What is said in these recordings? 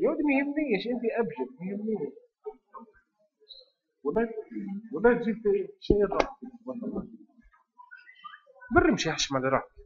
يا ولدي ما يهمنيش، انت ابجد ما يهمنيش. والله تجيب شيء راح بالرمشي حشم على راحتك.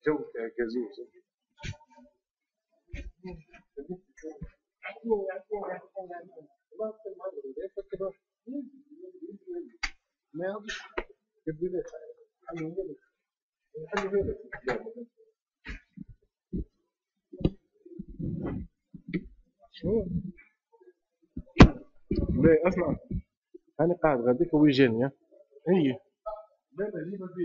جو كازوز. ما يعرفش كذبت لا اسمع، انا قاعد غاديك ويجاني هي. لا لا جيبها في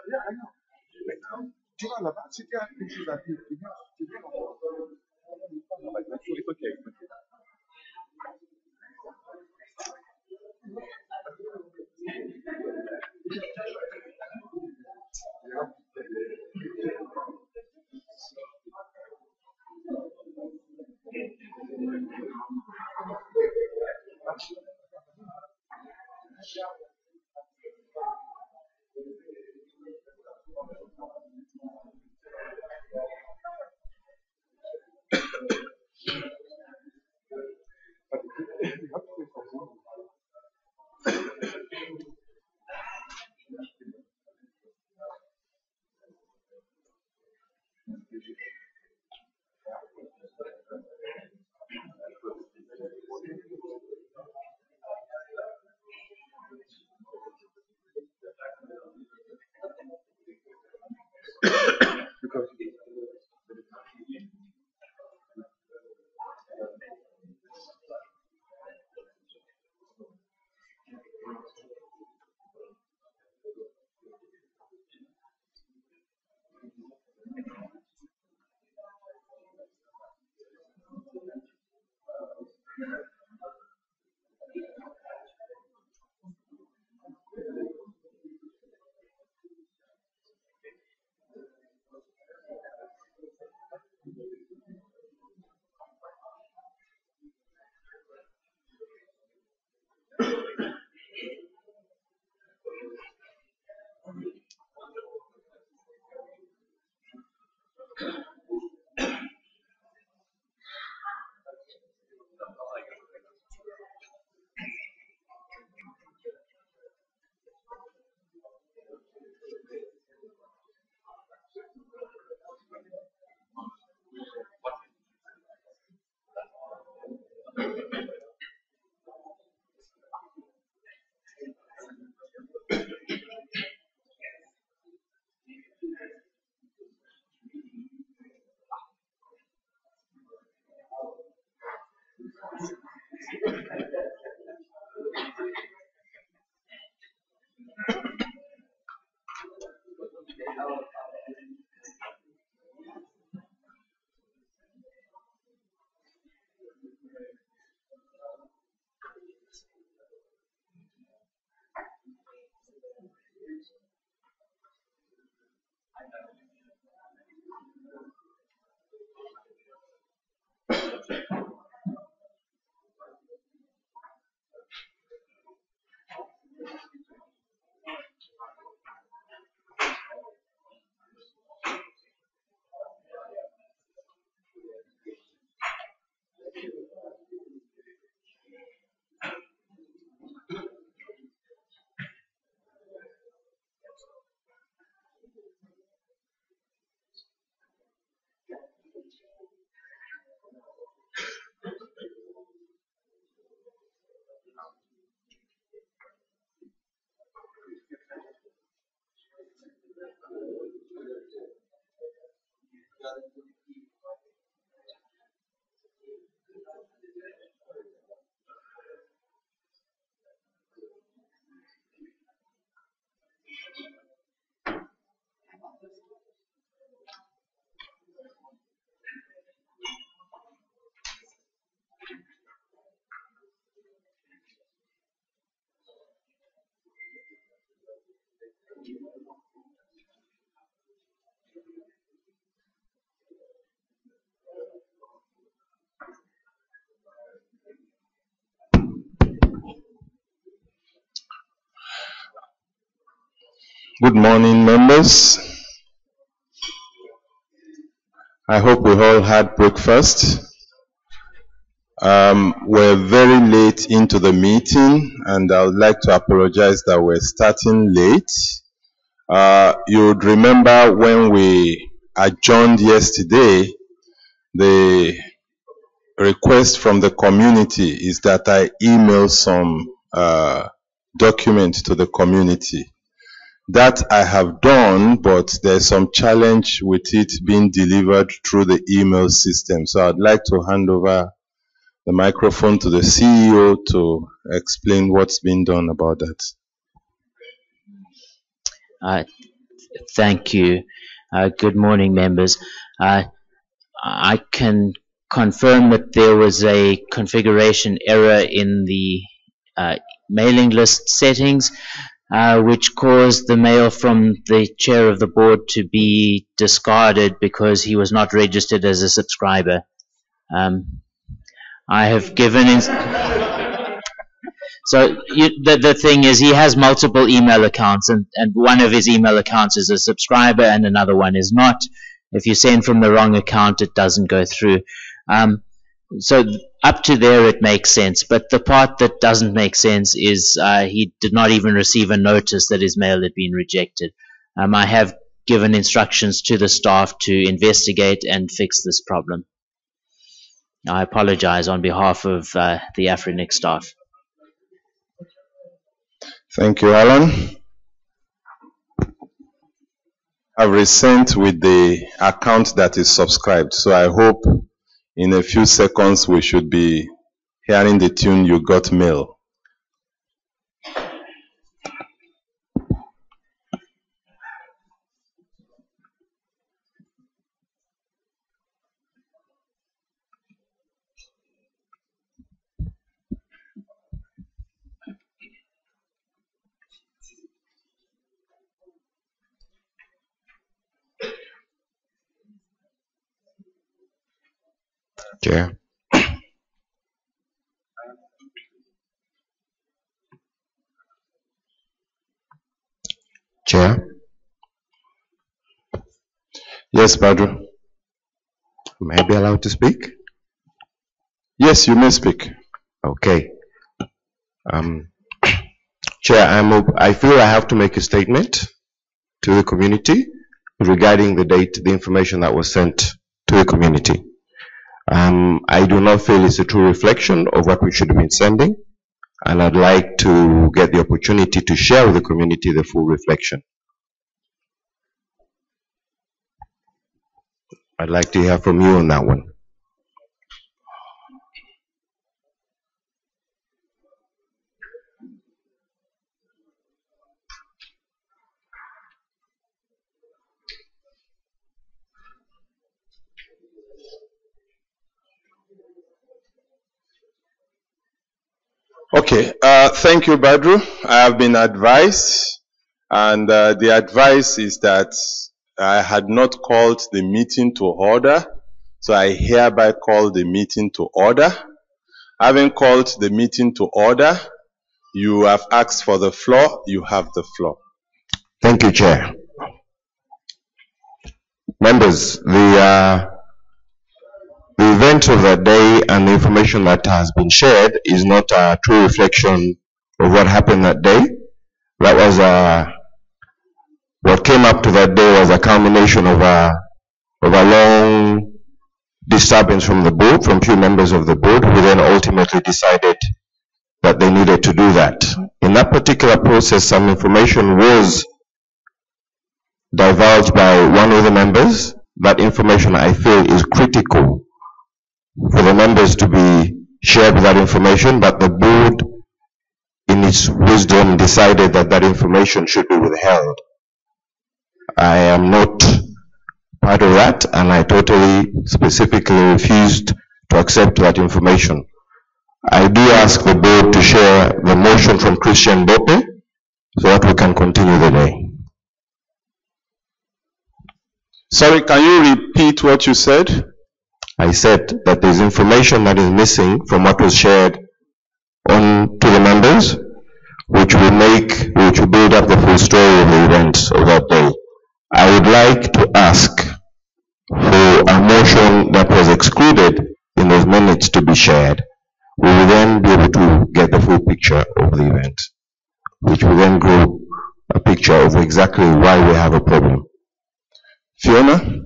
Yeah, I know. Tu vois, là-bas, si tu as quelque chose à dire, tu viens encore. Like, that's it's okay. Because Good morning, members. I hope we all had breakfast. We're very late into the meeting, and I would like to apologize that we're starting late. You would remember when we adjourned yesterday, the request from the community is that I email some documents to the community. That I have done, but there's some challenge with it being delivered through the email system. So I'd like to hand over the microphone to the CEO to explain what's been done about that. Thank you. Good morning, members. I can confirm that there was a configuration error in the mailing list settings, which caused the mail from the chair of the board to be discarded because he was not registered as a subscriber. I have given so the thing is, he has multiple email accounts, and one of his email accounts is a subscriber and another one is not. If you send from the wrong account, it doesn't go through. So up to there it makes sense, but the part that doesn't make sense is he did not even receive a notice that his mail had been rejected. I have given instructions to the staff to investigate and fix this problem. I apologize on behalf of the AFRINIC staff. Thank you, Alan. I've resent with the account that is subscribed, so I hope in a few seconds we should be hearing the tune "You Got Mail." Chair. Chair. Yes, Badru. May I be allowed to speak? Yes, you may speak. Okay. Chair, I feel I have to make a statement to the community regarding the information that was sent to the community. I do not feel it's a true reflection of what we should have been sending, and I'd like to get the opportunity to share with the community the full reflection. I'd like to hear from you on that one. Okay, thank you, Badru. I have been advised, and the advice is that I had not called the meeting to order, so I hereby call the meeting to order. Having called the meeting to order, you have asked for the floor, you have the floor. Thank you, Chair. Members, the event of that day and the information that has been shared is not a true reflection of what happened that day. That was what came up to that day was a culmination of a long disturbance from the board, from few members of the board, who then ultimately decided that they needed to do that. In that particular process, some information was divulged by one of the members. That information, I feel, is critical for the members to be shared with that information, but the board in its wisdom, decided that that information should be withheld. I am not part of that, and I totally specifically refused to accept that information. I do ask the board to share the motion from Christian Bope so that we can continue the day. Sorry, can you repeat what you said? I said that there's information that is missing from what was shared on to the members, which will build up the full story of the events of that day. I would like to ask for a motion that was excluded in those minutes to be shared. We will then be able to get the full picture of the event, which will then grow a picture of exactly why we have a problem. Fiona?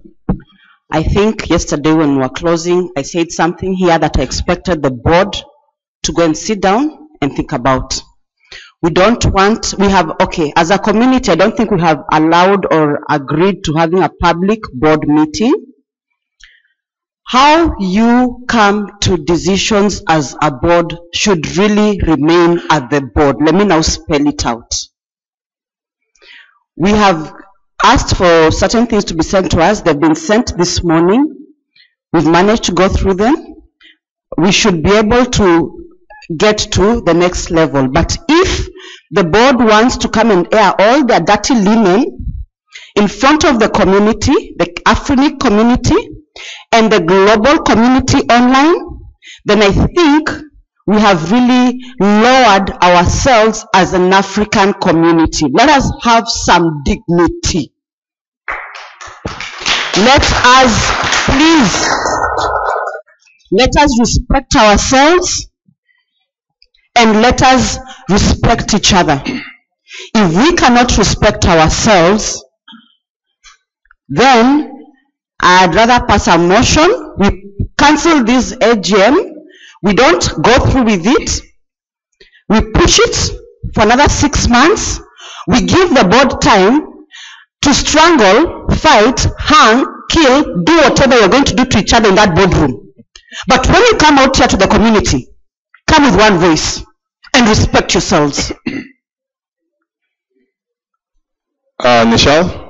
I think yesterday when we were closing, I said something here that I expected the board to go and sit down and think about. As a community, I don't think we have allowed or agreed to having a public board meeting. How you come to decisions as a board should really remain at the board. Let me now spell it out. We have asked for certain things to be sent to us. They've been sent this morning. We've managed to go through them. We should be able to get to the next level. But if the board wants to come and air all their dirty linen in front of the community, the AFRINIC community, and the global community online, then I think we have really lowered ourselves as an African community. Let us have some dignity. Let us respect ourselves and let us respect each other. If we cannot respect ourselves, then I'd rather pass a motion. We cancel this AGM. We don't go through with it. We push it for another 6 months. We give the board time to strangle, fight, hang, kill, do whatever you're going to do to each other in that boardroom. But when you come out here to the community, come with one voice and respect yourselves. Nishal?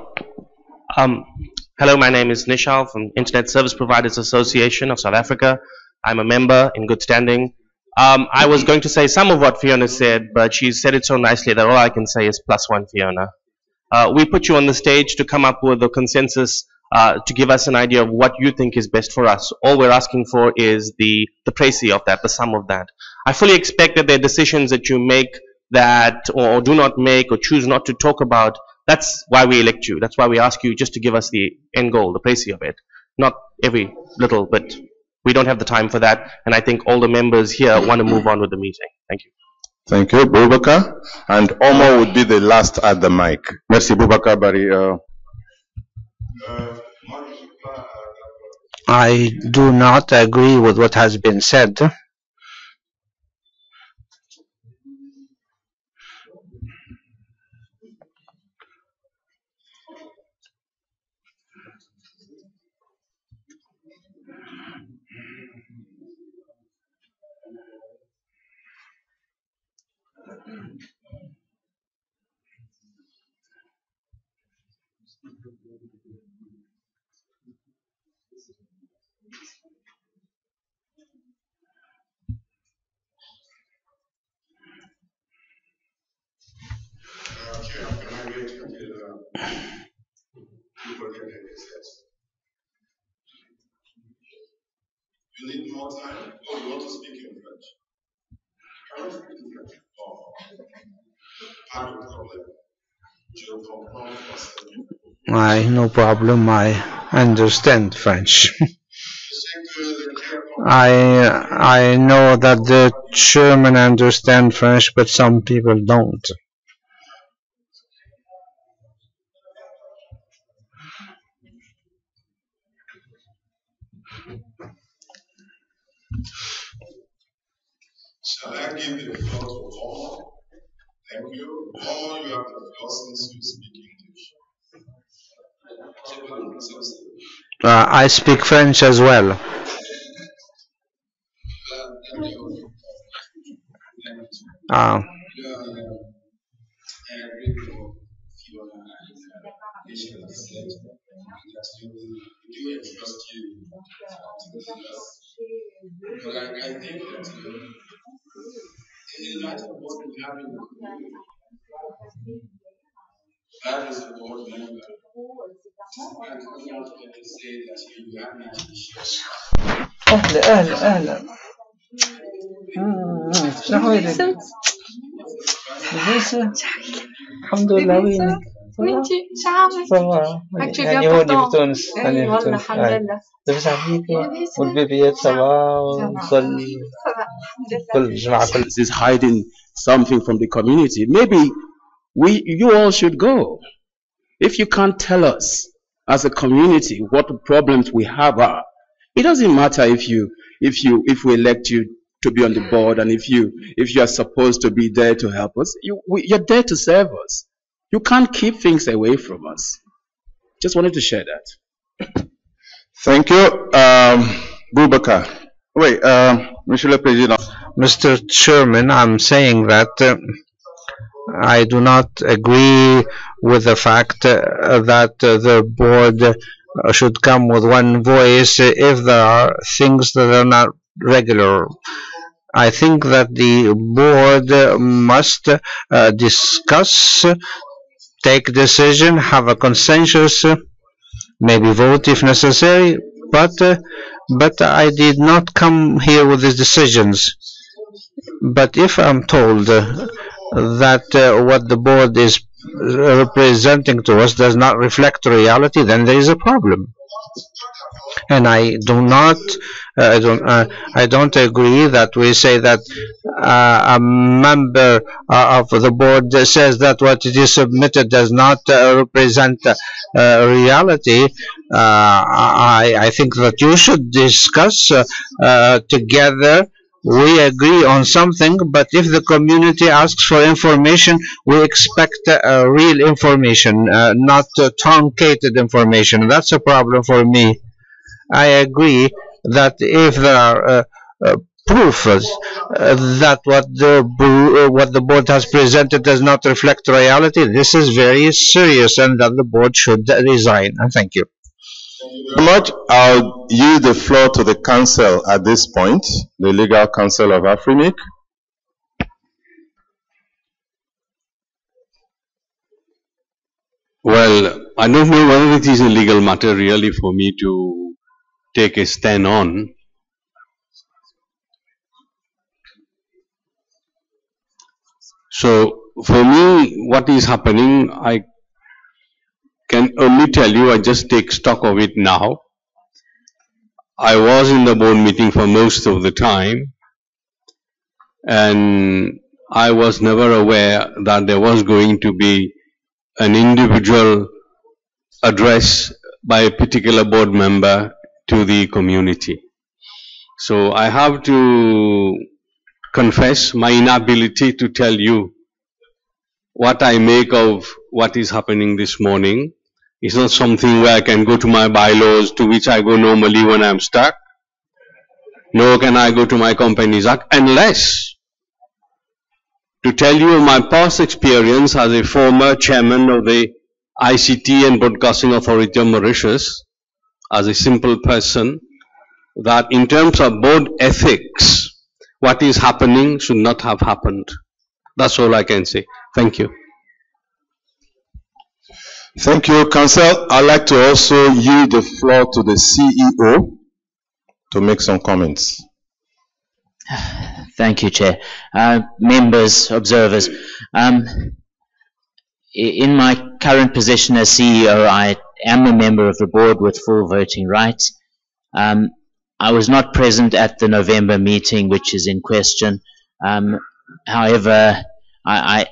Hello, my name is Nishal from Internet Service Providers Association of South Africa. I'm a member in good standing. I was going to say some of what Fiona said, but she said it so nicely that all I can say is +1, Fiona. We put you on the stage to come up with a consensus to give us an idea of what you think is best for us. All we're asking for is the précis of that, the sum of that. I fully expect that there are decisions that you make that, or do not make, or choose not to talk about. That's why we elect you. That's why we ask you just to give us the end goal, the précis of it. Not every little bit. We don't have the time for that, and I think all the members here want to move on with the meeting. Thank you. Thank you, Boubacar. And Omo would be the last at the mic. Merci, Boubacar Bari. I do not agree with what has been said. You need more time, or you want to speak in French? I want to speak in French. Oh, pas de problème. Je comprends français. No problem. I understand French. I know that the chairman understands French, but some people don't. Shall I give the floor to all? Thank you. All you have the floor since you speak English. I speak French as well. أهلا أهلا شنو حوالك؟ لباسة؟ الحمد لله وينك؟ وانتي شو عامل؟ صباح يعني هوني بتونس اي والله الحمد لله لاباس عليكي والبيبيات صباح ونصلي كل جماعة كل is hiding something from the community. Maybe you all should go. If you can't tell us as a community what the problems we have are, it doesn't matter if we elect you to be on the board and if you are supposed to be there to help us. You're there to serve us. You can't keep things away from us. Just wanted to share that. Thank you. Boubacar. Wait, Monsieur le Président. Mr. Chairman, I'm saying that I do not agree with the fact that the board should come with one voice if there are things that are not regular. I think that the board must discuss, take decision, have a consensus, maybe vote if necessary, but I did not come here with these decisions. But if I'm told that what the board is representing to us does not reflect reality, then there is a problem. And I don't agree that we say that a member of the board says that what it is submitted does not represent reality. I think that you should discuss together. We agree on something, but if the community asks for information, we expect real information, not truncated information. That's a problem for me. I agree that if there are proofs that what the board has presented does not reflect reality, this is very serious, and that the board should resign. And thank you. Thank you very much. I'll yield the floor to the council at this point, the legal counsel of AFRINIC. Well, I don't know whether it is a legal matter really for me to take a stand on. So, for me, what is happening, I can only tell you, I just take stock of it now. I was in the board meeting for most of the time, and I was never aware that there was going to be an individual address by a particular board member to the community. So I have to confess my inability to tell you what I make of what is happening this morning. It's not something where I can go to my bylaws, to which I go normally when I'm stuck. Nor can I go to my Companies Act, unless to tell you my past experience as a former chairman of the ICT and Broadcasting Authority of Mauritius, as a simple person, that in terms of board ethics, what is happening should not have happened. That's all I can say. Thank you. Thank you, Council. I'd like to also yield the floor to the CEO to make some comments. Thank you, Chair. Members, observers, in my current position as CEO, I am a member of the board with full voting rights. I was not present at the November meeting, which is in question. However, I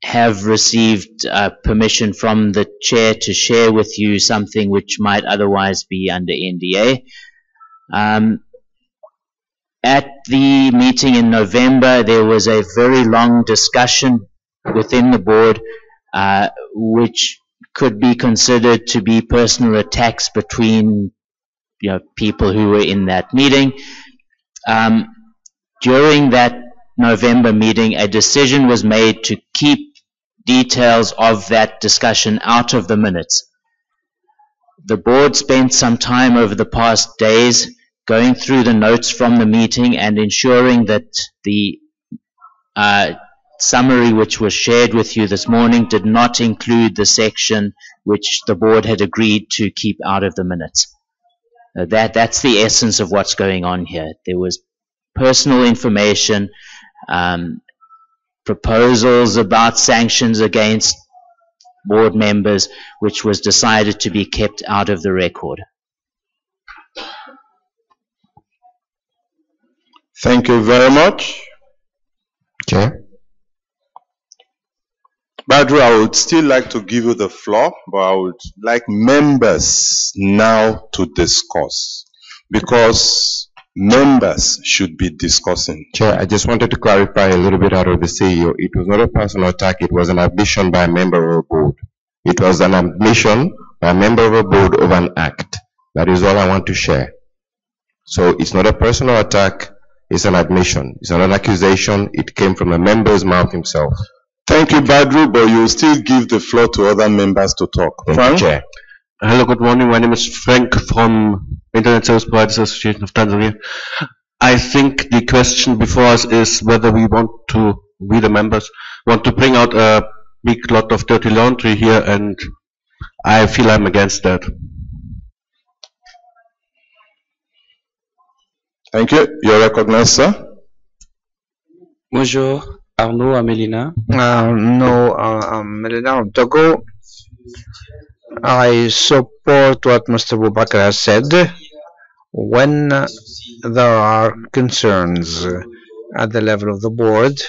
have received permission from the chair to share with you something which might otherwise be under NDA. At the meeting in November, there was a very long discussion within the board, which could be considered to be personal attacks between people who were in that meeting. During that November meeting, a decision was made to keep details of that discussion out of the minutes. The board spent some time over the past days going through the notes from the meeting and ensuring that the summary which was shared with you this morning did not include the section which the board had agreed to keep out of the minutes. That's the essence of what's going on here. There was personal information, proposals about sanctions against board members, which was decided to be kept out of the record. Thank you very much. Okay. Badru, I would still like to give you the floor, but I would like members now to discuss, because members should be discussing. Chair, I just wanted to clarify a little bit out of the CEO. It was not a personal attack, it was an admission by a member of a board. It was an admission by a member of a board of an act. That is all I want to share. So it's not a personal attack, it's an admission. It's not an accusation, it came from a member's mouth himself. Thank you, Badru, but you will still give the floor to other members to talk. Thank you, Chair. Hello, good morning. My name is Frank from Internet Service Providers Association of Tanzania. I think the question before us is whether we the members, want to bring out a big lot of dirty laundry here, and I feel I'm against that. Thank you. You're recognized, sir. Bonjour, Arnaud Amelina. Melina Togo. I support what Mr. Boubacar has said. When there are concerns at the level of the board,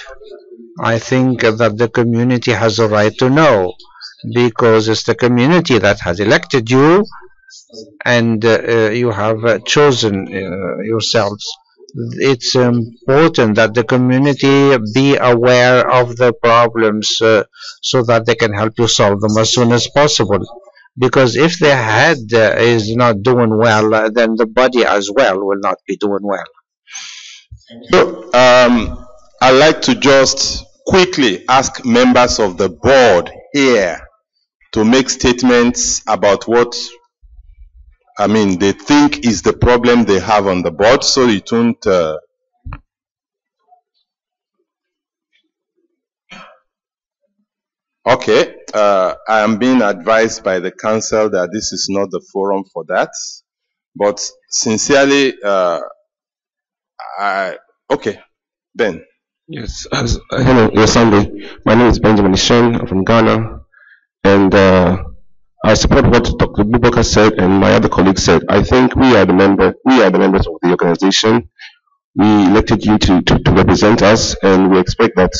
I think that the community has a right to know, because it's the community that has elected you, and you have chosen yourselves. It's important that the community be aware of the problems so that they can help you solve them as soon as possible. Because if the head is not doing well, then the body as well will not be doing well. So, I'd like to just quickly ask members of the board here to make statements about what they think is the problem they have on the board, so it won't okay, I am being advised by the council that this is not the forum for that, but sincerely, okay, Ben. Yes, hello, yes, Sunday. My name is Benjamin Ishen. I'm from Ghana, and I support what Dr. Boubacar said and my other colleagues said. I think we are the members of the organization. We elected you to represent us, and we expect that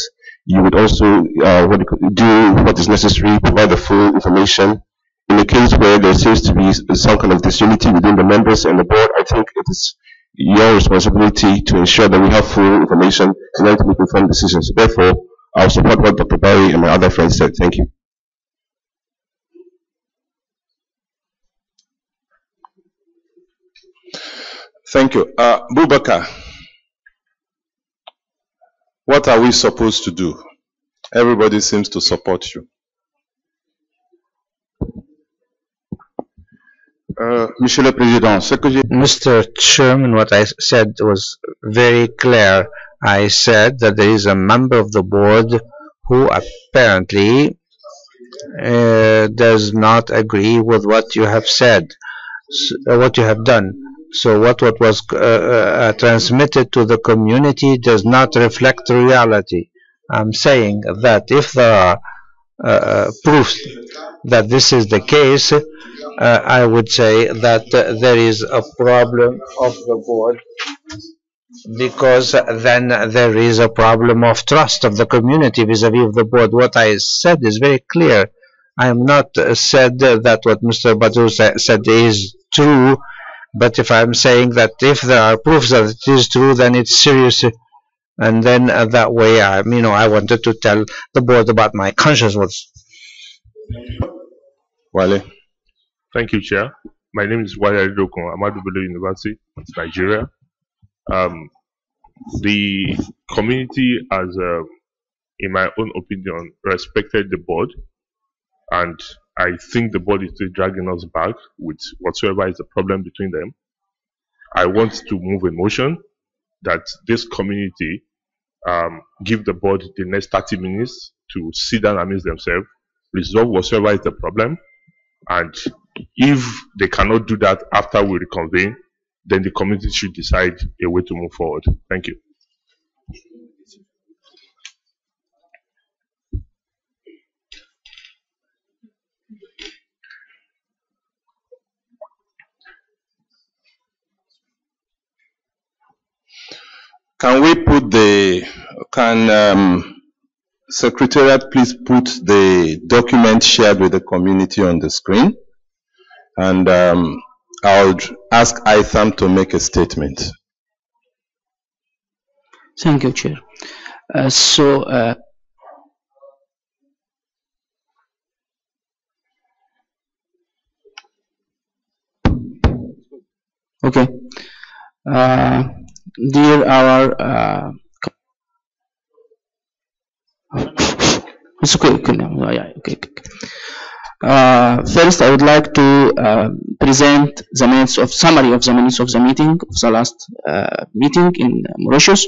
you would also do what is necessary, provide the full information. In a case where there seems to be some kind of disunity within the members and the board, I think it is your responsibility to ensure that we have full information in order to make informed decisions. Therefore, I'll support what Dr. Barry and my other friends said. Thank you. Thank you. Boubacar, what are we supposed to do? Everybody seems to support you. Mr. Chairman, what I said was very clear. I said that there is a member of the board who apparently does not agree with what you have said, what you have done. So what was transmitted to the community does not reflect reality. I'm saying that if there are proofs that this is the case, I would say that there is a problem of the board, because then there is a problem of trust of the community vis-a-vis of the board. What I said is very clear. I am not said that what Mr. Badru said is true, but if I'm saying that if there are proofs that it is true, then it's serious. And then that way, I wanted to tell the board about my consciousness. Wale. Thank you, Chair. My name is Wale Adokun, Ahmadu Bello University, Nigeria. The community has in my own opinion, respected the board, and I think the board is still dragging us back with whatsoever is the problem between them. I want to move a motion that this community give the board the next 30 minutes to sit down amidst themselves, resolve whatsoever is the problem, and if they cannot do that after we reconvene, then the community should decide a way to move forward. Thank you. Can we put Secretariat please put the document shared with the community on the screen? And I'll ask Itham to make a statement. Thank you, Chair. Okay. Dear our it's okay now. Yeah, okay. First, I would like to present the minutes of summary of the minutes of the meeting of the last meeting in Mauritius.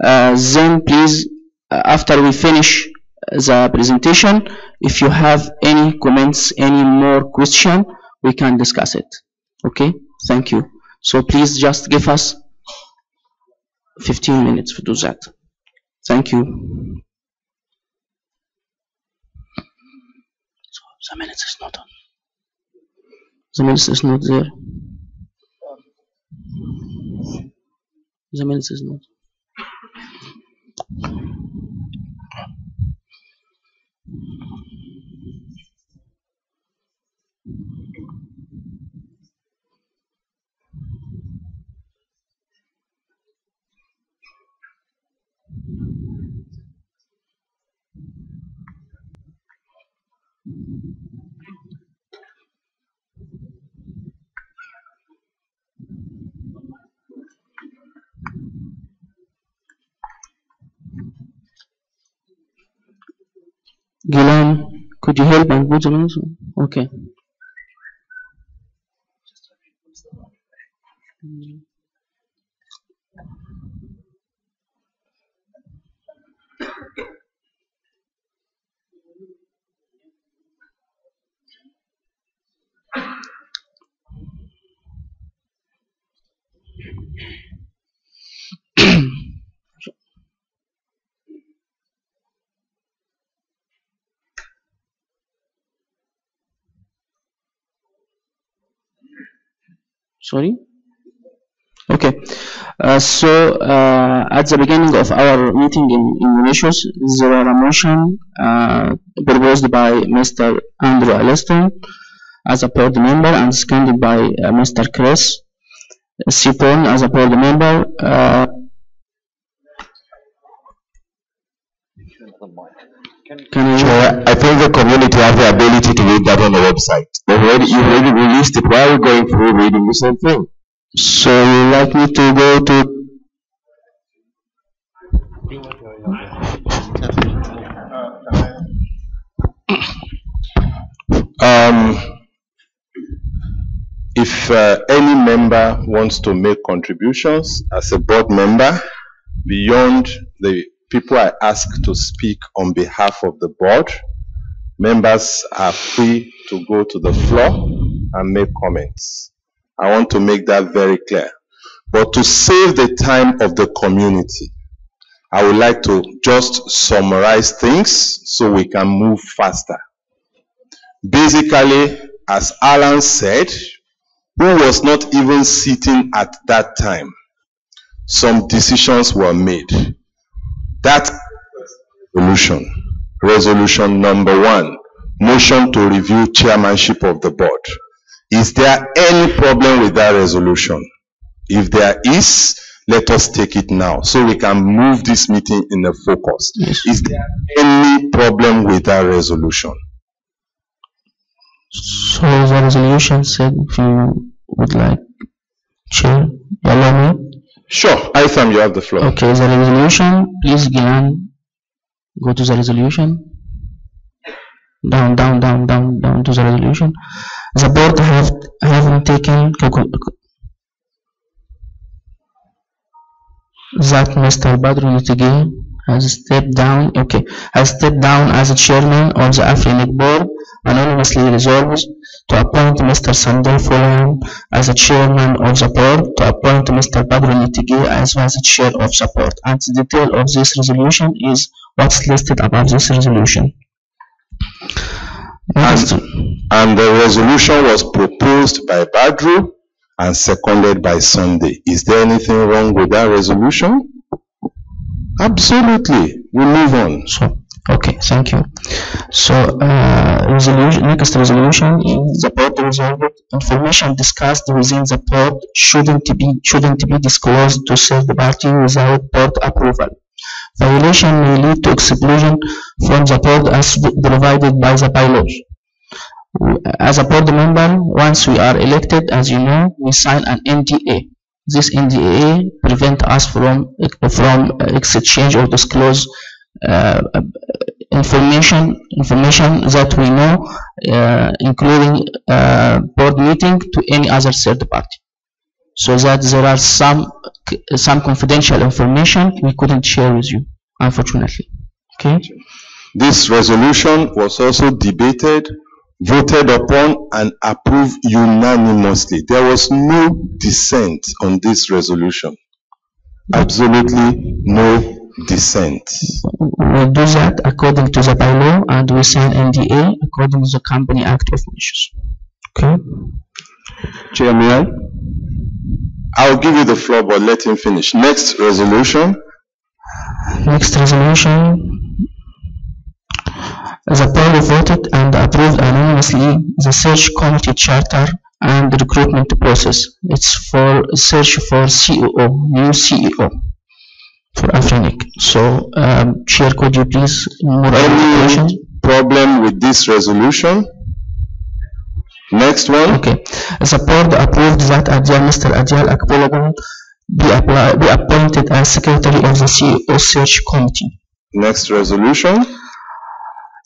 Then, please, after we finish the presentation, if you have any comments, any more question, we can discuss it. Okay? Thank you. So please just give us 15 minutes to do that. Thank you. The minutes is not on. The minutes is not there. The minutes is not. Gilan, could you help and put the minutes on? Okay. Sorry? Okay. At the beginning of our meeting in Mauritius, there was a motion proposed by Mr. Andrew Alliston as a board member and seconded by Mr. Chris Sipon as a board member. Chair, I think the community have the ability to read that on the website. You already released it. Why are we going through reading the same thing? So you like me to go to... If any member wants to make contributions as a board member beyond the people I ask to speak on behalf of the board, members are free to go to the floor and make comments. I want to make that very clear. But to save the time of the community, I would like to just summarize things so we can move faster. Basically, as Alan said, who was not even sitting at that time, some decisions were made. That resolution number 1, motion to review chairmanship of the board. Is there any problem with that resolution? If there is, let us take it now so we can move this meeting in a focus. Yes. Is there any problem with that resolution? So the resolution said, if you would like, Chair, allow me? Sure, Itham, you have the floor. Okay, the resolution, please, Gilan, Go to the resolution. Down to the resolution. The board haven't taken that Mr. Badru Nitige has stepped down as a chairman of the AFRINIC board, anonymously resolves to appoint Mr. Sandor Folan as a chairman of the board, to appoint Mr. Badru Nitige as vice chair of the board. And the detail of this resolution is what's listed above this resolution. And the resolution was proposed by Badru and seconded by Sunday. Is there anything wrong with that resolution? Absolutely. We move on. Okay, thank you. So, next resolution is the board resolved information discussed within the board shouldn't be disclosed to third party without board approval. Violation may lead to exclusion from the board as provided by the bylaws. As a board member, once we are elected, as you know, we sign an NDA. This NDA prevents us from exchange or disclose information that we know, including board meeting, to any other third party. So that there are some confidential information we couldn't share with you, unfortunately. Okay. This resolution was also debated, voted upon, and approved unanimously. There was no dissent on this resolution. Absolutely no dissent. We do that according to the bylaw, and we sign NDA according to the Company Act of Mauritius. Okay. Chairman, I'll give you the floor, but let him finish. Next resolution. Next resolution. The board voted and approved anonymously the search committee charter and recruitment process. It's for search for CEO, new CEO for AFRINIC. So, Chair, could you please more any problem with this resolution? Next one. Okay. The board approved that Mr. Adjal Akbolagan be appointed as secretary of the CEO search committee. Next resolution.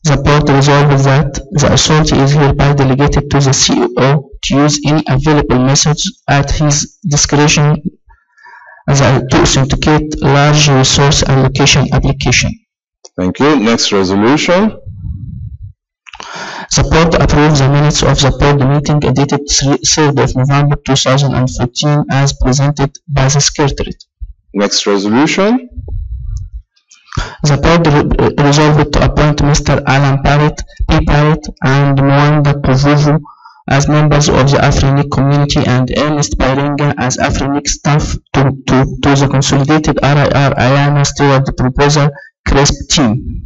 The board resolved that the authority is hereby delegated to the CEO to use any available methods at his discretion to authenticate large resource allocation application. Thank you. Next resolution. The board approves the minutes of the board meeting dated 3rd of November 2014 as presented by the Secretariat. Next resolution. The board resolved to appoint Mr. Alan Parrott, P. Parrott, and Mwanda Puvuvu as members of the AFRINIC community and Ernest Pairenga as AFRINIC staff to the consolidated RIR Ayana Steward proposal CRESP team.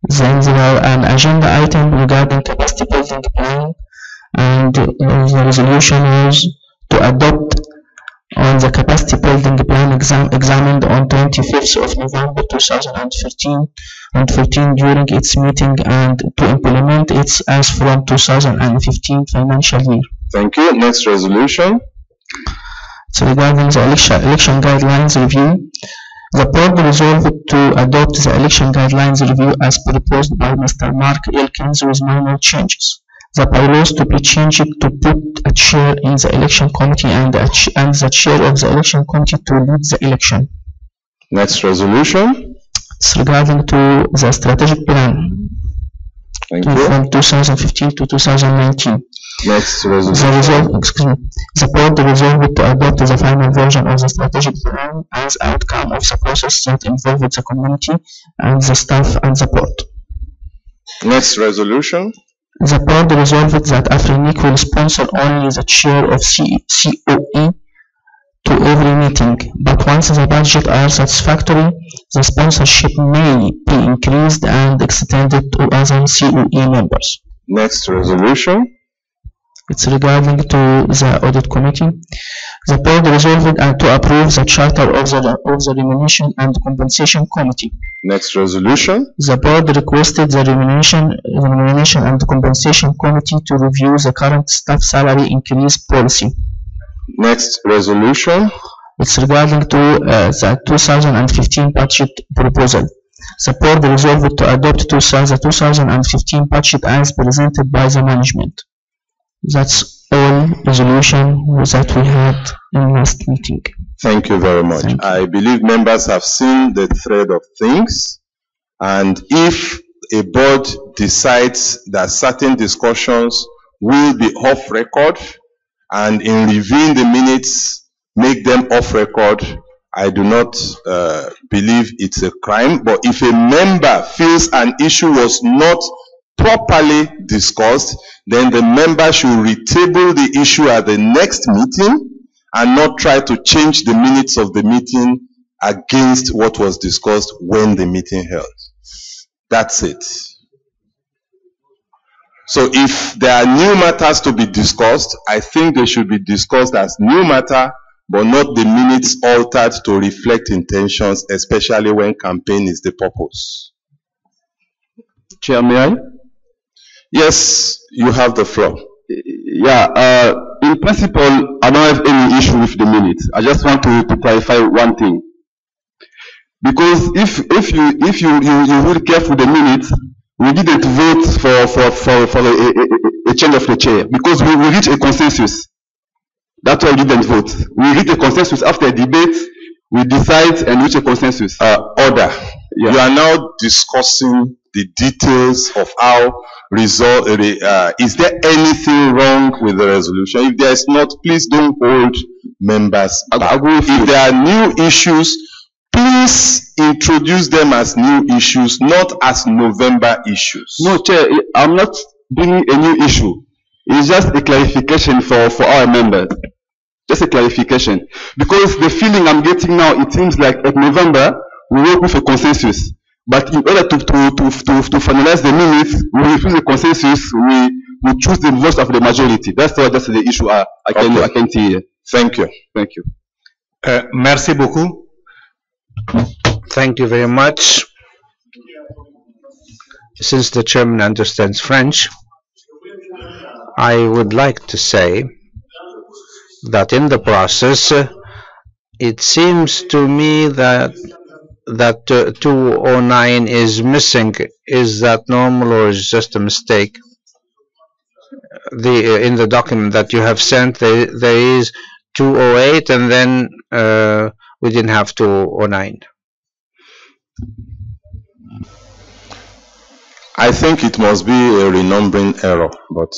Then there are an agenda item regarding capacity building plan, and the resolution was to adopt on the capacity building plan examined on 25th of November 2014 during its meeting and to implement it as from 2015 financial year. Thank you. Next resolution. So regarding the election guidelines review, the board resolved to adopt the election guidelines review as proposed by Mr. Mark Elkins with minor changes. The bylaws to be changed to put a chair in the election committee and the chair of the election committee to lead the election. Next resolution. It's regarding to the strategic plan. Thank you. From 2015 to 2019. Next resolution. The board resolved to adopt the final version of the strategic plan as outcome of the process that involved the community and the staff and the board. Next resolution. The board resolved that AFRINIC will sponsor only the chair of COE to every meeting, but once the budget are satisfactory, the sponsorship may be increased and extended to other COE members. Next resolution. It's regarding to the audit committee. The board resolved to approve the charter of the remuneration and compensation committee. Next resolution. The board requested the remuneration and compensation committee to review the current staff salary increase policy. Next resolution. It's regarding to the 2015 budget proposal. The board resolved to adopt the 2015 budget as presented by the management. That's all resolution that we had in last meeting. Thank you very much. I believe members have seen the thread of things, and if a board decides that certain discussions will be off record, and in reviewing the minutes make them off record, I do not believe it's a crime. But if a member feels an issue was not properly discussed, then the member should retable the issue at the next meeting and not try to change the minutes of the meeting against what was discussed when the meeting held. That's it. So if there are new matters to be discussed, I think they should be discussed as new matter, but not the minutes altered to reflect intentions, especially when campaign is the purpose. Chair, may I? Yes, you have the floor. Yeah, in principle, I don't have any issue with the minutes. I just want to clarify one thing. Because if you read carefully the minutes, we didn't vote for a change of the chair because we reached a consensus. That's why we didn't vote. We reached a consensus after a debate. We decide and reach a consensus. Order. Yeah. You are now discussing the details of how result. Is there anything wrong with the resolution? If there is not, please don't hold members back. If there are new issues, please introduce them as new issues, not as November issues. No, Chair, I'm not bringing a new issue. It's just a clarification for our members. Just a clarification. Because the feeling I'm getting now, it seems like at November, we work with a consensus. But in order to finalize the minutes, we refuse the consensus, we choose the vote of the majority. That's the issue I can see here. Thank you. Thank you. Merci beaucoup. Thank you very much. Since the chairman understands French, I would like to say that in the process, it seems to me that 209 is missing. Is that normal or is just a mistake? In the document that you have sent, there is 208 and then we didn't have 209. I think it must be a renumbering error, but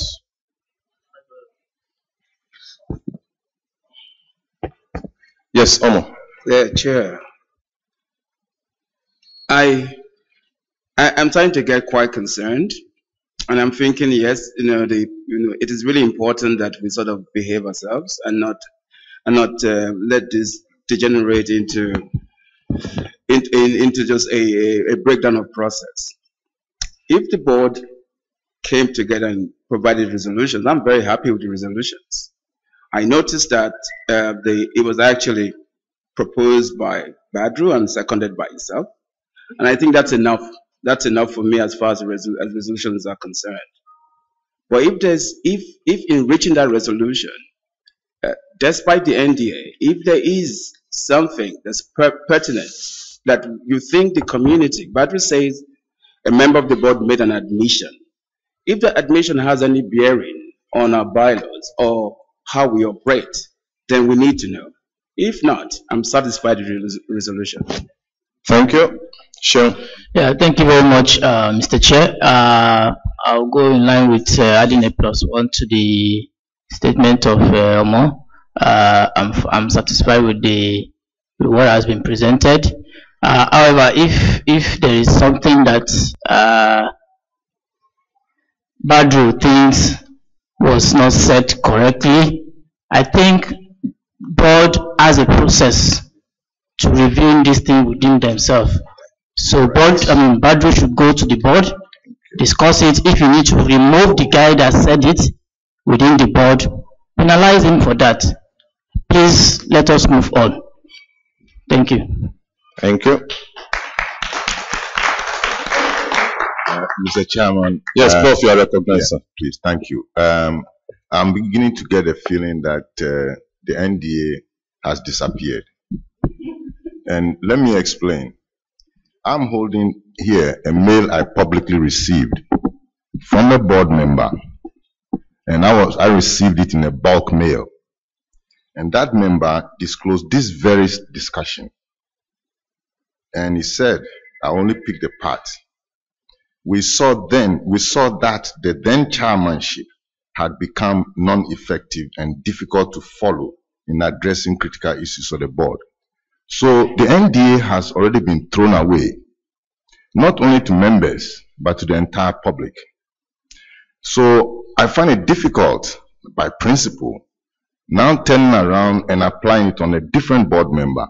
yes, Omo. Yeah, Chair. I'm trying to get quite concerned, and I'm thinking, yes, it is really important that we sort of behave ourselves and not let this degenerate into just a breakdown of process. If the board came together and provided resolutions, I'm very happy with the resolutions. I noticed that it was actually proposed by Badru and seconded by yourself. And I think that's enough. That's enough for me as far as resolutions are concerned. But if in reaching that resolution, despite the NDA, if there is something that's pertinent that you think the community, Badru says a member of the board made an admission. If the admission has any bearing on our bylaws or how we operate, then we need to know. If not, I'm satisfied with the resolution. Thank you. Sure. Yeah, thank you very much, Mr. Chair. I'll go in line with adding a +1 to the statement of Omo. I'm satisfied with what has been presented. However, if there is something that Badru thinks was not said correctly, I think board has a process to reviewing this thing within themselves. So Badru should go to the board, discuss it. If you need to remove the guy that said it within the board, penalize him for that. Please let us move on. Thank you. Thank you. Mr. Chairman. Yes, Prof, you are recognized, yeah, please, thank you. I'm beginning to get a feeling that the NDA has disappeared. And let me explain. I'm holding here a mail I publicly received from a board member, and I received it in a bulk mail. And that member disclosed this very discussion. And he said, I only picked the part. We saw that the then chairmanship had become non-effective and difficult to follow in addressing critical issues of the board. So the NDA has already been thrown away, not only to members, but to the entire public. So I find it difficult, by principle, now turning around and applying it on a different board member.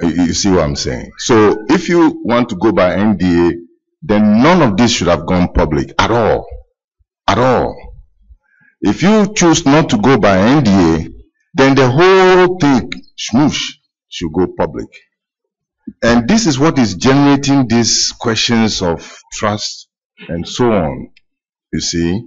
You see what I'm saying? So if you want to go by NDA, then none of this should have gone public at all. At all. If you choose not to go by NDA, then the whole thing, smoosh, should go public. And this is what is generating these questions of trust and so on, you see.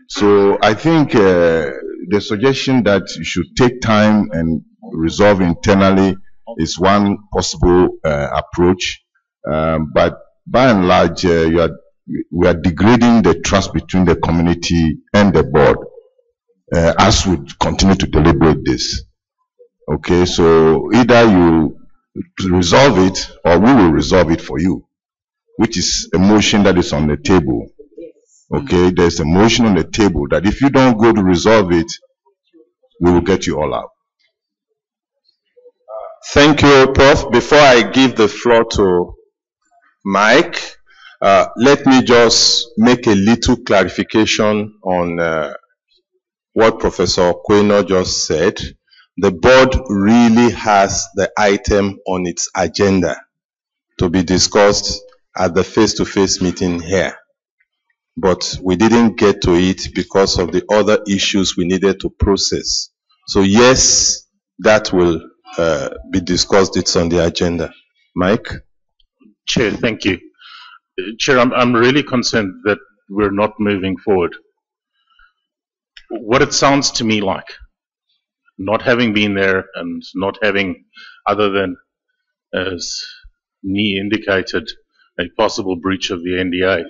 So I think the suggestion that you should take time and resolve internally is one possible approach. But by and large, we are degrading the trust between the community and the board as we continue to deliberate this. Okay, so either you resolve it or we will resolve it for you, which is a motion that is on the table. Okay, there's a motion on the table that if you don't go to resolve it, we will get you all out. Thank you, Prof. Before I give the floor to Mike, let me just make a little clarification on what Professor Queno just said. The board really has the item on its agenda to be discussed at the face-to-face meeting here. But we didn't get to it because of the other issues we needed to process. So yes, that will be discussed. It's on the agenda. Mike? Chair, thank you. Chair, I'm really concerned that we're not moving forward. What it sounds to me like, not having been there and not having, other than, as Nee indicated, a possible breach of the NDA,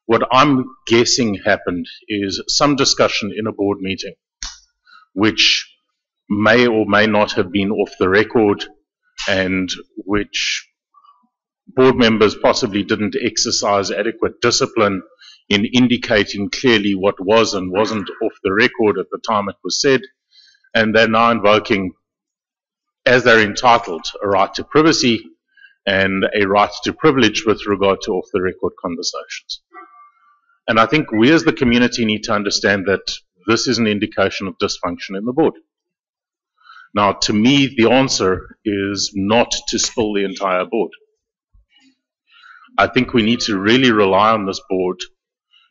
what I'm guessing happened is some discussion in a board meeting, which may or may not have been off the record, and which board members possibly didn't exercise adequate discipline in indicating clearly what was and wasn't off the record at the time it was said, and they're now invoking, as they're entitled, a right to privacy and a right to privilege with regard to off-the-record conversations. And I think we as the community need to understand that this is an indication of dysfunction in the board. Now, to me, the answer is not to spill the entire board. I think we need to really rely on this board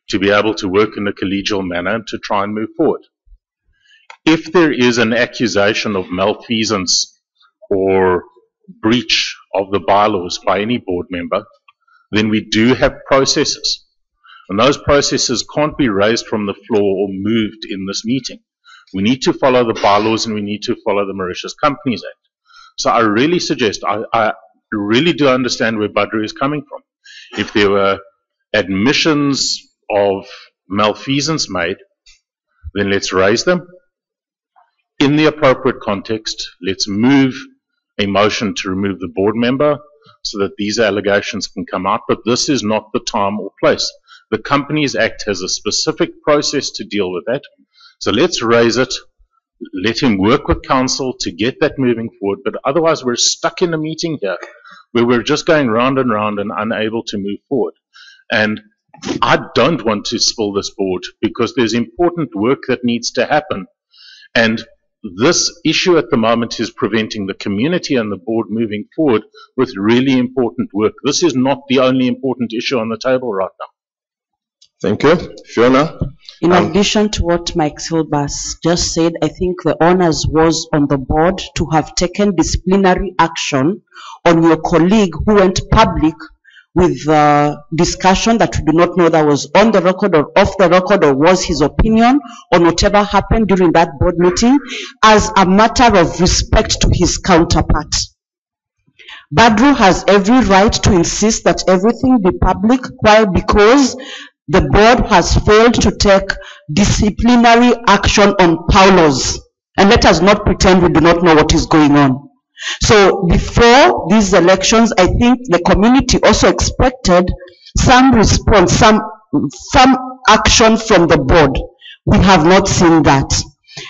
to be able to work in a collegial manner and to try and move forward. If there is an accusation of malfeasance or breach of the bylaws by any board member, then we do have processes. And those processes can't be raised from the floor or moved in this meeting. We need to follow the bylaws and we need to follow the Mauritius Companies Act. So I really suggest, I really do understand where Badru is coming from. If there were admissions of malfeasance made, then let's raise them. In the appropriate context, let's move a motion to remove the board member so that these allegations can come out, but this is not the time or place. The Companies Act has a specific process to deal with that. So let's raise it, let him work with council to get that moving forward, but otherwise we're stuck in a meeting here where we're just going round and round and unable to move forward. And I don't want to spill this board because there's important work that needs to happen. And this issue at the moment is preventing the community and the board moving forward with really important work. This is not the only important issue on the table right now. Thank you. Fiona? In addition to what Mike Silbers just said, I think the onus was on the board to have taken disciplinary action on your colleague who went public with discussion that we do not know that was on the record or off the record, or was his opinion on whatever happened during that board meeting, as a matter of respect to his counterpart. Badru has every right to insist that everything be public. Why? Because the board has failed to take disciplinary action on Paulos. And let us not pretend we do not know what is going on. So before these elections, I think the community also expected some response, some action from the board. We have not seen that.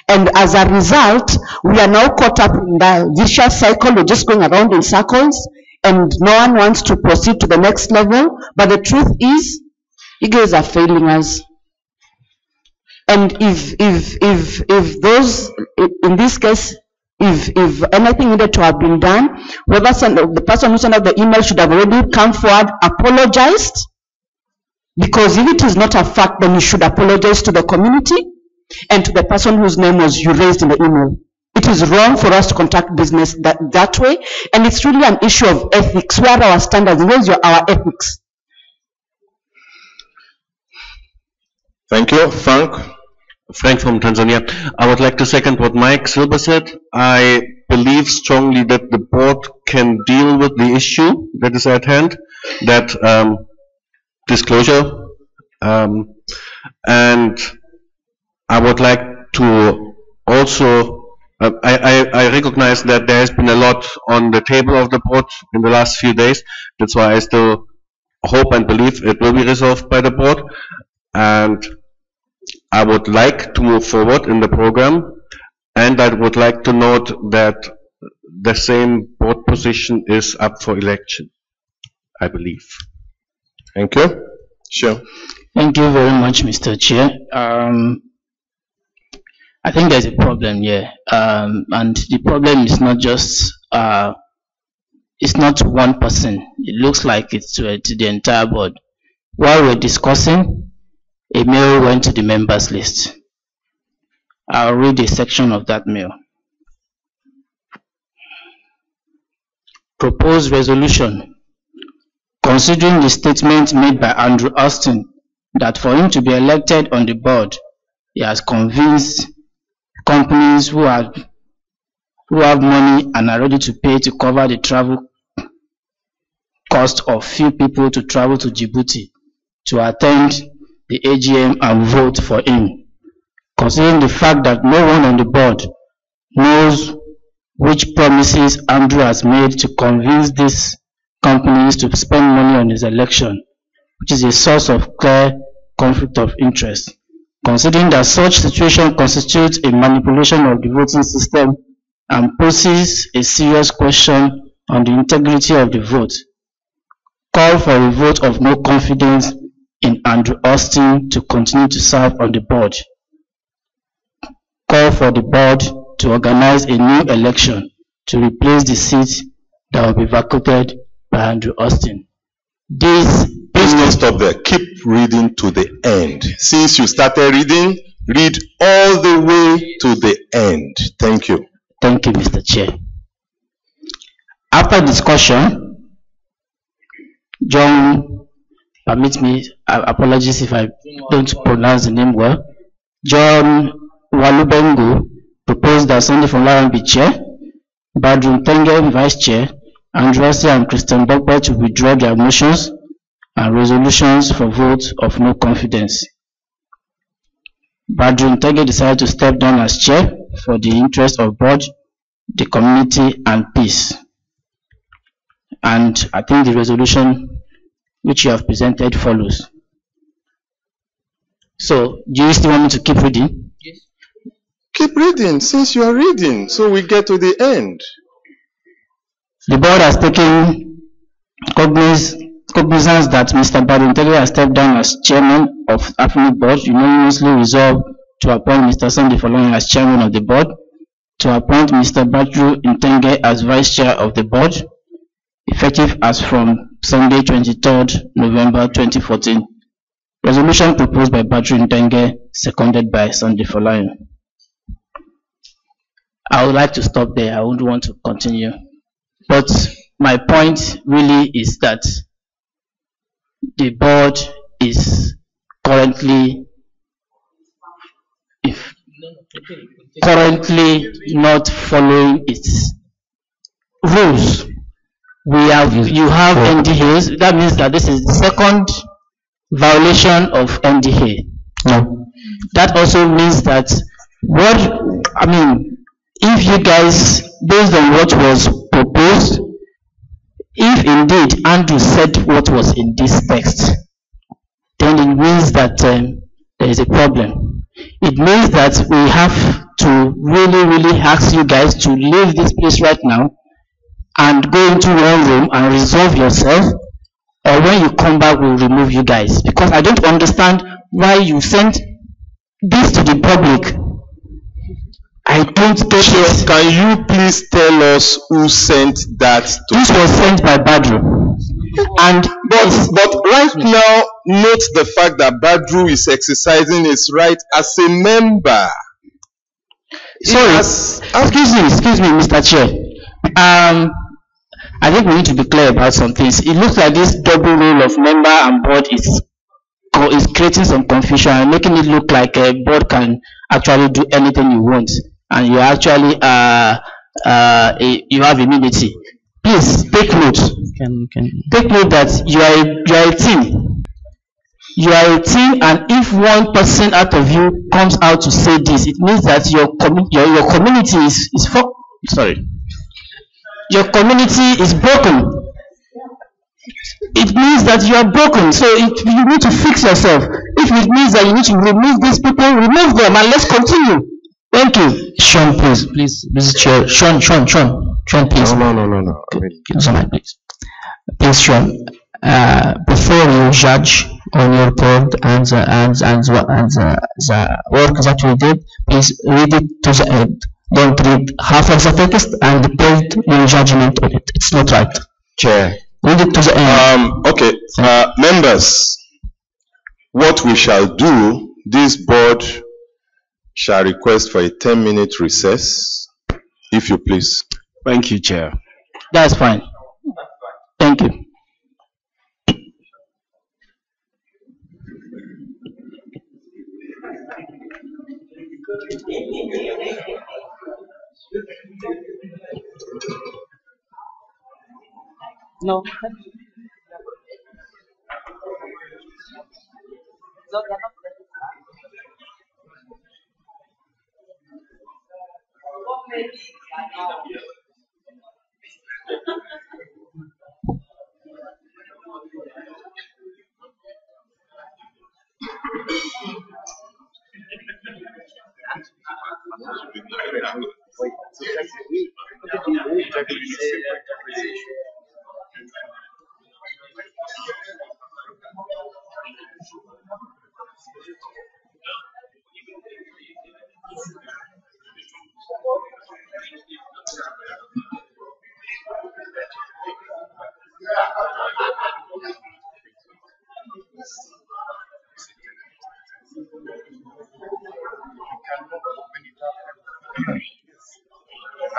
And as a result, we are now caught up in the vicious cycle. We're just going around in circles, and no one wants to proceed to the next level. But the truth is, you guys are failing us. And if those, in this case, if anything needed to have been done, the person who sent out the email should have already come forward, apologized. Because if it is not a fact, then you should apologize to the community and to the person whose name was you raised in the email. It is wrong for us to conduct business that way, and it's really an issue of ethics. Where are our standards? Where's our ethics? Thank you. Frank? Frank from Tanzania. I would like to second what Mike Silber said. I believe strongly that the board can deal with the issue that is at hand, that disclosure, and I would like to also, I recognize that there has been a lot on the table of the board in the last few days. That's why I still hope and believe it will be resolved by the board. And I would like to move forward in the program, and I would like to note that the same board position is up for election, I believe. Thank you. Sure. Thank you very much, Mr. Chair. I think there's a problem here, and the problem is not just, it's not one person. It looks like it's to the entire board. While we're discussing, a mail went to the members list. I'll read a section of that mail. Proposed resolution. Considering the statement made by Andrew Austin that for him to be elected on the board, he has convinced companies who have money and are ready to pay to cover the travel cost of few people to travel to Djibouti to attend the AGM and vote for him. Considering the fact that no one on the board knows which promises Andrew has made to convince these companies to spend money on his election, which is a source of clear conflict of interest. Considering that such situation constitutes a manipulation of the voting system and poses a serious question on the integrity of the vote, call for a vote of no confidence in Andrew Austin to continue to serve on the board. Call for the board to organize a new election to replace the seat that will be vacated by Andrew Austin. Please don't stop there. Keep reading to the end. Since you started reading, read all the way to the end. Thank you. Thank you, Mr. Chair. After discussion, John, permit me, apologies if I don't pronounce the name well, John Walubengo proposed that Sunday Folarin be chair, Badru Tenge vice chair, Andreas and Christian Bokwe to withdraw their motions and resolutions for vote of no confidence. Badru Tenge decided to step down as chair for the interest of board, the community and peace. And I think the resolution which you have presented follows. So, do you still want me to keep reading? Yes. Keep reading, since you are reading, so we get to the end. The board has taken cognizance that Mr. Badru has stepped down as chairman of AFRINIC board, unanimously resolved to appoint Mr. Sunday Folarin as chairman of the board, to appoint Mr. Badru Ntenge as vice chair of the board, effective as from Sunday 23rd November 2014. Resolution proposed by Badru Ntenge, seconded by Sunday Folarin. I would like to stop there. I wouldn't want to continue. But my point really is that the board is currently not following its rules. You have NDAs. That means that this is the second violation of NDA. No. That also means that if you guys, based on what was proposed, if indeed Andrew said what was in this text, then it means that there is a problem. It means that we have to really ask you guys to leave this place right now and go into one room and resolve yourself, or when you come back we'll remove you guys, because I don't understand why you sent this to the public. I don't get it. Can you please tell us who sent that to? This was sent by Badru. But right now, note the fact that Badru is exercising his right as a member. Sorry, excuse me, Mr. Chair. I think we need to be clear about some things. It looks like this double role of member and board is creating some confusion and making it look like a board can actually do anything you want, and you actually you have immunity. Please take note. Take note that you are a team. You are a team, and if one person out of you comes out to say this, it means that your community your community is broken. It means that you are broken, so you need to fix yourself. If it means that you need to remove these people, remove them, and let's continue. Thank you. Sean, please, Mr. Chair. Sean, please. No. Please. Please, Sean. Before you judge on your board and the work is actually did, please read it to the end. Don't read half of the text and build your judgment on it. It's not right. Chair. Read it to the end. Members, what we shall do, this board shall request for a 10-minute recess, if you please. Thank you, Chair. That's fine. Thank you. No.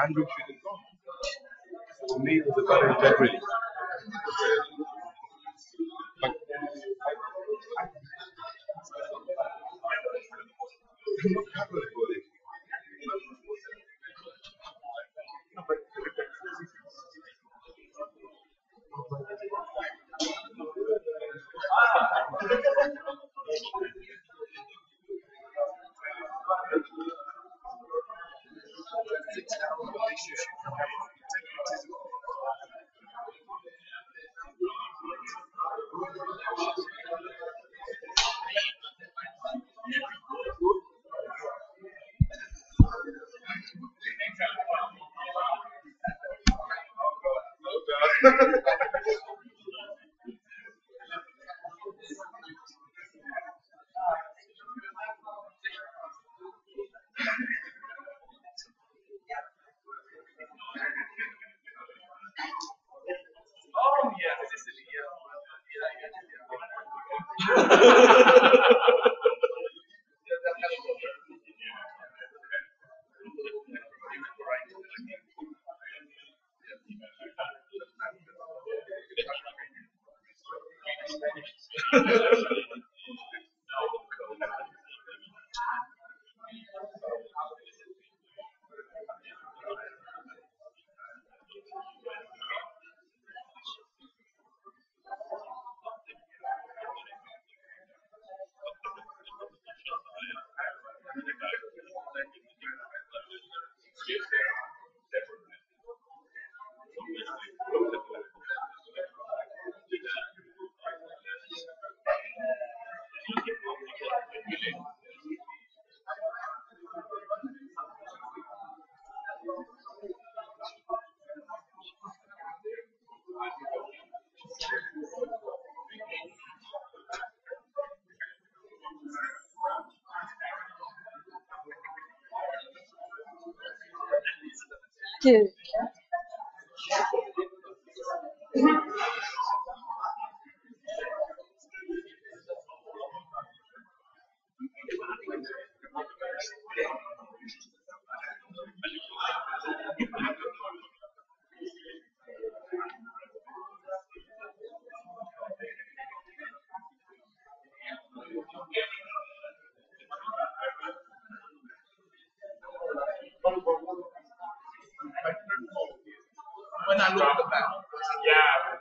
Andrew should have gone. To me, it was about integrity. When I look at the back. Yeah.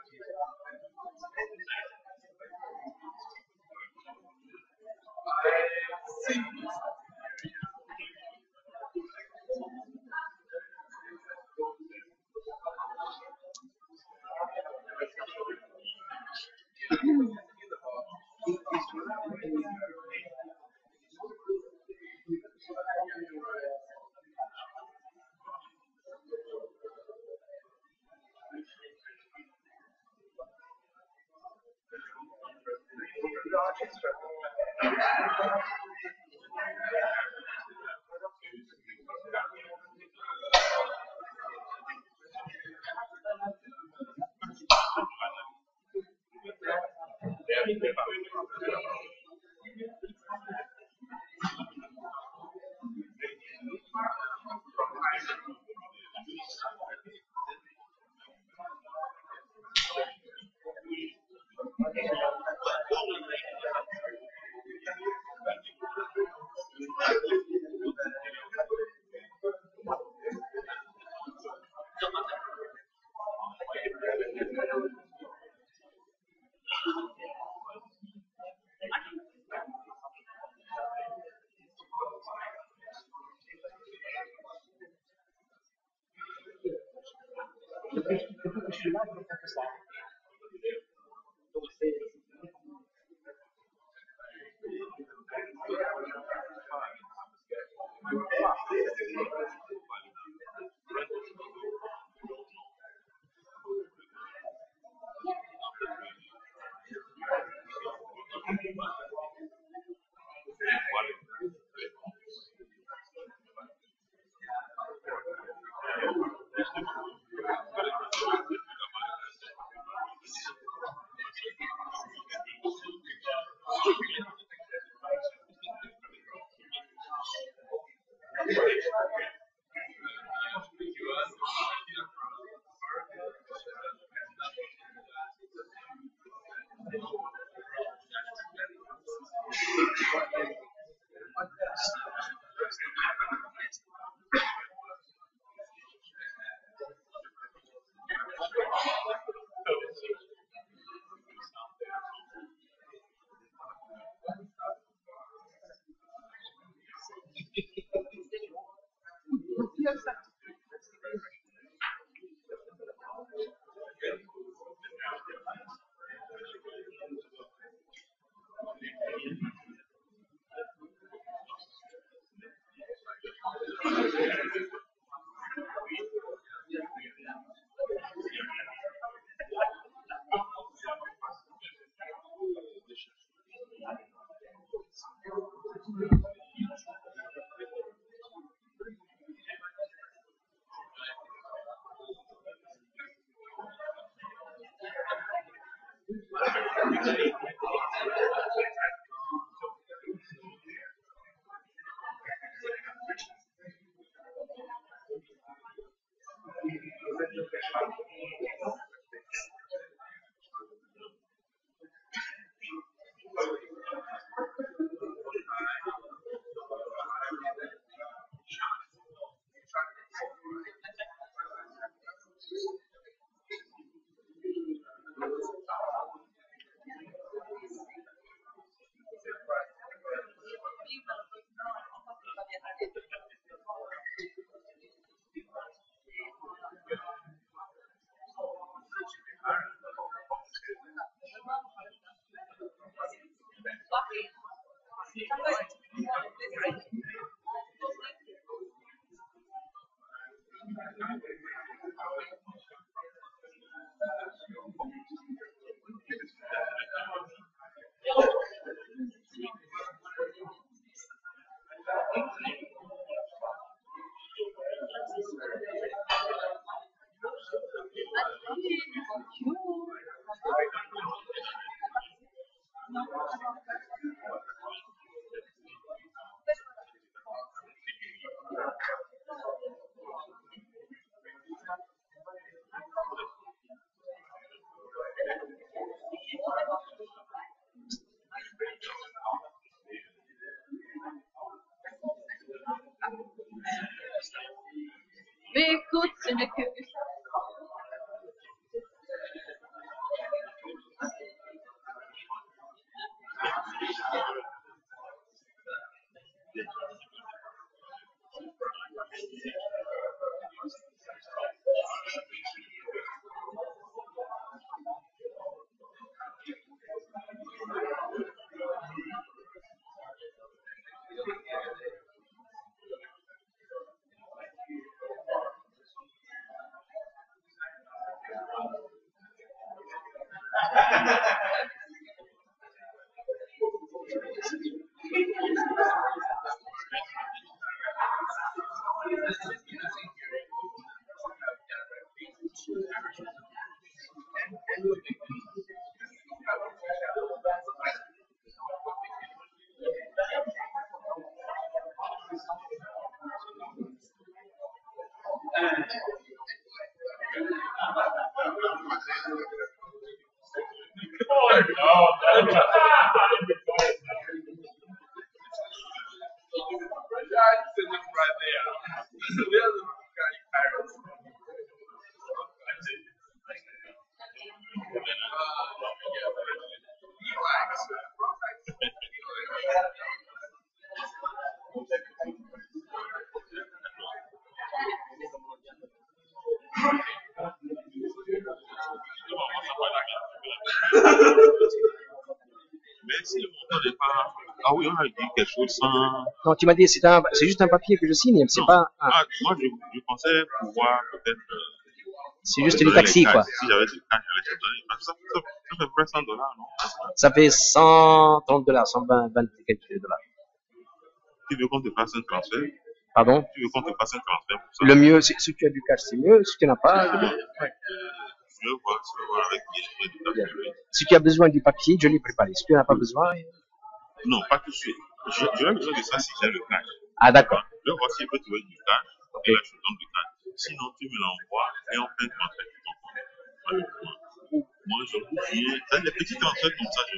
Mais écoute, ce n'est que... Mais si le montant n'est pas... Ah oui, on a dit quelque chose sans... Non, tu m'as dit c'est juste un papier que je signe, c'est Non. pas. Ah, moi, je pensais pouvoir peut-être... C'est juste te du donner taxi, les cash. quoi. Si j'avais du cash, j'allais te donner. Parce que ça fait près $100, non? Ça fait $130, 120 quelques dollars. Tu veux qu'on te fasse un transfert? Pardon? Tu veux qu'on te fasse un transfert pour ça? Le mieux, si tu as du cash, c'est mieux. Si tu n'as pas, Je veux voir avec les si tu as besoin du papier, je l'ai préparé. Si tu n'as pas besoin, Non, pas tout de suite. J'aurais besoin de ça si j'ai le cash. ah d'accord. Je vais voir si je peux trouver du cash. Et là, je te donne du cash. Sinon, tu me l'envoies et on fait un transfert sur ton compte. Malheureusement. Moi, je vous dis, des petits transferts comme ça, je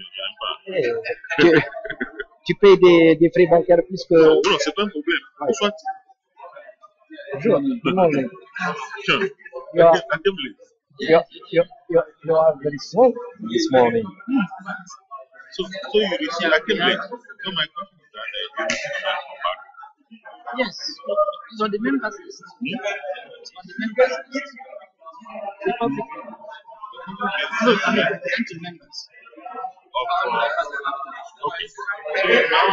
n'aime pas. Tu payes des frais bancaires plus que. Non, non, c'est pas un problème. Soit. Bonjour, good morning. Tiens, You are, I can't believe. you are very strong this morning. So you receive, I can't believe. So my question is that you receive that from back. Yes, it's on the members list. It's on the members list. The public. No, I mean, sent to members. Okay. So now,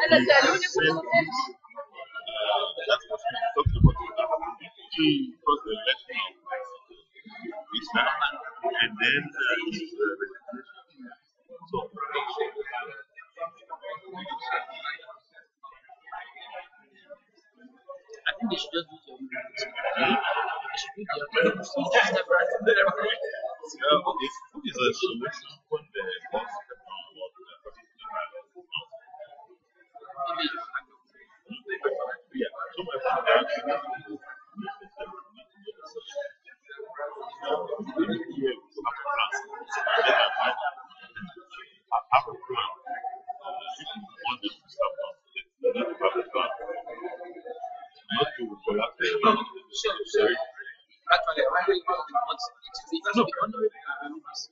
Elle était à l'unique that's what we talked about that happened because the election of Islam and then his resignation. So, I think they should just do it. They should do their separate. yeah, okay. What is the solution when the boss kept on about the particular yeah, so my friend Actually, I really want to want it to be honorable members.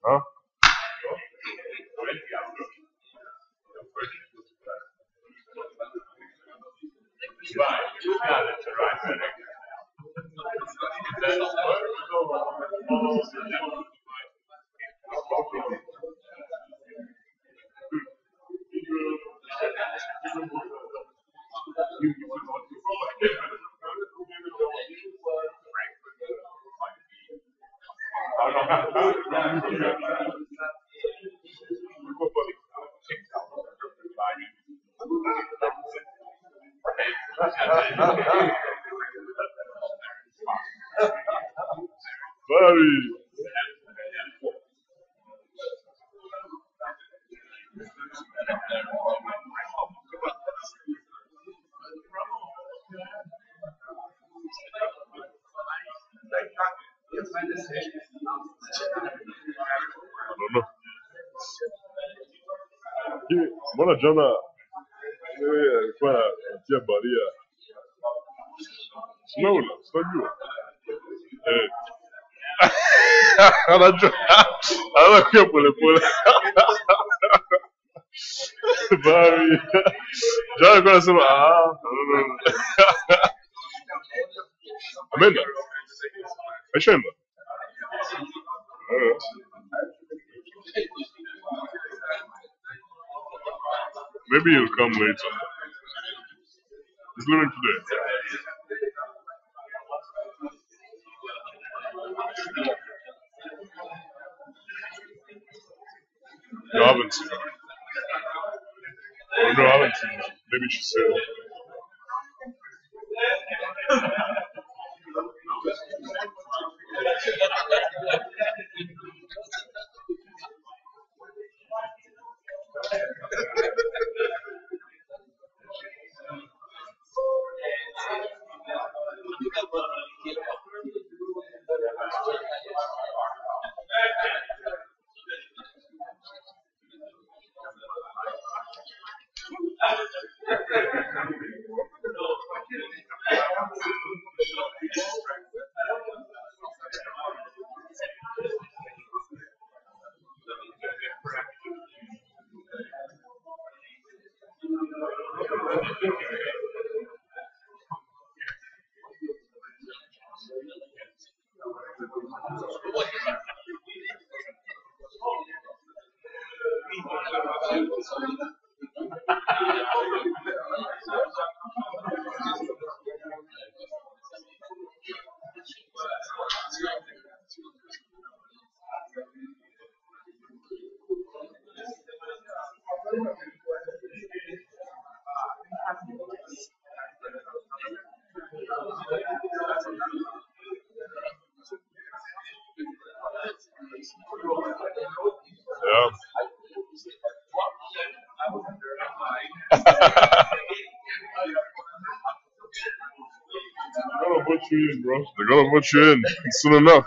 Huh? Very. I don't know. Mbona jana wewe alikuwa anatia baria? Unajua? Anajua. Anakuwa polepole. Bari. Jana alikuwa anasema Ameenda? Aishaenda? Maybe he'll come later. He's leaving today. You haven't seen her. Oh, no, I haven't seen her. Maybe she said it. you in, bro. They're gonna vote you in soon enough.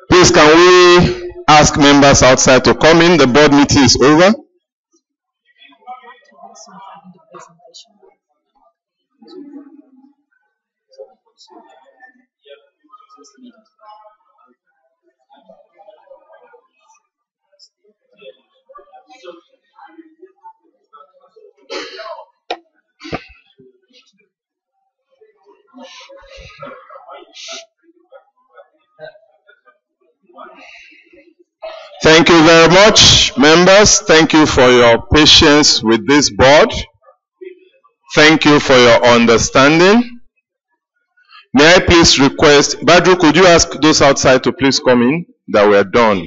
Please, can we ask members outside to come in? The board meeting is over. Thank you very much, members. Thank you for your patience with this board. Thank you for your understanding. May I please request, Badru, could you ask those outside to please come in, that we are done?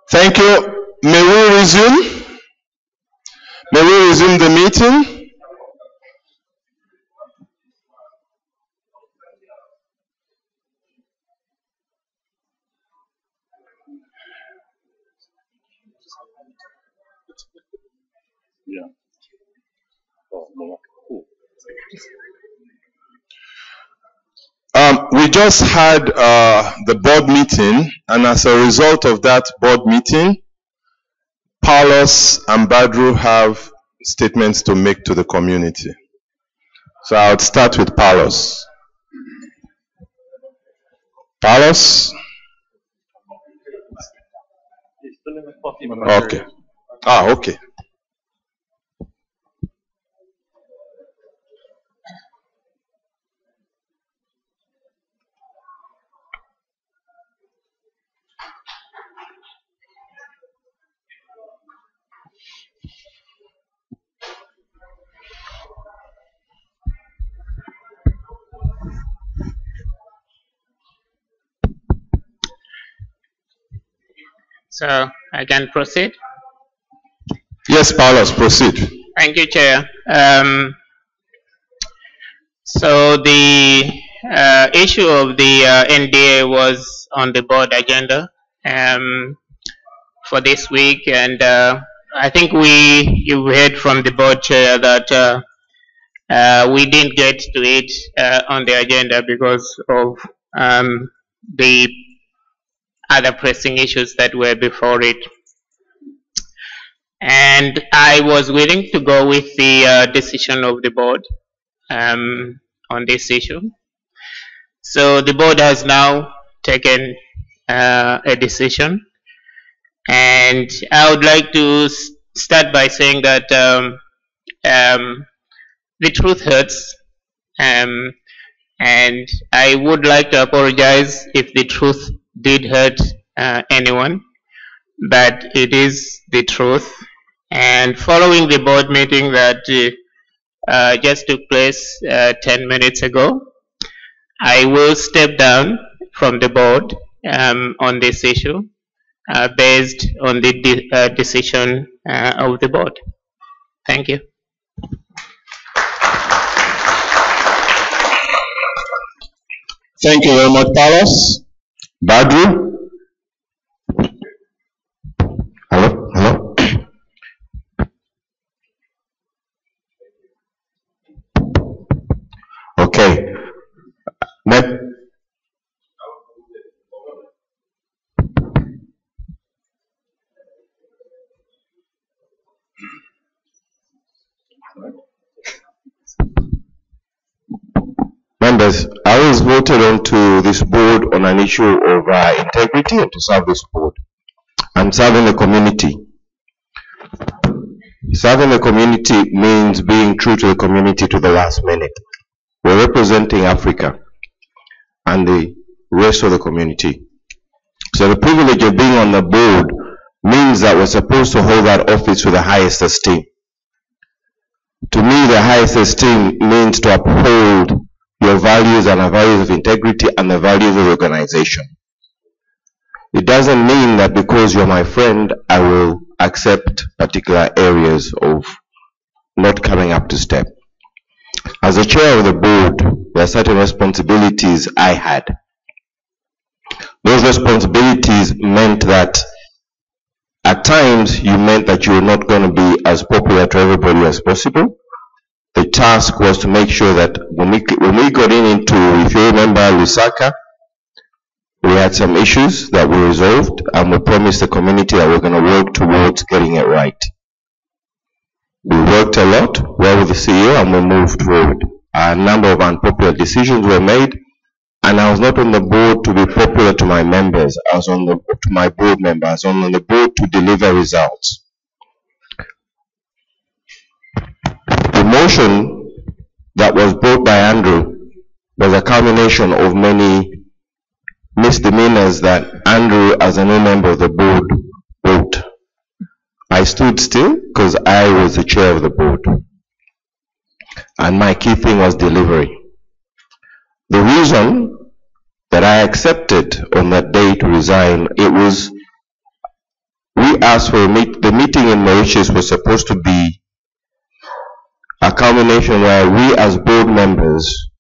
Thank you. May we resume? May we resume the meeting? Yeah. We just had the board meeting, and as a result of that board meeting, Paulus and Badru have statements to make to the community. So I would start with Paulus. Paulus? Okay. Okay. So I can proceed. Yes, Paulus, proceed. Thank you, Chair. So the issue of the NDA was on the board agenda for this week, and I think you heard from the board chair that we didn't get to it on the agenda because of the other pressing issues that were before it. And I was willing to go with the decision of the board on this issue. So the board has now taken a decision, and I would like to start by saying that the truth hurts, and I would like to apologize if the truth did hurt anyone, but it is the truth. And following the board meeting that just took place 10 minutes ago, I will step down from the board on this issue based on the decision of the board. Thank you. Thank you very much, Carlos. Badru? Hello? Hello? Okay. Members, I was voted onto this board on an issue of integrity and to serve this board. I'm serving the community. Serving the community means being true to the community to the last minute. We're representing Africa and the rest of the community. So the privilege of being on the board means that we're supposed to hold that office with the highest esteem. To me, the highest esteem means to uphold your values and the values of integrity and the values of the organization. It doesn't mean that because you're my friend, I will accept particular areas of not coming up to step. As the chair of the board, there are certain responsibilities I had. Those responsibilities meant that at times you meant that you were not going to be as popular to everybody as possible. The task was to make sure that when we got into, if you remember Lusaka, we had some issues that we resolved and we promised the community that we're going to work towards getting it right. We worked a lot well with the CEO and we moved forward. A number of unpopular decisions were made, and I was not on the board to be popular to my members. I was to my board members. I was on the board to deliver results. The motion that was brought by Andrew was a culmination of many misdemeanors that Andrew, as a new member of the board, wrote. I stood still because I was the chair of the board. And my key thing was delivery. The reason that I accepted on that day to resign, it was, we asked for the meeting in Mauritius was supposed to be a culmination where we as board members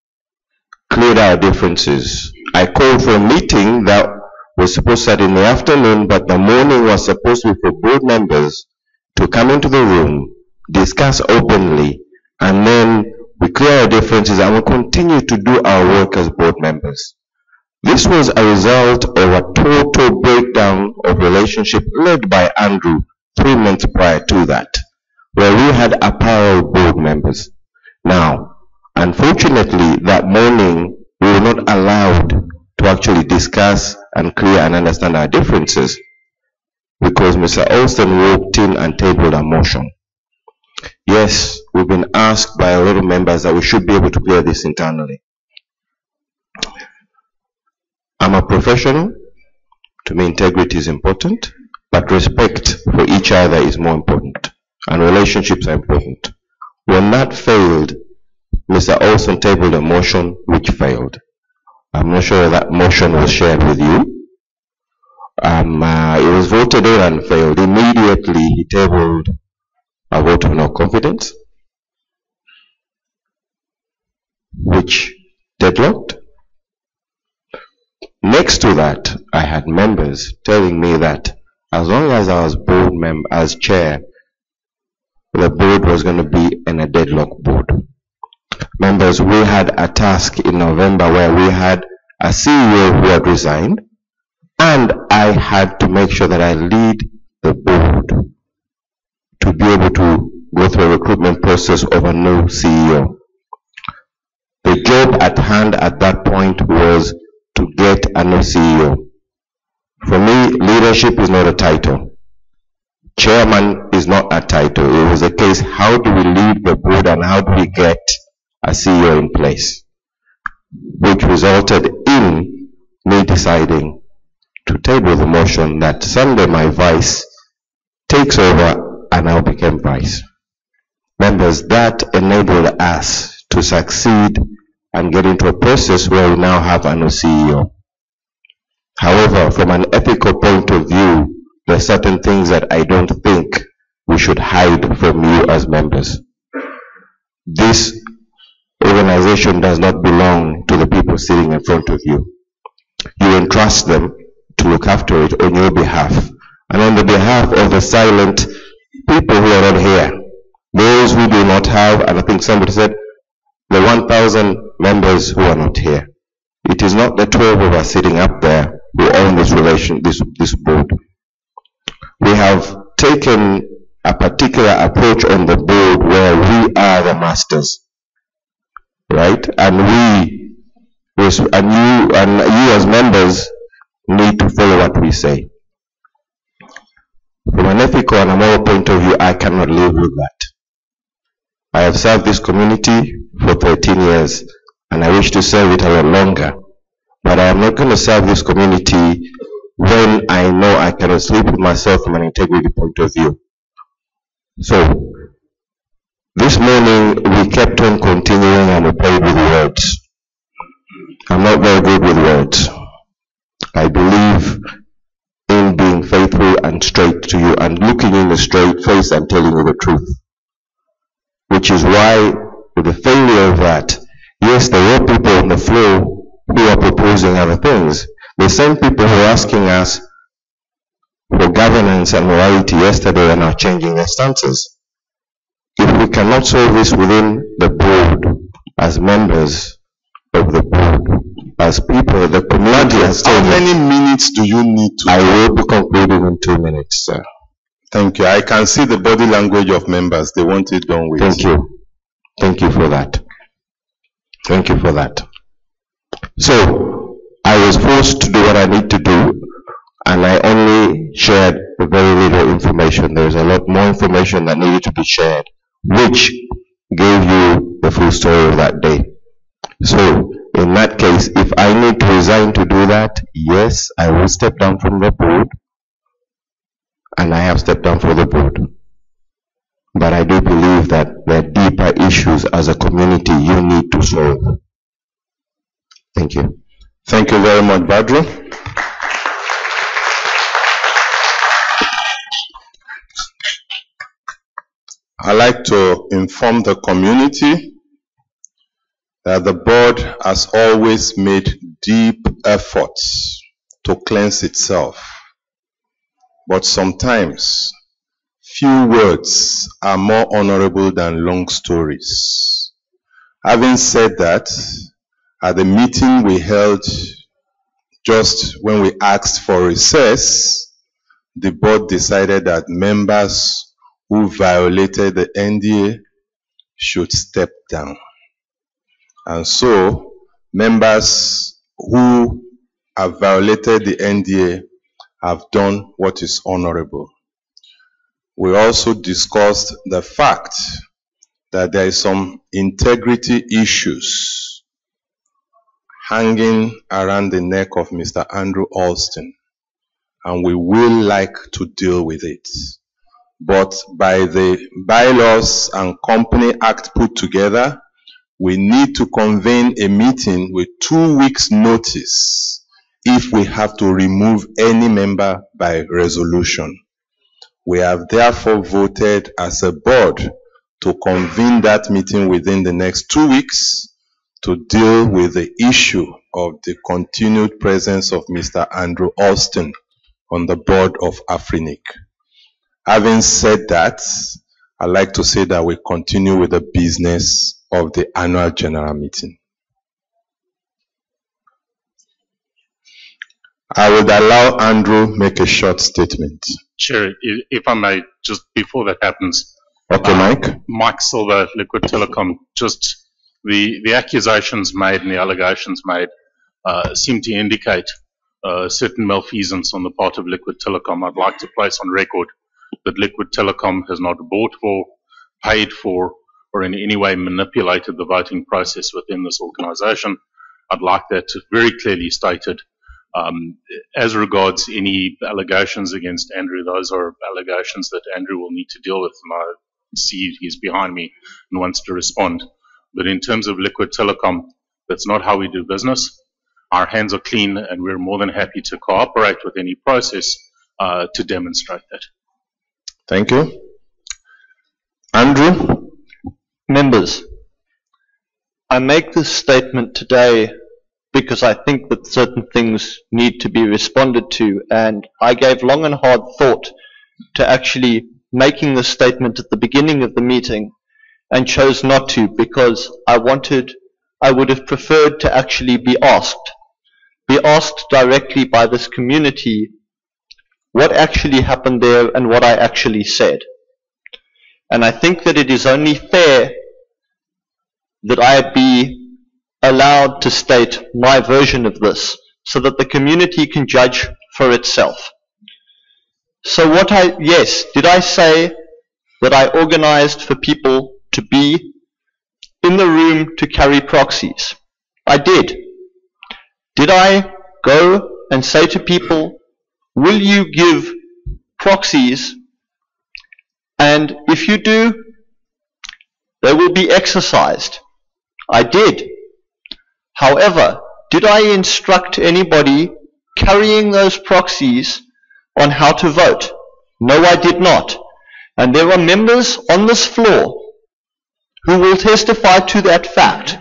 cleared our differences. I called for a meeting that was supposed to start in the afternoon, but the morning was supposed to be for board members to come into the room, discuss openly, and then we clear our differences and we continue to do our work as board members. This was a result of a total breakdown of relationship led by Andrew 3 months prior to that, where we had apparel board members. Now, unfortunately, that morning we were not allowed to actually discuss and clear and understand our differences because Mr. Olsen walked in and tabled a motion. Yes, we've been asked by a lot of members that we should be able to clear this internally. I'm a professional. To me, integrity is important, but respect for each other is more important, and relationships are important. When that failed, Mr. Olsen tabled a motion which failed. I'm not sure that motion was shared with you. It was voted on and failed. Immediately, he tabled a vote of no confidence, which deadlocked. Next to that, I had members telling me that as long as I was board member, as chair, the board was going to be in a deadlock board. Members, we had a task in November where we had a CEO who had resigned, and I had to make sure that I lead the board to be able to go through a recruitment process of a new CEO. The job at hand at that point was to get a new CEO. For me, leadership is not a title. Chairman is not a title. It was a case, how do we lead the board and how do we get a CEO in place? Which resulted in me deciding to table the motion that Sunday my vice takes over and I became vice. Members, that enabled us to succeed and get into a process where we now have a new CEO. However, from an ethical point of view, there are certain things that I don't think we should hide from you as members. This organization does not belong to the people sitting in front of you. You entrust them to look after it on your behalf and on the behalf of the silent people who are not here. Those who do not have, and I think somebody said, the 1,000 members who are not here. It is not the 12 of us sitting up there who own this board. We have taken a particular approach on the board where we are the masters, right? And you as members need to follow what we say. From an ethical and a moral point of view, I cannot live with that. I have served this community for 13 years, and I wish to serve it a lot longer. But I am not going to serve this community when I know I cannot sleep with myself from an integrity point of view. So, this morning we kept on continuing and we played with words. I'm not very good with words. I believe in being faithful and straight to you and looking in the straight face and telling you the truth. Which is why, with the failure of that, yes, there were people on the floor who are proposing other things. The same people who are asking us for governance and morality yesterday are now changing their stances. If we cannot solve this within the board, as members of the board, as people, the community has How taken. many minutes do you need to? I will be concluding in 2 minutes, sir. Thank you. I can see the body language of members. They want it done with. Thank you. Thank you for that. Thank you for that. So, I was forced to do what I need to do, and I only shared very little information. There is a lot more information that needed to be shared, which gave you the full story of that day. So, in that case, if I need to resign to do that, yes, I will step down from the board, and I have stepped down from the board. But I do believe that there are deeper issues as a community you need to solve. Thank you. Thank you very much, Badru. I'd like to inform the community that the board has always made deep efforts to cleanse itself. But sometimes, few words are more honorable than long stories. Having said that, at the meeting we held just when we asked for recess, the board decided that members who violated the NDA should step down. And so, members who have violated the NDA have done what is honorable. We also discussed the fact that there is some integrity issues hanging around the neck of Mr. Andrew Alston, and we will like to deal with it. But by the bylaws and Company Act put together, we need to convene a meeting with 2 weeks' notice if we have to remove any member by resolution. We have therefore voted as a board to convene that meeting within the next 2 weeks to deal with the issue of the continued presence of Mr. Andrew Alston on the board of AFRINIC. Having said that, I'd like to say that we continue with the business of the annual general meeting. I would allow Andrew make a short statement. Chair, if I may, just before that happens. Okay, Mike. Mike Silver, Liquid Telecom, just the accusations made and the allegations made seem to indicate certain malfeasance on the part of Liquid Telecom. I'd like to place on record that Liquid Telecom has not bought for, paid for, or in any way manipulated the voting process within this organization. I'd like that very clearly stated. As regards any allegations against Andrew, those are allegations that Andrew will need to deal with, and I see he's behind me and wants to respond. But in terms of Liquid Telecom, that's not how we do business. Our hands are clean, and we're more than happy to cooperate with any process to demonstrate that. Thank you. Andrew? Members, I make this statement today because I think that certain things need to be responded to, and I gave long and hard thought to actually making this statement at the beginning of the meeting and chose not to because I would have preferred to actually be asked directly by this community what actually happened there and what I actually said. And I think that it is only fair that I be allowed to state my version of this so that the community can judge for itself. So did I say that I organized for people to be in the room to carry proxies? I did. Did I go and say to people, will you give proxies? And if you do, they will be exercised. I did. However, did I instruct anybody carrying those proxies on how to vote? No, I did not. And there are members on this floor who will testify to that fact,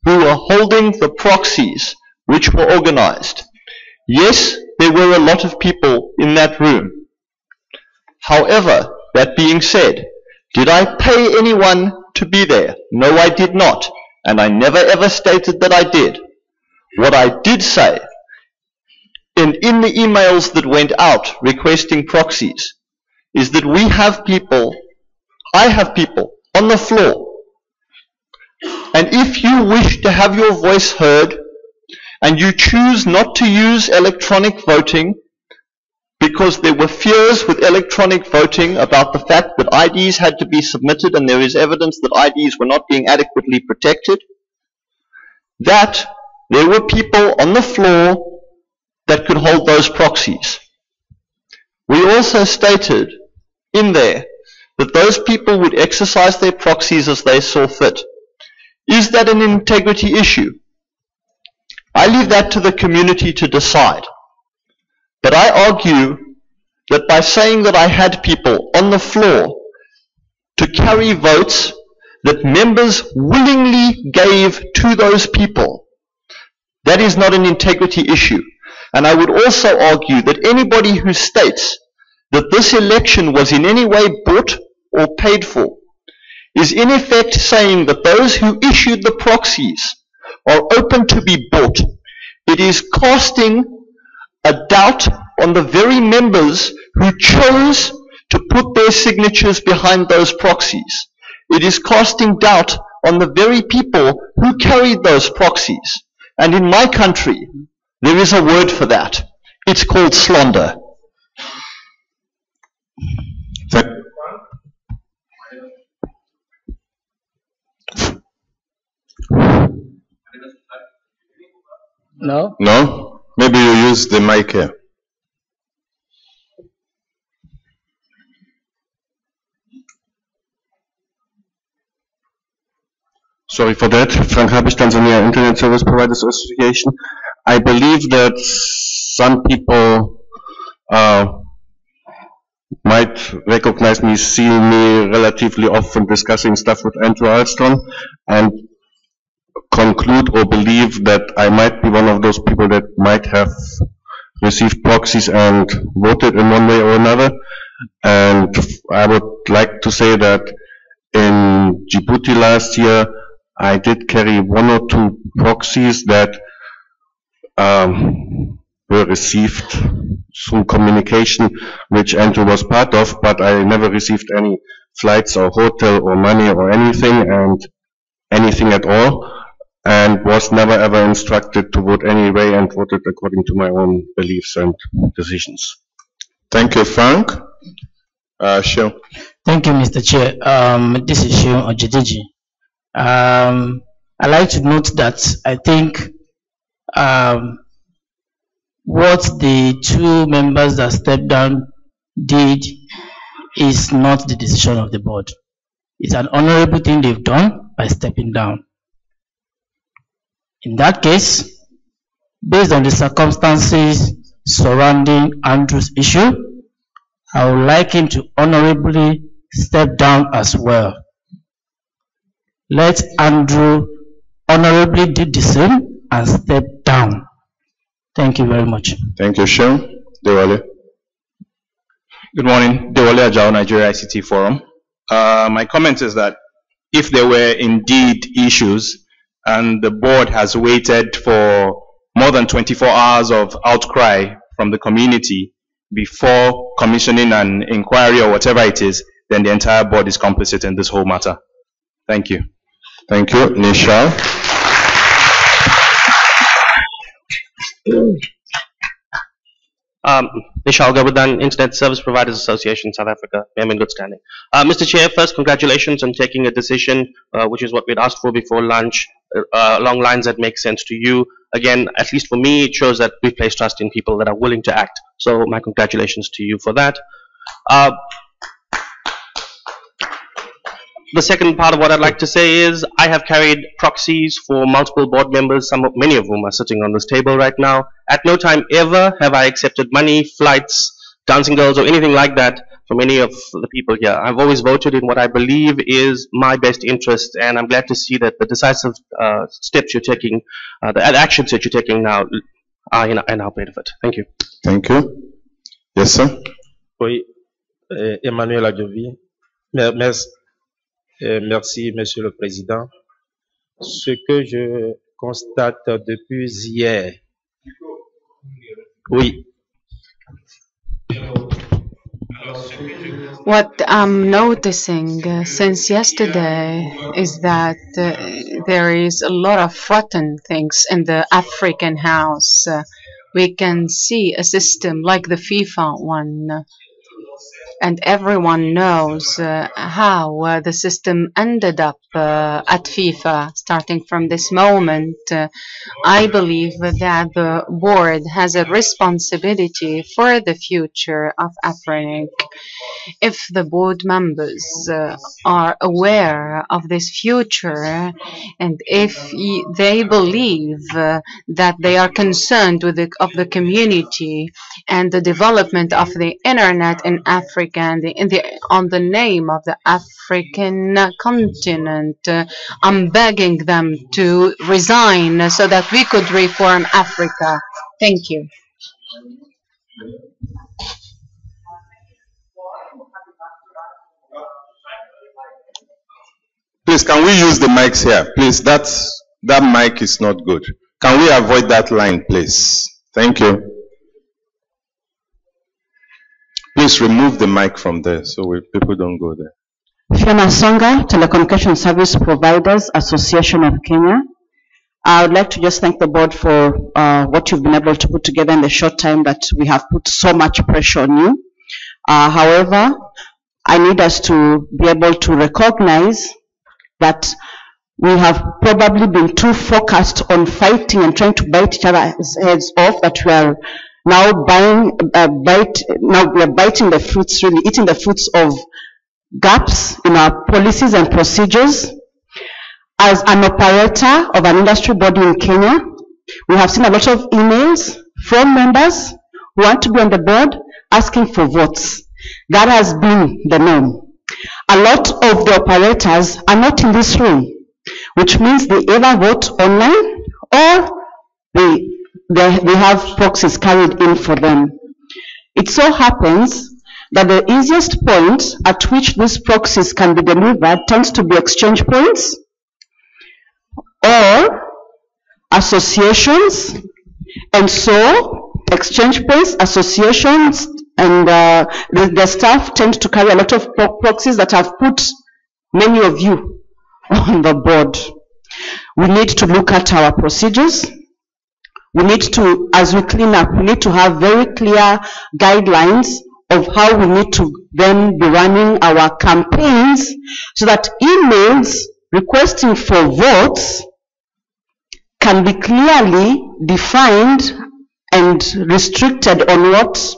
who are holding the proxies which were organized. Yes, there were a lot of people in that room. However, that being said, did I pay anyone to be there? No, I did not. And I never ever stated that I did. What I did say, and in the emails that went out requesting proxies, is that I have people on the floor. And if you wish to have your voice heard, and you choose not to use electronic voting, because there were fears with electronic voting about the fact that IDs had to be submitted and there is evidence that IDs were not being adequately protected, that there were people on the floor that could hold those proxies. We also stated in there that those people would exercise their proxies as they saw fit. Is that an integrity issue? I leave that to the community to decide. But I argue that by saying that I had people on the floor to carry votes that members willingly gave to those people, that is not an integrity issue. And I would also argue that anybody who states that this election was in any way bought or paid for is in effect saying that those who issued the proxies are open to be bought. It is casting a doubt on the very members who chose to put their signatures behind those proxies. It is casting doubt on the very people who carried those proxies. And in my country, there is a word for that. It's called slander. No? No? Maybe you use the mic here. Sorry for that. Frank Habisch, Tanzania Internet Service Providers Association. I believe that some people might recognize me, see me relatively often discussing stuff with Andrew Alston, and conclude or believe that I might be one of those people that might have received proxies and voted in one way or another. And I would like to say that in Djibouti last year, I did carry one or two proxies that were received through communication, which Andrew was part of, but I never received any flights or hotel or money or anything at all, and was never ever instructed to vote any way and voted according to my own beliefs and decisions. Thank you, Frank. Sean. Thank you, Mr. Chair. This is Sean Ojediji. I'd like to note that I think what the two members that stepped down did is not the decision of the board. It's an honorable thing they've done by stepping down. In that case, based on the circumstances surrounding Andrew's issue, I would like him to honorably step down as well. Let Andrew honorably did the same and stepped down. Thank you very much. Thank you, Sean. Dewale. Good morning, Dewale Ajao, Nigeria ICT Forum. My comment is that if there were indeed issues and the board has waited for more than 24 hours of outcry from the community before commissioning an inquiry or whatever it is, then the entire board is complicit in this whole matter. Thank you. Thank you. Nishal. Nishal Gabudan, Internet Service Providers Association, South Africa. I'm in good standing. Mr. Chair, first, congratulations on taking a decision, which is what we'd asked for before lunch, along lines that make sense to you. Again, at least for me, it shows that we place trust in people that are willing to act. So my congratulations to you for that. The second part of what I'd like to say is I have carried proxies for multiple board members, many of whom are sitting on this table right now. At no time ever have I accepted money, flights, dancing girls, or anything like that from any of the people here. I've always voted in what I believe is my best interest, and I'm glad to see that the decisive steps you're taking, the actions that you're taking now are in our benefit. Thank you. Thank you. Yes, sir. Oui, Emmanuel Adjovi. Merci. Merci, Monsieur le Président. Ce que je constate depuis hier, oui. What I'm noticing since yesterday is that there is a lot of rotten things in the African house. We can see a system like the FIFA one. And everyone knows how the system ended up at FIFA. Starting from this moment, I believe that the board has a responsibility for the future of AFRINIC. If the board members are aware of this future, and if they believe that they are concerned with the community and the development of the internet in Africa, and on the name of the African continent, I'm begging them to resign so that we could reform Africa. Thank you. Please, can we use the mics here? Please, that mic is not good. Can we avoid that line, please? Thank you. Please remove the mic from there so people don't go there. Fiona Songa, Telecommunication Service Providers Association of Kenya. I would like to just thank the board for what you've been able to put together in the short time that we have put so much pressure on you. However, I need us to be able to recognize that we have probably been too focused on fighting and trying to bite each other's heads off that we are now we are biting the fruits, really eating the fruits of gaps in our policies and procedures. As an operator of an industry body in Kenya, we have seen a lot of emails from members who want to be on the board asking for votes. That has been the norm. A lot of the operators are not in this room, which means they either vote online or they have proxies carried in for them. It so happens that the easiest point at which these proxies can be delivered tends to be exchange points or associations, and so exchange points, associations, and the staff tend to carry a lot of proxies that have put many of you on the board. We need to look at our procedures. We need to, as we clean up, we need to have very clear guidelines of how we need to then be running our campaigns so that emails requesting for votes can be clearly defined and restricted on what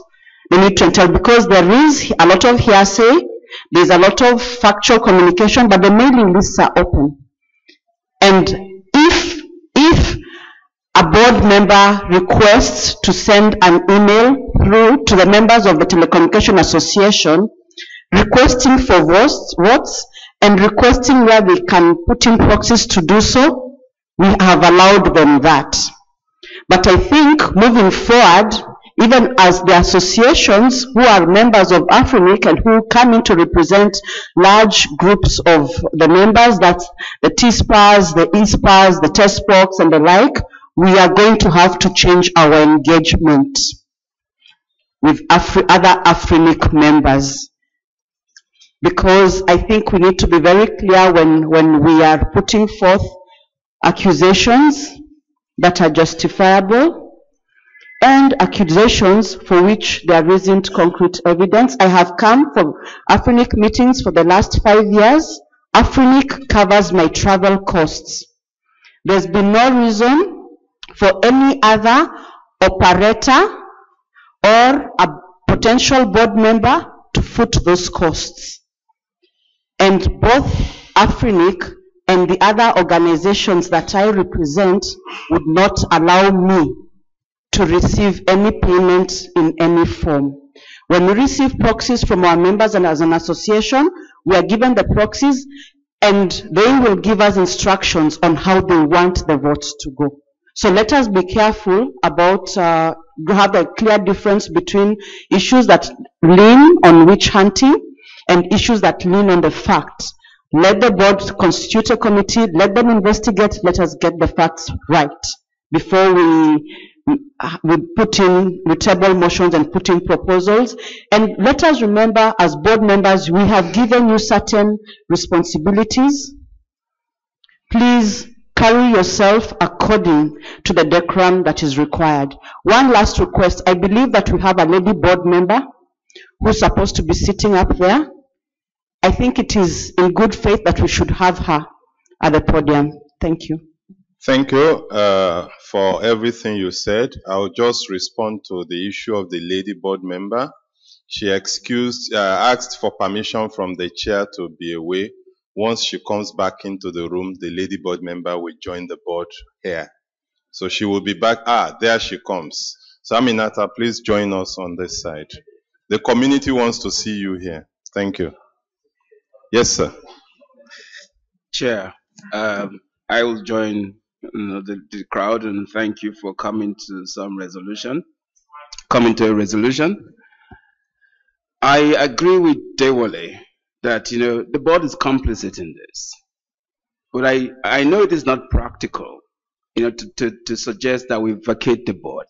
we need to entail, because there is a lot of hearsay, there's a lot of factual communication, but the mailing lists are open. And if a board member requests to send an email through to the members of the Telecommunication Association requesting for votes and requesting where they can put in proxies to do so, we have allowed them that. But I think moving forward, even as the associations who are members of AFRINIC and who come in to represent large groups of the members, that's the TSPAs, the ESPAs, the TESPOCs and the like, we are going to have to change our engagement with other AFRINIC members. Because I think we need to be very clear when we are putting forth accusations that are justifiable and accusations for which there isn't concrete evidence. I have come from AFRINIC meetings for the last 5 years. AFRINIC covers my travel costs. There's been no reason for any other operator or a potential board member to foot those costs. And both AFRINIC and the other organizations that I represent would not allow me to receive any payment in any form. When we receive proxies from our members and as an association, we are given the proxies and they will give us instructions on how they want the votes to go. So let us be careful about, have a clear difference between issues that lean on witch hunting and issues that lean on the facts. Let the board constitute a committee, let them investigate, let us get the facts right before we table motions and put in proposals. And let us remember, as board members, we have given you certain responsibilities. Please carry yourself according to the decorum that is required. One last request. I believe that we have a lady board member who's supposed to be sitting up there. I think it is in good faith that we should have her at the podium. Thank you. Thank you for everything you said. I'll just respond to the issue of the lady board member. She asked for permission from the chair to be away. Once she comes back into the room, the lady board member will join the board here. So she will be back. There she comes. So Aminata, please join us on this side. The community wants to see you here. Thank you. Yes, sir. Chair, I will join the crowd and thank you for coming to a resolution. I agree with Dewale that, the board is complicit in this. But I know it is not practical, to suggest that we vacate the board.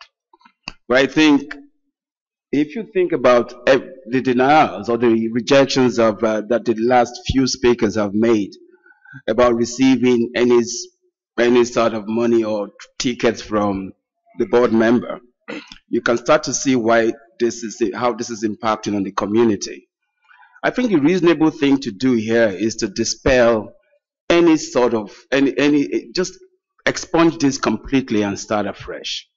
But I think if you think about the denials or the rejections of that the last few speakers have made about receiving any sort of money or tickets from the board member, you can start to see why how this is impacting on the community. I think the reasonable thing to do here is to dispel any sort of just expunge this completely and start afresh.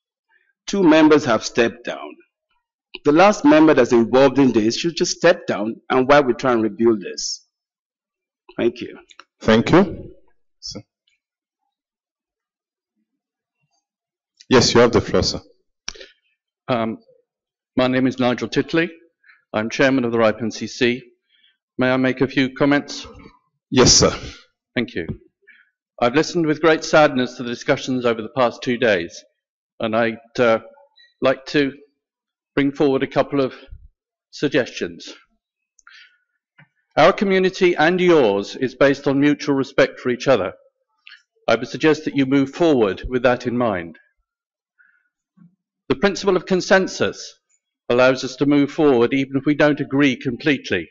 2 members have stepped down. The last member that's involved in this should just step down, and while we try and rebuild this. Thank you. Thank you. Yes, you have the floor, sir. My name is Nigel Titley. I'm chairman of the RIPE NCC. May I make a few comments? Yes, sir. Thank you. I've listened with great sadness to the discussions over the past 2 days, and I'd like to bring forward a couple of suggestions. Our community and yours is based on mutual respect for each other. I would suggest that you move forward with that in mind. The principle of consensus allows us to move forward even if we don't agree completely.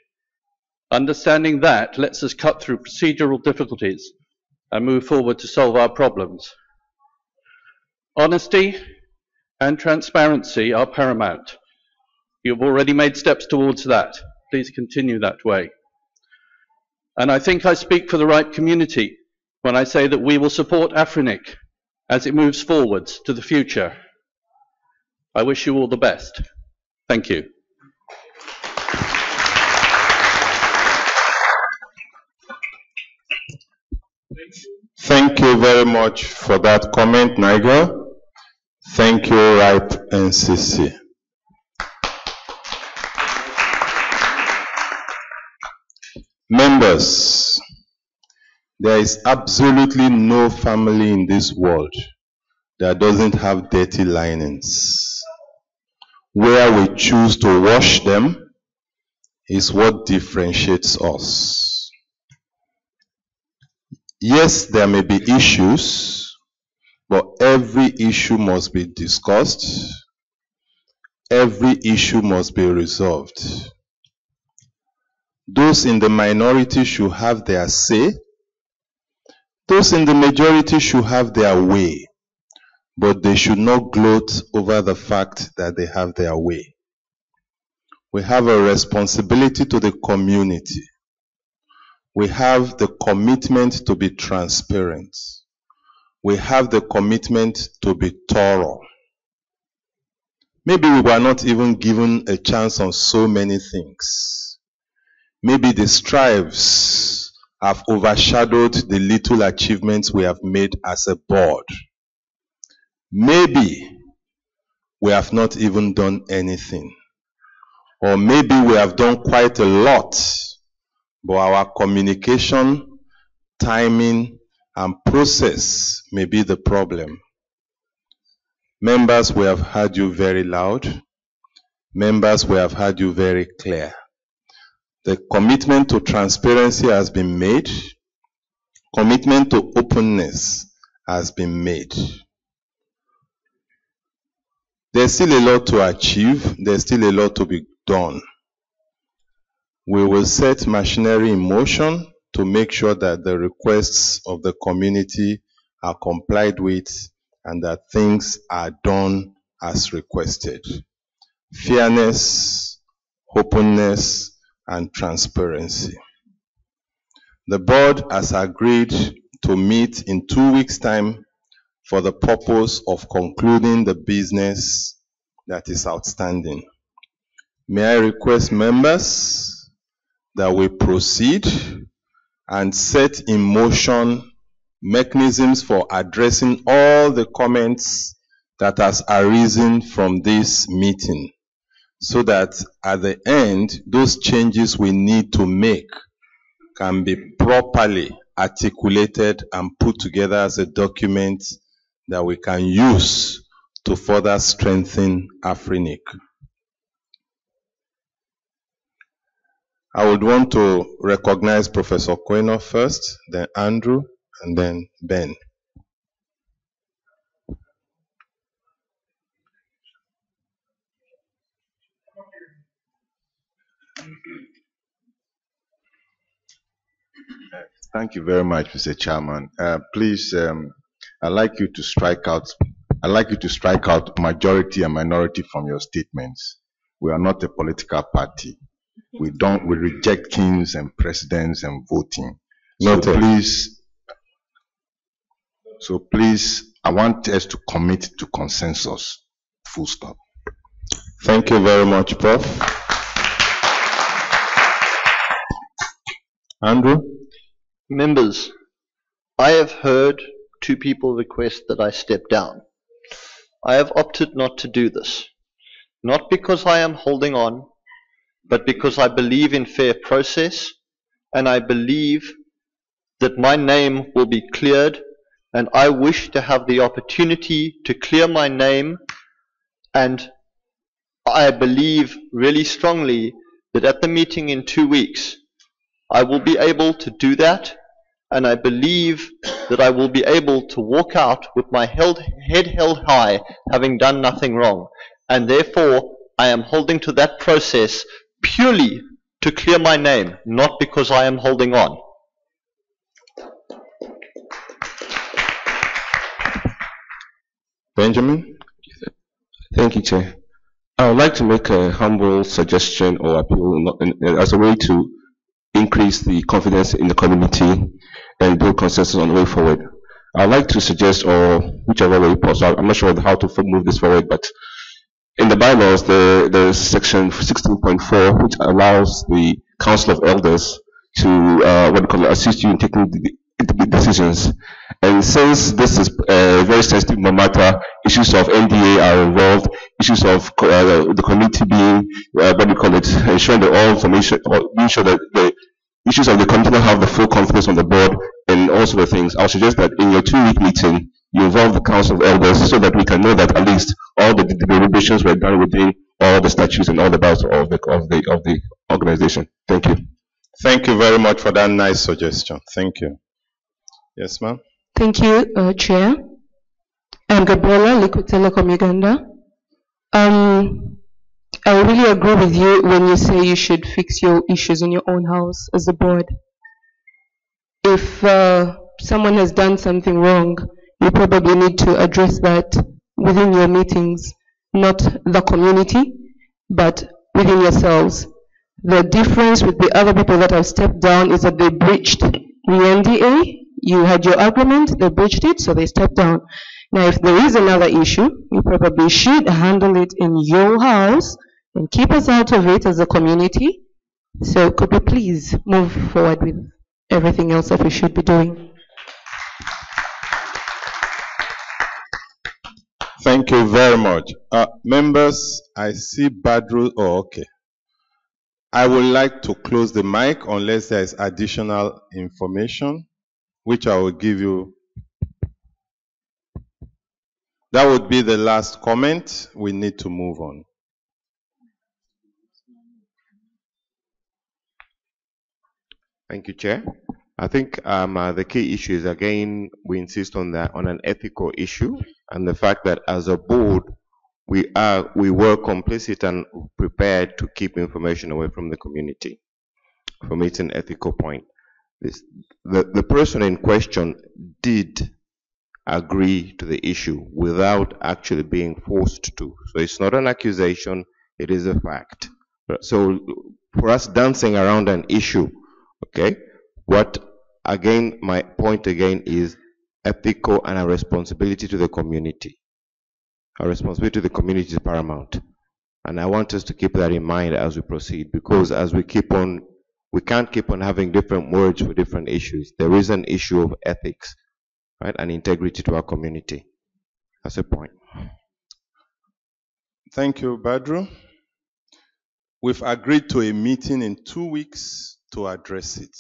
Understanding that lets us cut through procedural difficulties and move forward to solve our problems. Honesty and transparency are paramount. You've already made steps towards that. Please continue that way. And I think I speak for the right community when I say that we will support AFRINIC as it moves forwards to the future. I wish you all the best. Thank you. Thank you very much for that comment, Nigel. Thank you, RIPE NCC. Members, There is absolutely no family in this world that doesn't have dirty linings. Where we choose to wash them is what differentiates us. Yes, there may be issues, but every issue must be discussed. Every issue must be resolved. Those in the minority should have their say. Those in the majority should have their way, but they should not gloat over the fact that they have their way. We have a responsibility to the community. We have the commitment to be transparent. We have the commitment to be thorough. Maybe we were not even given a chance on so many things. Maybe the strives have overshadowed the little achievements we have made as a board. Maybe we have not even done anything. Or maybe we have done quite a lot, but our communication, timing, and process may be the problem. Members, we have heard you very loud. Members, we have heard you very clear. The commitment to transparency has been made. Commitment to openness has been made. There's still a lot to achieve. There's still a lot to be done. We will set machinery in motion to make sure that the requests of the community are complied with and that things are done as requested. Fairness, openness, and transparency. The board has agreed to meet in 2 weeks' time for the purpose of concluding the business that is outstanding. May I request members that we proceed and set in motion mechanisms for addressing all the comments that has arisen from this meeting, so that at the end, those changes we need to make can be properly articulated and put together as a document that we can use to further strengthen AFRINIC. I would want to recognize Professor Koino first, then Andrew, and then Ben. Thank you very much, Mr. Chairman. Please, I'd like you to strike out majority and minority from your statements. We are not a political party. We reject kings and presidents and voting. So please, I want us to commit to consensus. Full stop. Thank you very much, Prof. Andrew? Members, I have heard 2 people request that I step down. I have opted not to do this, not because I am holding on, but because I believe in fair process, and I believe that my name will be cleared, and I wish to have the opportunity to clear my name, and I believe really strongly that at the meeting in 2 weeks, I will be able to do that, and I believe that I will be able to walk out with my head held high, having done nothing wrong. And therefore, I am holding to that process purely to clear my name, not because I am holding on. Benjamin? Thank you, Chair. I would like to make a humble suggestion or appeal as a way to increase the confidence in the community and build consensus on the way forward. I'd like to suggest, or whichever way possible, I'm not sure how to move this forward, but in the bylaws, there's section 16.4, which allows the Council of Elders to assist you in taking the decisions. And since this is a very sensitive matter, issues of NDA are involved, issues of the community being, ensuring that all information, or being sure that the issues of the community have the full confidence on the board, and also the things, I'll suggest that in your 2-week meeting, you involve the Council of Elders so that we can know that at least all the deliberations were done within all the statutes and all the bylaws of the organization. Thank you. Thank you very much for that nice suggestion. Thank you. Yes, ma'am. Thank you, Chair. I'm Gabriela, Liquid Telecom Uganda. I really agree with you when you say you should fix your issues in your own house as a board. If someone has done something wrong, you probably need to address that within your meetings, not the community, but within yourselves. The difference with the other people that have stepped down is that they breached the NDA. You had your argument, they breached it, so they stepped down. Now, if there is another issue, you probably should handle it in your house and keep us out of it as a community. So could we please move forward with everything else that we should be doing? Thank you very much. Members, I see Badru. Oh, okay. I would like to close the mic unless there is additional information, which I will give you. That would be the last comment. We need to move on. Thank you, Chair. I think the key issue is, again, we insist on that, on an ethical issue, and the fact that as a board, we were complicit and prepared to keep information away from the community. For me, it's an ethical point. The person in question did agree to the issue without actually being forced to. So it's not an accusation, it is a fact. So for us dancing around an issue, okay, my point again is ethical and a responsibility to the community. Our responsibility to the community is paramount. And I want us to keep that in mind as we proceed, because as we can't keep on having different words for different issues. There is an issue of ethics, right, and integrity to our community. That's a point. Thank you, Badru. We've agreed to a meeting in 2 weeks to address it.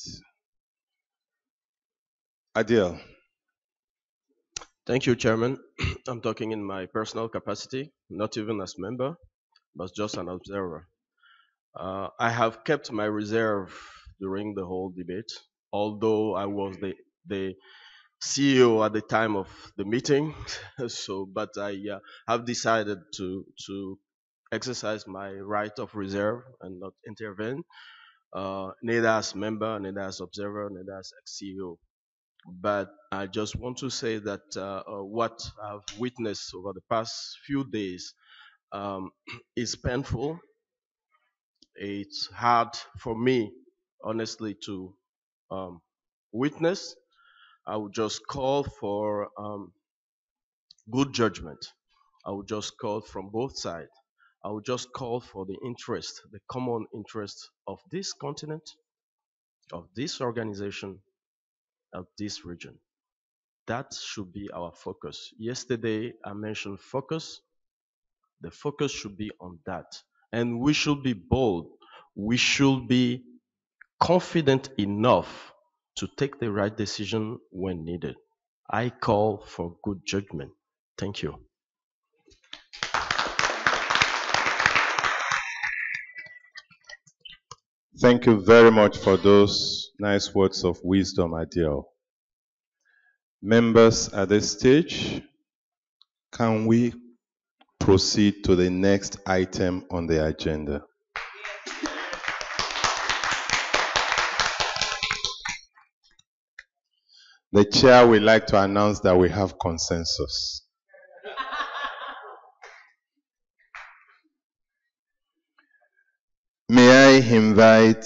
Adil. Thank you, Chairman. I'm talking in my personal capacity, not even as member, but just an observer. I have kept my reserve during the whole debate, although I was the CEO at the time of the meeting. But I have decided to exercise my right of reserve and not intervene, neither as member, neither as observer, neither as ex-CEO. But I just want to say that what I've witnessed over the past few days is painful. It's hard for me, honestly, to witness. I would just call for good judgment. I would just call from both sides. I would just call for the interest, the common interest of this continent, of this organization, of this region. That should be our focus. Yesterday, I mentioned focus. The focus should be on that. And we should be bold. We should be confident enough to take the right decision when needed. I call for good judgment. Thank you. Thank you very much for those nice words of wisdom, Adil. Members at this stage, can we proceed to the next item on the agenda? The chair would like to announce that we have consensus. May I invite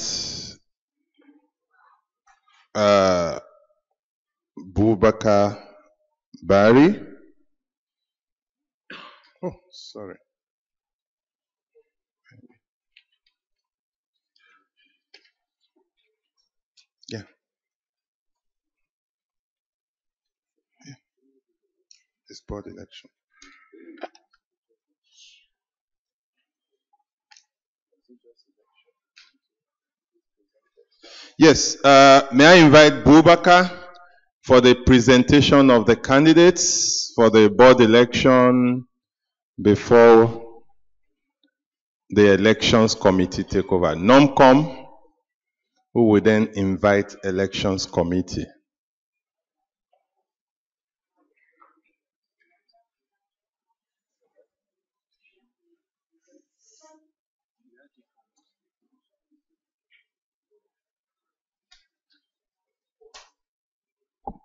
Boubacar Bari? Oh, sorry. Yeah. This board election. Yes, may I invite Boubacar for the presentation of the candidates for the board election before the elections committee take over. NOMCOM, who will then invite elections committee.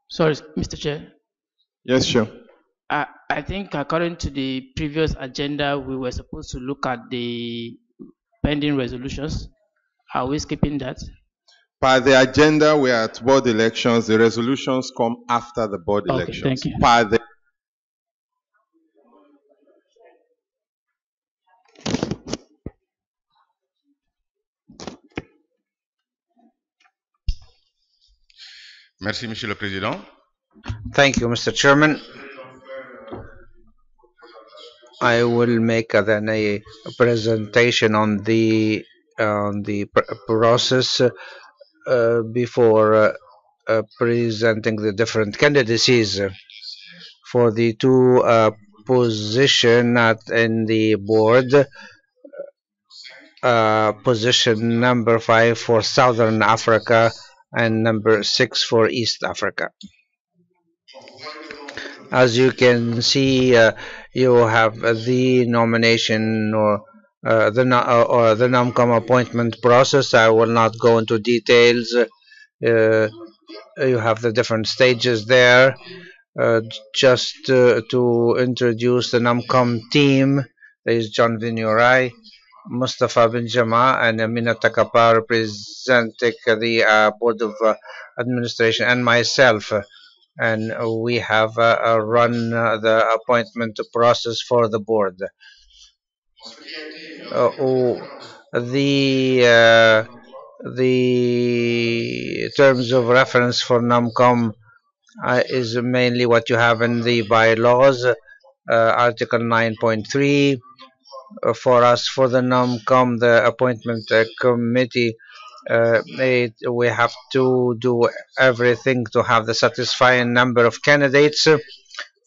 Sorry, Mr. Chair. Yes, sure. I think according to the previous agenda, we were supposed to look at the pending resolutions. Are we skipping that? Per the agenda, we are at board elections. The resolutions come after the board elections. Thank you. Per the Merci, Monsieur le Président. Thank you, Mr. Chairman. I will make then a presentation on the process before presenting the different candidacies for the two position in the board. Position number 5 for Southern Africa and number 6 for East Africa. As you can see, you have the nomination or the NOMCOM appointment process. I will not go into details. You have the different stages there. Just to introduce the NOMCOM team, there is John Vinurai, Mustafa bin Jama, and Amina Takapa representing the Board of Administration, and myself. And we have run the appointment process for the board. The terms of reference for NOMCOM is mainly what you have in the bylaws, Article 9.3. For us, for the NOMCOM, the appointment committee, we have to do everything to have the satisfying number of candidates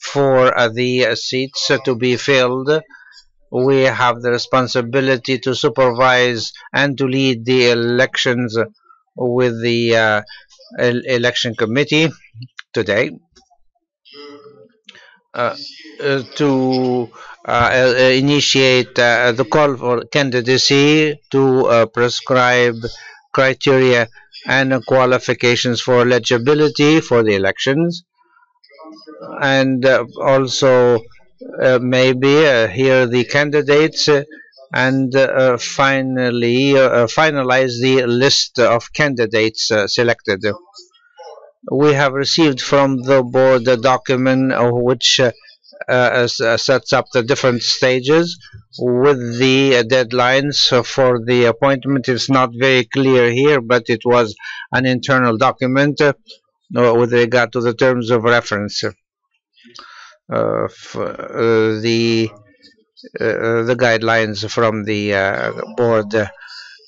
for the seats to be filled. We have the responsibility to supervise and to lead the elections with the election committee today. To initiate the call for candidacy, to prescribe criteria and qualifications for eligibility for the elections, and also maybe hear the candidates and finally finalize the list of candidates selected. We have received from the board a document which sets up the different stages with the deadlines for the appointment. It's not very clear here, but it was an internal document with regard to the terms of reference. The guidelines from the board.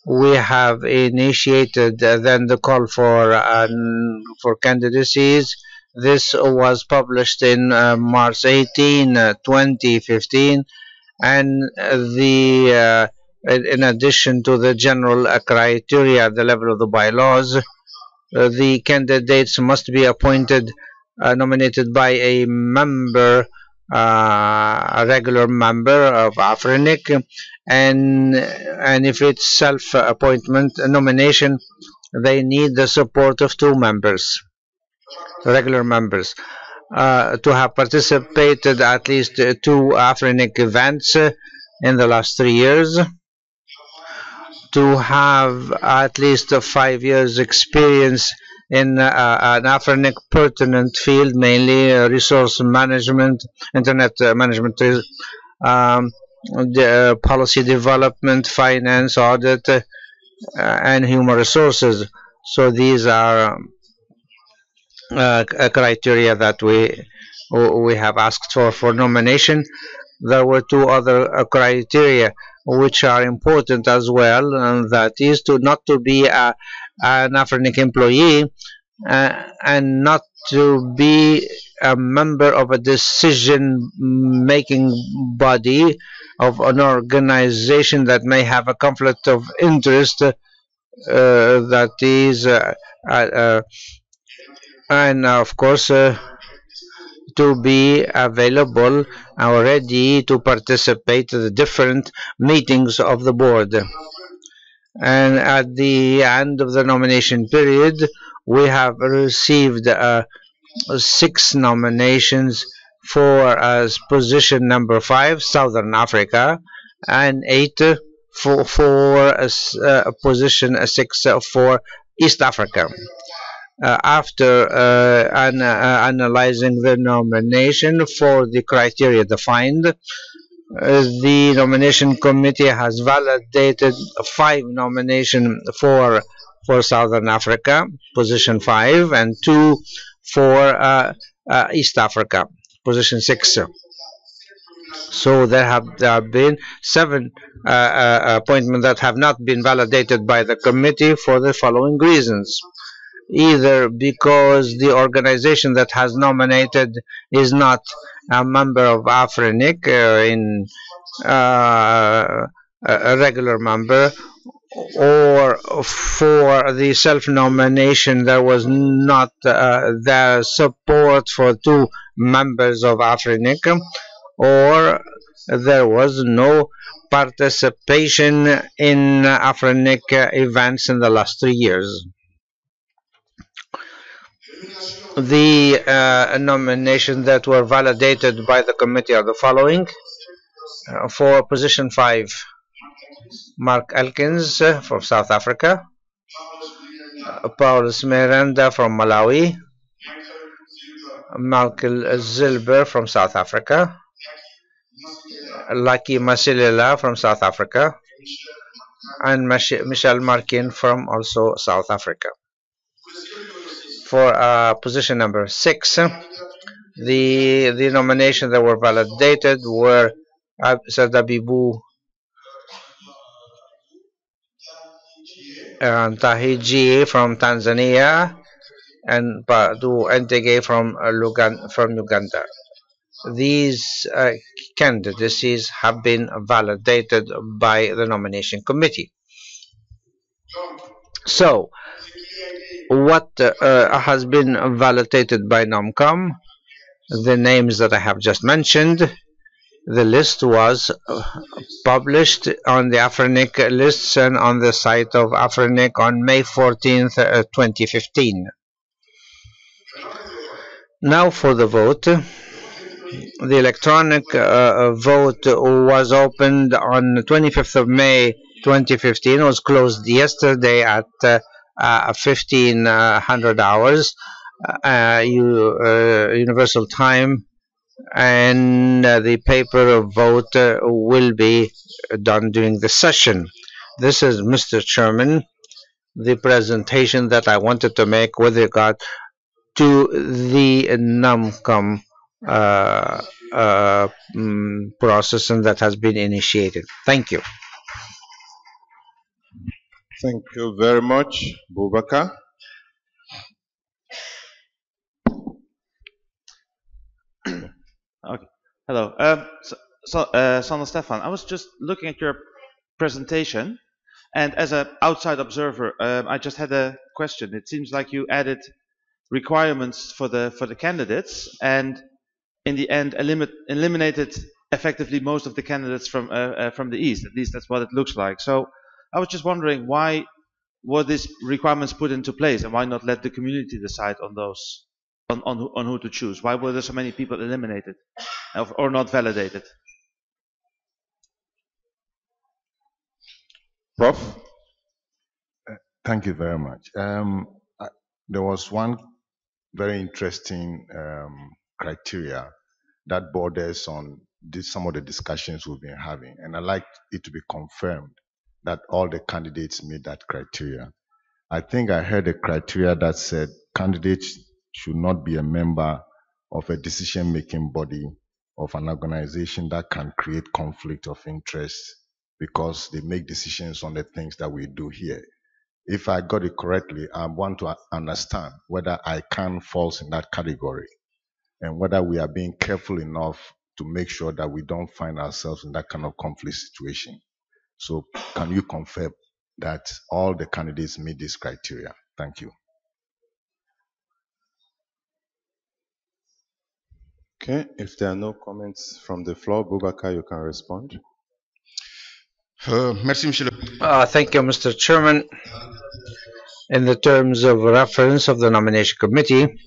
We have initiated then the call for candidacies. This was published in March 18, 2015, and in addition to the general criteria at the level of the bylaws, the candidates must be appointed, nominated by a member, a regular member of AFRINIC, and if it's self-appointment nomination, they need the support of 2 members, regular members, to have participated at least 2 AFRINIC events in the last 3 years, to have at least 5 years experience in an AFRINIC pertinent field, mainly resource management, internet management, the policy development, finance, audit, and human resources. So these are criteria that we have asked for nomination. There were 2 other criteria which are important as well, and that is not to be an AFRINIC employee, and not to be a member of a decision-making body of an organization that may have a conflict of interest, that is, and of course, to be available or ready to participate in the different meetings of the board. And at the end of the nomination period, we have received 6 nominations for position number 5, Southern Africa, and 8 for position 6 for East Africa. After analyzing the nomination for the criteria defined, the nomination committee has validated 5 nominations for Southern Africa, position 5, and 2 for East Africa, position 6. So there have been 7 appointments that have not been validated by the committee for the following reasons. Either because the organization that has nominated is not a member of AFRINIC, a regular member, or for the self-nomination there was not the support for 2 members of AFRINIC, or there was no participation in AFRINIC events in the last 3 years. The nominations that were validated by the committee are the following. For position 5, Mark Elkins from South Africa, Paulus Miranda from Malawi, Michael Zilber from South Africa, Lucky Masilela from South Africa, and Michelle Markin from also South Africa. For position number 6, the nominations that were validated were Sadabibu Tahiji from Tanzania and Padu Entege from Uganda. These candidacies have been validated by the nomination committee. So, what has been validated by NOMCOM? The names that I have just mentioned. The list was published on the AFRINIC lists and on the site of AFRINIC on May 14th, 2015. Now for the vote. The electronic vote was opened on 25th of May 2015. It was closed yesterday at 1500 hours Universal Time, and the paper vote will be done during the session. This is, Mr. Chairman, the presentation that I wanted to make with regard to the NOMCOM process and that has been initiated. Thank you. Thank you very much, Boubacar. Okay. Hello. Sander Stefan, I was just looking at your presentation, and as an outside observer, I just had a question. It seems like you added requirements for the candidates, and in the end, eliminated effectively most of the candidates from the East. At least that's what it looks like. So I was just wondering, why were these requirements put into place, and why not let the community decide on those? On who to choose? Why were there so many people eliminated or not validated? Prof? Thank you very much. There was one very interesting criteria that borders on some of the discussions we've been having, and I'd like it to be confirmed that all the candidates meet that criteria. I think I heard a criteria that said candidates should not be a member of a decision-making body of an organization that can create conflict of interest because they make decisions on the things that we do here. if I got it correctly, I want to understand whether ICANN falls in that category and whether we are being careful enough to make sure that we don't find ourselves in that kind of conflict situation. So can you confirm that all the candidates meet this criteria? Thank you. Okay, if there are no comments from the floor, Boubacar, you can respond. Thank you, Mr. Chairman. In the terms of reference of the nomination committee,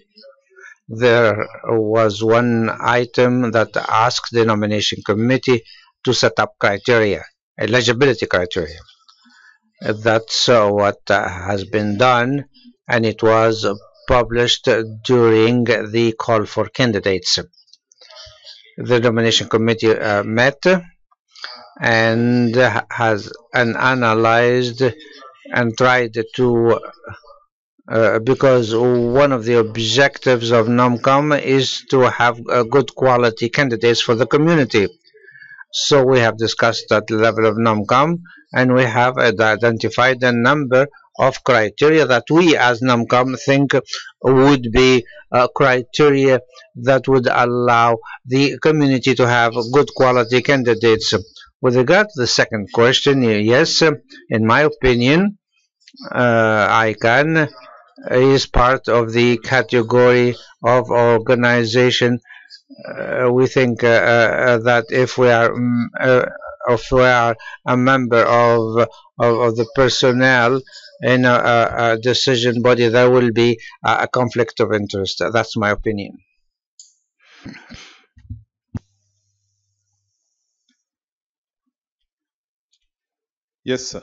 there was one item that asked the nomination committee to set up criteria, eligibility criteria. That's what has been done, and it was published during the call for candidates. The nomination committee met and has analyzed and tried to because one of the objectives of NOMCOM is to have good quality candidates for the community. So we have discussed at the level of NOMCOM, and we have identified a number of criteria that we as NOMCOM think would be criteria that would allow the community to have good quality candidates. With regard to the second question, yes, in my opinion, ICANN is part of the category of organization. We think that if we are a member of the personnel in a decision body, there will be a conflict of interest. That's my opinion. Yes, sir.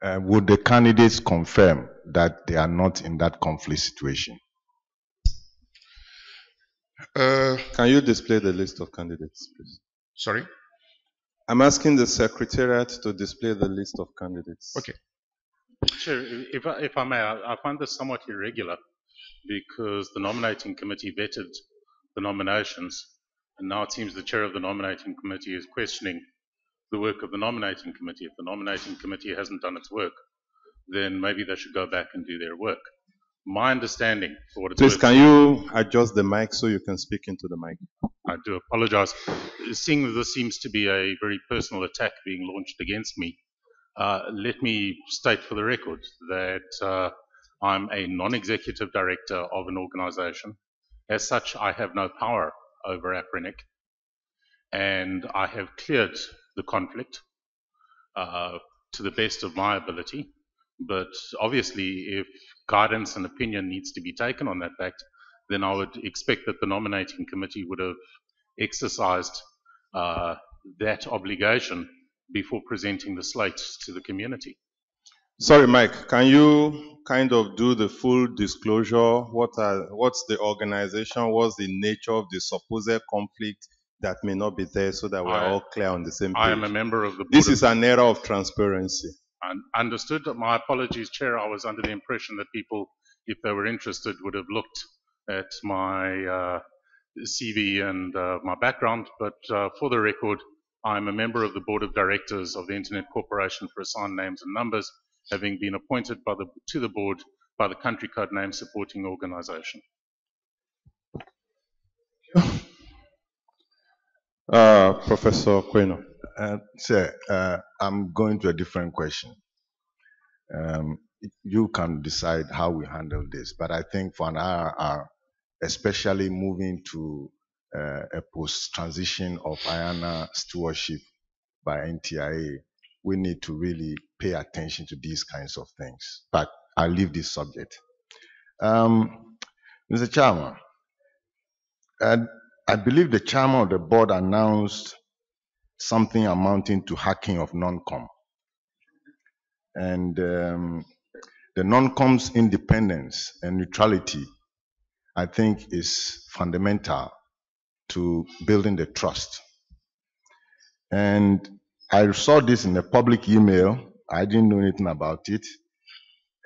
Would the candidates confirm that they are not in that conflict situation? Can you display the list of candidates, please? Sorry? I'm asking the Secretariat to display the list of candidates. Okay. Chair, if I may, I find this somewhat irregular because the nominating committee vetted the nominations, and now it seems the chair of the nominating committee is questioning the work of the nominating committee. If the nominating committee hasn't done its work, then maybe they should go back and do their work. My understanding, for what it's Please, worth, can you adjust the mic so you can speak into the mic? I do apologize. Seeing that this seems to be a very personal attack being launched against me, let me state for the record that I'm a non-executive director of an organization. As such, I have no power over AFRINIC, and I have cleared the conflict to the best of my ability. But obviously, if guidance and opinion needs to be taken on that fact, then I would expect that the nominating committee would have exercised that obligation before presenting the slate to the community. Sorry, Mike, can you kind of do the full disclosure? What's the organization? What's the nature of the supposed conflict that may not be there so that we're all clear on the same page? I am a member of the board. This is an era of transparency. Understood. My apologies, Chair. I was under the impression that people, if they were interested, would have looked at my CV and my background. But for the record, I'm a member of the Board of Directors of the Internet Corporation for Assigned Names and Numbers, having been appointed to the board by the Country Code Name Supporting Organization. Professor Queno. Sir, I'm going to a different question. You can decide how we handle this, but I think for an IRR, especially moving to a post-transition of IANA stewardship by NTIA, we need to really pay attention to these kinds of things. But I'll leave this subject. Mr. Chairman, I believe the chairman of the board announced something amounting to hacking of NONCOM. And the NONCOM's independence and neutrality, I think, is fundamental to building the trust. And I saw this in a public email. I didn't know anything about it.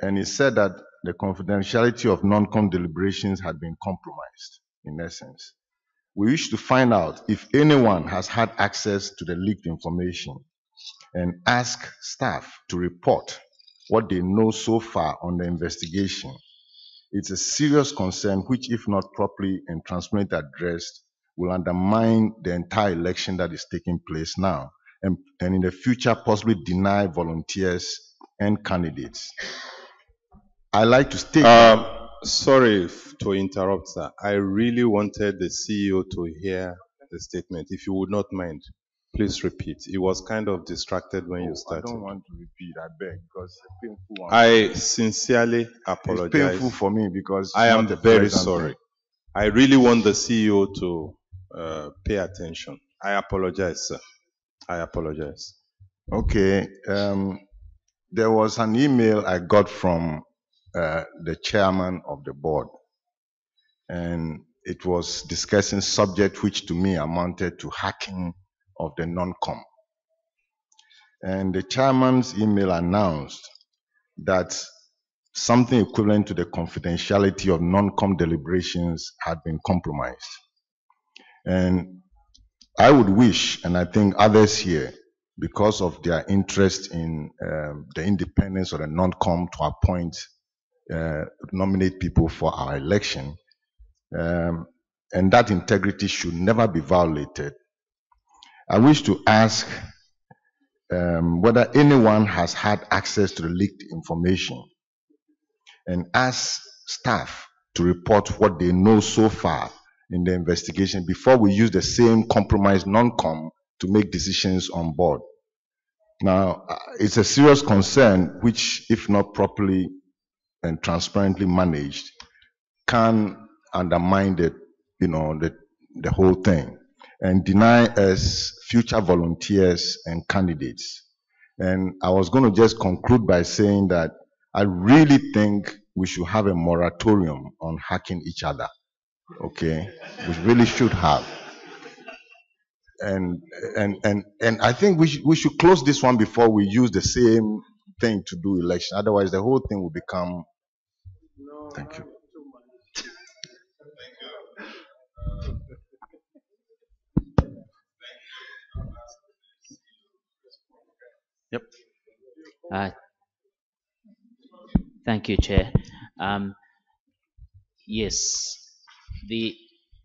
And it said that the confidentiality of NONCOM deliberations had been compromised, in essence. We wish to find out if anyone has had access to the leaked information and ask staff to report what they know so far on the investigation. It's a serious concern which, if not properly and transparently addressed, will undermine the entire election that is taking place now, and in the future possibly deny volunteers and candidates. I like to state Sorry to interrupt, sir. I really wanted the CEO to hear the statement. If you would not mind, please repeat. He was kind of distracted when you started. I don't want to repeat, I beg, because it's a painful one. I sincerely apologize. It's painful for me because I am not a very pleasant sorry. thing. I really want the CEO to pay attention. I apologize, sir. I apologize. Okay. There was an email I got from the chairman of the board, and it was discussing subject which to me amounted to hacking of the non-com. And the chairman's email announced that something equivalent to the confidentiality of non-com deliberations had been compromised. And I would wish, and I think others here, because of their interest in the independence of the non-com to appoint, nominate people for our election, and that integrity should never be violated. I wish to ask whether anyone has had access to the leaked information, and ask staff to report what they know so far in the investigation before we use the same compromised non-com to make decisions on board. Now, it's a serious concern which, if not properly and transparently managed, can undermine the whole thing and deny us future volunteers and candidates. And I was going to just conclude by saying that I really think we should have a moratorium on hacking each other. Okay, we really should have. And I think we should close this one before we use the same thing to do election. Otherwise, the whole thing will become. Thank you. Yep. Thank you, Chair. Yes, the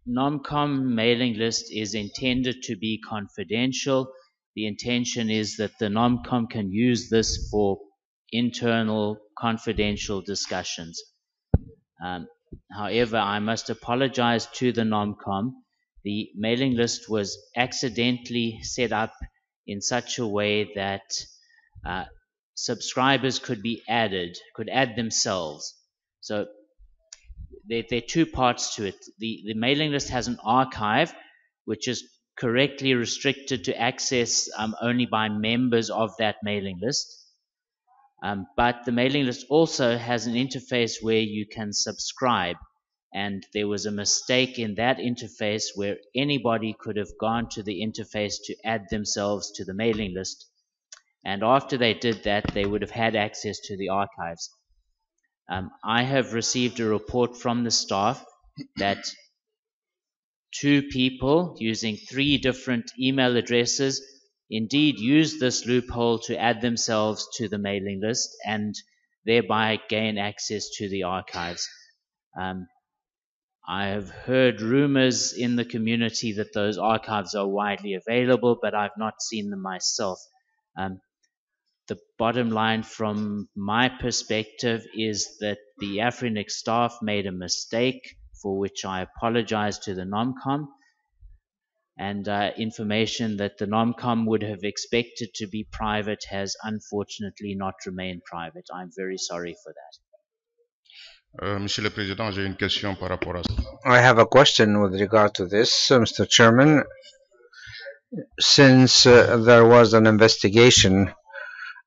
NOMCOM mailing list is intended to be confidential. The intention is that the NOMCOM can use this for internal confidential discussions. However, I must apologize to the NOMCOM. The mailing list was accidentally set up in such a way that subscribers could add themselves. So there are two parts to it. The mailing list has an archive, which is correctly restricted to access only by members of that mailing list. But the mailing list also has an interface where you can subscribe. And there was a mistake in that interface where anybody could have gone to the interface to add themselves to the mailing list. And after they did that, they would have had access to the archives. I have received a report from the staff that 2 people using 3 different email addresses indeed used this loophole to add themselves to the mailing list and thereby gain access to the archives. I have heard rumors in the community that those archives are widely available, but I've not seen them myself. The bottom line from my perspective is that the AFRINIC staff made a mistake, for which I apologize to the NOMCOM, and information that the NOMCOM would have expected to be private has unfortunately not remained private. I'm very sorry for that. Monsieur le Président, j'ai une question par rapport à ça. I have a question with regard to this, Mr. Chairman. Since there was an investigation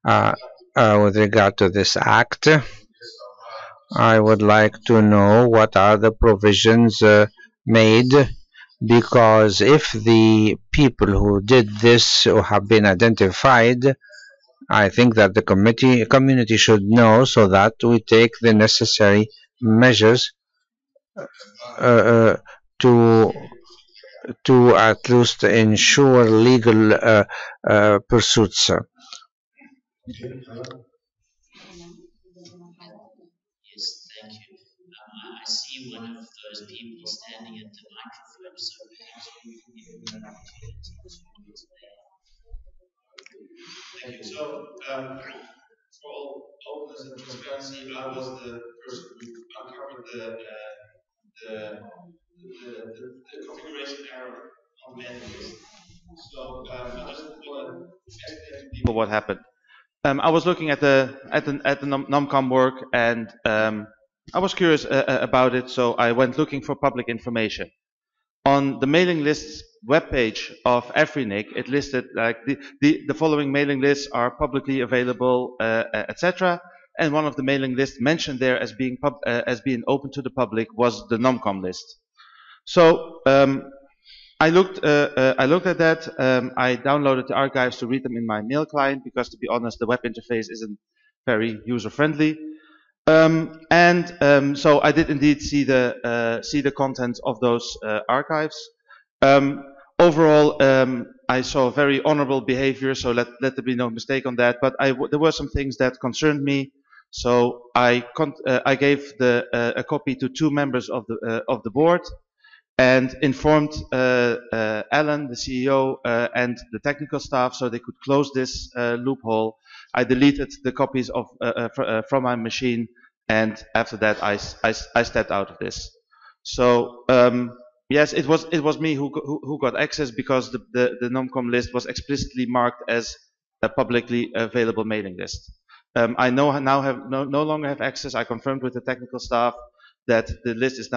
with regard to this act, I would like to know what are the provisions made, because if the people who did this have been identified, I think that the community should know, so that we take the necessary measures to at least ensure legal pursuits. I see one of those people standing at the microphone, so perhaps we will give you an opportunity to explain. Thank you. So, for all openness and transparency, I was the person who uncovered the configuration error on the mailing list. So, I just want to explain to people what happened. I was looking at the NOMCOM work, and I was curious about it, so I went looking for public information. On the mailing list's webpage of AFRINIC, it listed like the following mailing lists are publicly available, etc. And one of the mailing lists mentioned there as being open to the public was the NOMCOM list. So I looked at that. I downloaded the archives to read them in my mail client because, to be honest, the web interface isn't very user friendly. So I did indeed see the content of those archives. Overall, I saw very honorable behavior, so let there be no mistake on that. But there were some things that concerned me, so I gave a copy to 2 members of the board, and informed Alan, the CEO, and the technical staff, so they could close this loophole. I deleted the copies from my machine, and after that I stepped out of this. So yes, it was me who got access, because the NOMCOM list was explicitly marked as a publicly available mailing list. I no longer have access. I confirmed with the technical staff that the list is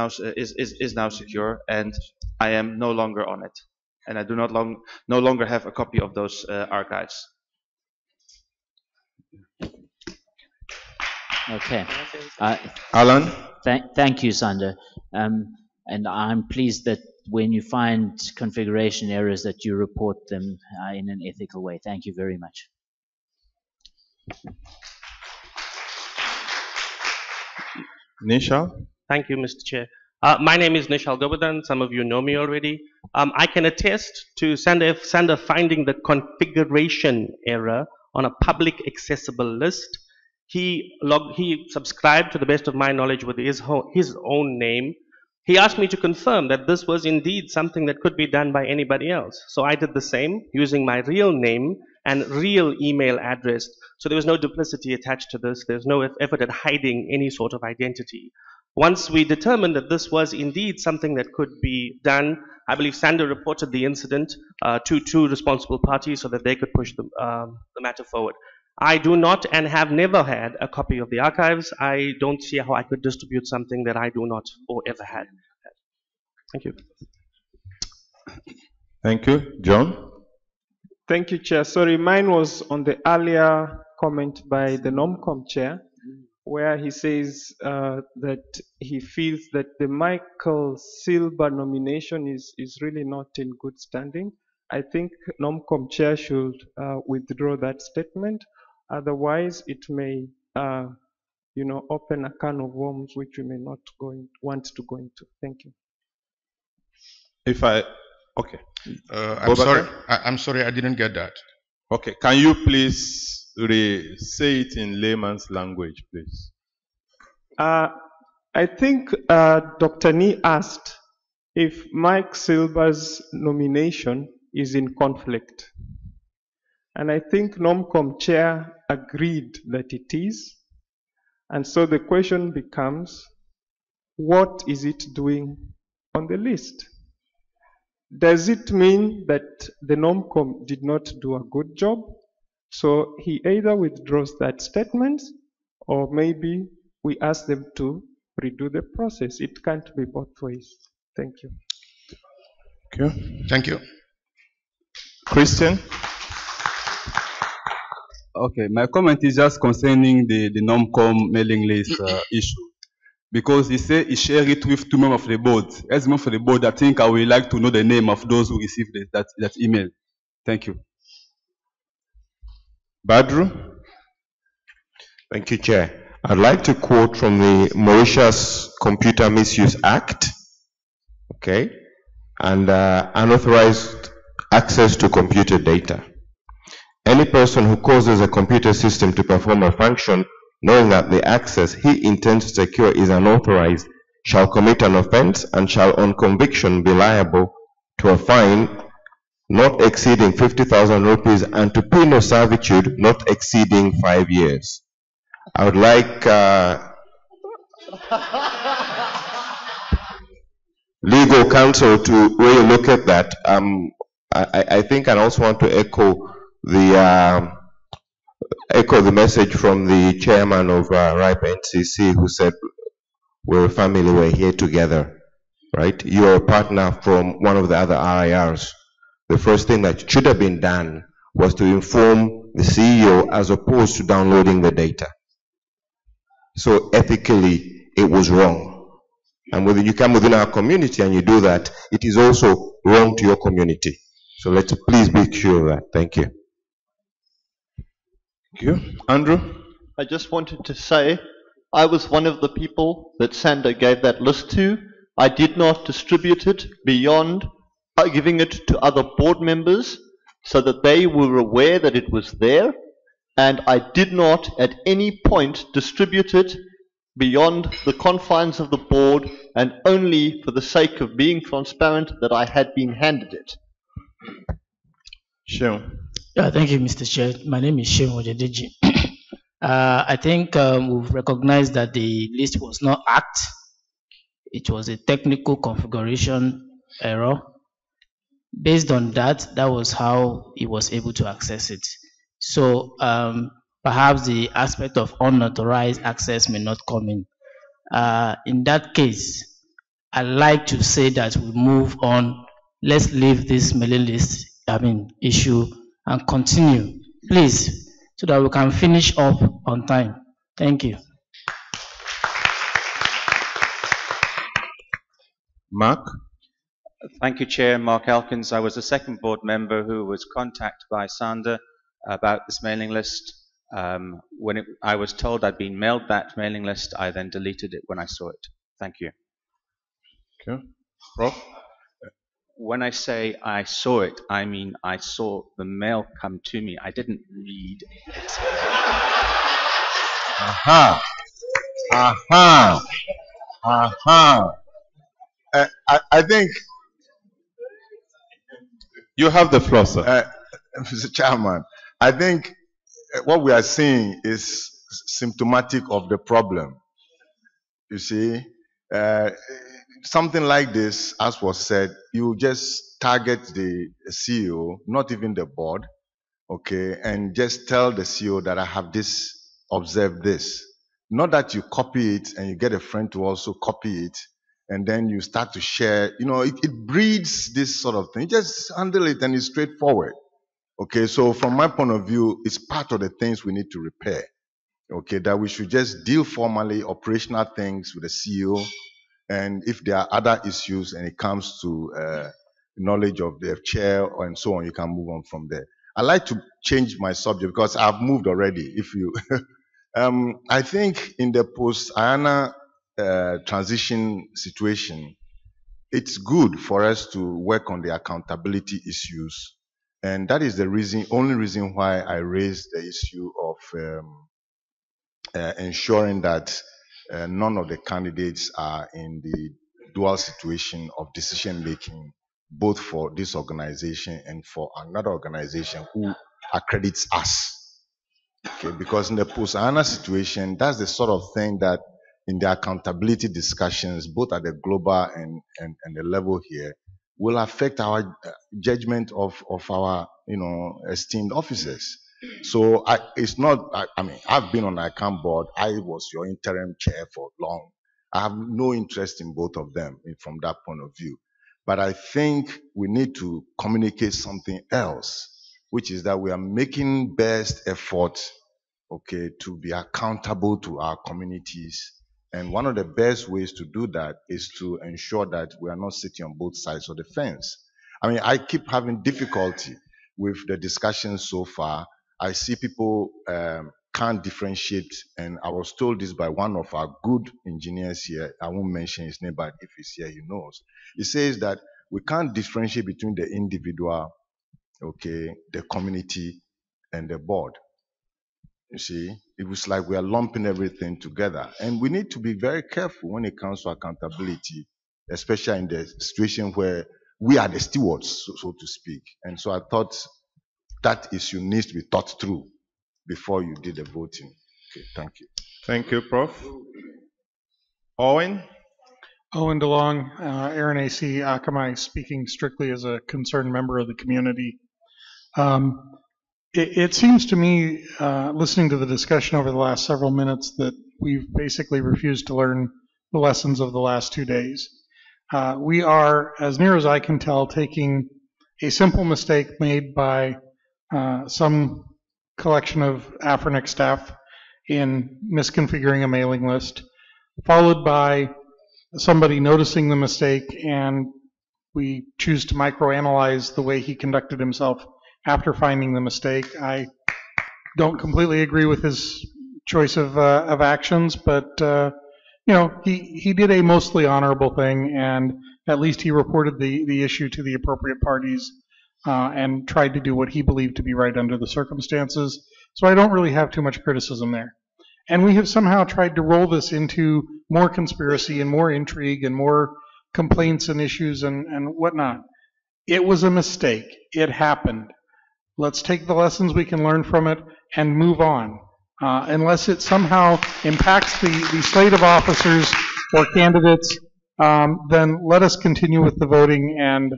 now secure, and I am no longer on it, and I do no longer have a copy of those archives. Okay. Alan? Thank you, Sander. And I'm pleased that when you find configuration errors that you report them in an ethical way. Thank you very much. Nishal? Thank you, Mr. Chair. My name is Nishal Govardhan. Some of you know me already. I can attest to Sander finding the configuration error on a public accessible list. He subscribed, to the best of my knowledge, with his own name. He asked me to confirm that this was indeed something that could be done by anybody else. So I did the same using my real name and real email address. So there was no duplicity attached to this. There's no effort at hiding any sort of identity. Once we determined that this was indeed something that could be done, I believe Sander reported the incident to 2 responsible parties so that they could push the matter forward. I do not and have never had a copy of the archives. I don't see how I could distribute something that I do not or ever had. Thank you. Thank you. John? Thank you, Chair. Sorry, mine was on the earlier comment by the NOMCOM Chair, where he says that he feels that the Michael Silber nomination is really not in good standing. I think NOMCOM Chair should withdraw that statement. Otherwise, it may, open a can of worms which we may not want to go into. Thank you. Okay. I'm sorry, I didn't get that. Okay, can you please say it in layman's language, please? I think Dr. Nee asked if Mike Silber's nomination is in conflict. And I think NOMCOM Chair agreed that it is. And so the question becomes, what is it doing on the list? Does it mean that the NOMCOM did not do a good job? So he either withdraws that statement, or maybe we ask them to redo the process. It can't be both ways. Thank you. Okay. Thank you. Christian? Okay, my comment is just concerning the NOMCOM mailing list issue. Because he said he shared it with 2 members of the board. As a member of the board, I think I would like to know the name of those who received that email. Thank you. Badru? Thank you, Chair. I'd like to quote from the Mauritius Computer Misuse Act, okay, and unauthorized access to computer data. Any person who causes a computer system to perform a function knowing that the access he intends to secure is unauthorized shall commit an offense and shall on conviction be liable to a fine not exceeding 50,000 rupees and to penal servitude not exceeding 5 years. I would like legal counsel to really look at that. I think I also want to echo the message from the chairman of RIPE NCC, who said we're a family, we're here together, right? You're a partner from one of the other RIRs. The first thing that should have been done was to inform the CEO as opposed to downloading the data. So ethically, it was wrong. And when you come within our community and you do that, it is also wrong to your community. So let's please be sure of that. Thank you. Thank you. Andrew? I just wanted to say I was one of the people that Sander gave that list to. I did not distribute it beyond giving it to other board members so that they were aware that it was there, and I did not at any point distribute it beyond the confines of the board, and only for the sake of being transparent that I had been handed it. Sure. Thank you, Mr. Chair. My name is Shehu Ojediji. I think we've recognized that the list was not hacked. It was a technical configuration error. Based on that, that was how he was able to access it. So perhaps the aspect of unauthorized access may not come in. In that case, I'd like to say that we move on. Let's leave this mailing list, issue, and continue, please, so that we can finish up on time. Thank you. Mark? Thank you, Chair. Mark Elkins. I was the second board member who was contacted by Sander about this mailing list. When I was told I'd been mailed that mailing list, I then deleted it when I saw it. Thank you. Okay. Rob? When I say I saw it, I mean I saw the mail come to me. I didn't read it. Aha. Aha. Aha. I think you have the floor, sir. Mr. Chairman, I think what we are seeing is symptomatic of the problem. You see, something like this, as was said, you just target the CEO, not even the board, okay, and just tell the CEO that I have this, observe this. Not that you copy it and you get a friend to also copy it, and then you start to share. You know, it breeds this sort of thing. Just handle it and it's straightforward. Okay, so from my point of view, it's part of the things we need to repair. Okay, that we should just deal formally, operational things with the CEO, and if there are other issues and it comes to knowledge of the chair and so on, you can move on from there. I like to change my subject because I've moved already. If you, I think in the post-IANA transition situation, it's good for us to work on the accountability issues. And that is the reason, only reason why I raised the issue of ensuring that none of the candidates are in the dual situation of decision making, both for this organization and for another organization who accredits us. Okay, because in the post-IANA situation, that's the sort of thing that in the accountability discussions, both at the global and the level here, will affect our judgment of our, esteemed officers. So it's not, I mean, I've been on the account board. I was your interim chair for long. I have no interest in both of them from that point of view. But I think we need to communicate something else, which is that we are making best effort, okay, to be accountable to our communities. And one of the best ways to do that is to ensure that we are not sitting on both sides of the fence. I mean, I keep having difficulty with the discussions so far. I see people can't differentiate, and I was told this by one of our good engineers here. I won't mention his name, but if he's here, he knows. He says that we can't differentiate between the individual, okay, the community, and the board. You see, it was like we are lumping everything together. And we need to be very careful when it comes to accountability, especially in the situation where we are the stewards, so to speak. And so I thought that issue needs to be thought through before you did the voting. Okay, thank you. Thank you, Prof. Owen? Owen DeLong, Aaron AC, Akamai, speaking strictly as a concerned member of the community. It seems to me, listening to the discussion over the last several minutes, that we've basically refused to learn the lessons of the last 2 days. We are, as near as I can tell, taking a simple mistake made by some collection of AFRINIC staff in misconfiguring a mailing list, followed by somebody noticing the mistake, and we choose to microanalyze the way he conducted himself after finding the mistake. I don't completely agree with his choice of actions, but he did a mostly honorable thing, and at least he reported the issue to the appropriate parties and tried to do what he believed to be right under the circumstances. So I don't really have too much criticism there. And we have somehow tried to roll this into more conspiracy and more intrigue and more complaints and issues and whatnot. It was a mistake. It happened. Let's take the lessons we can learn from it and move on. Unless it somehow impacts the slate of officers or candidates, then let us continue with the voting and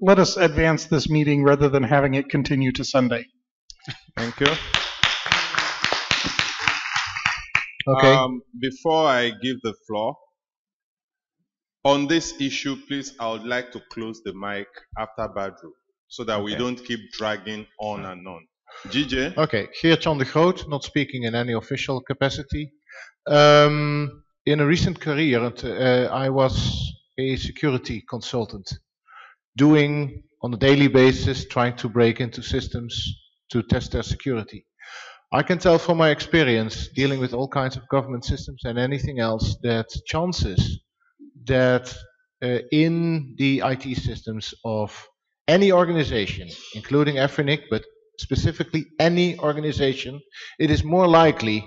let us advance this meeting rather than having it continue to Sunday. Thank you. Okay. Before I give the floor, on this issue, please, I would like to close the mic after Badru, so that we don't keep dragging on and on. GJ? Okay, Geert-Jan de Groot, not speaking in any official capacity. In a recent career, I was a security consultant, doing on a daily basis, trying to break into systems to test their security. I can tell from my experience dealing with all kinds of government systems and anything else that chances that in the IT systems of any organization, including AFRINIC, but specifically any organization, it is more likely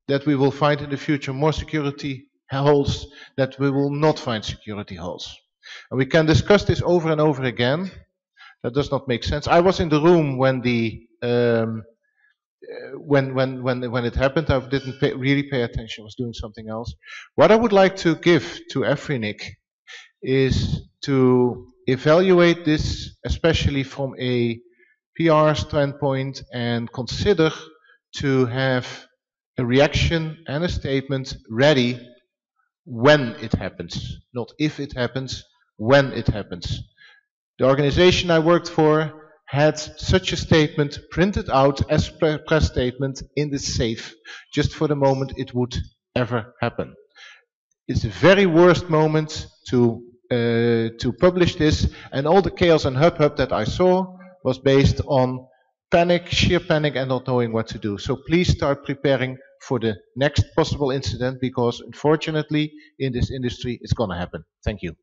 that we will find in the future more security holes than we will not find security holes. And we can discuss this over and over again. That does not make sense. I was in the room when the when it happened. I didn't really pay attention. I was doing something else. What I would like to give to AFRINIC is to evaluate this, especially from a PR standpoint, and consider to have a reaction and a statement ready when it happens. Not if it happens, when it happens. The organization I worked for had such a statement printed out as press statement in the safe, just for the moment it would ever happen. It's the very worst moment to publish this, and all the chaos and hubbub that I saw was based on panic, sheer panic, and not knowing what to do. So please start preparing for the next possible incident, because unfortunately in this industry it's gonna happen. Thank you.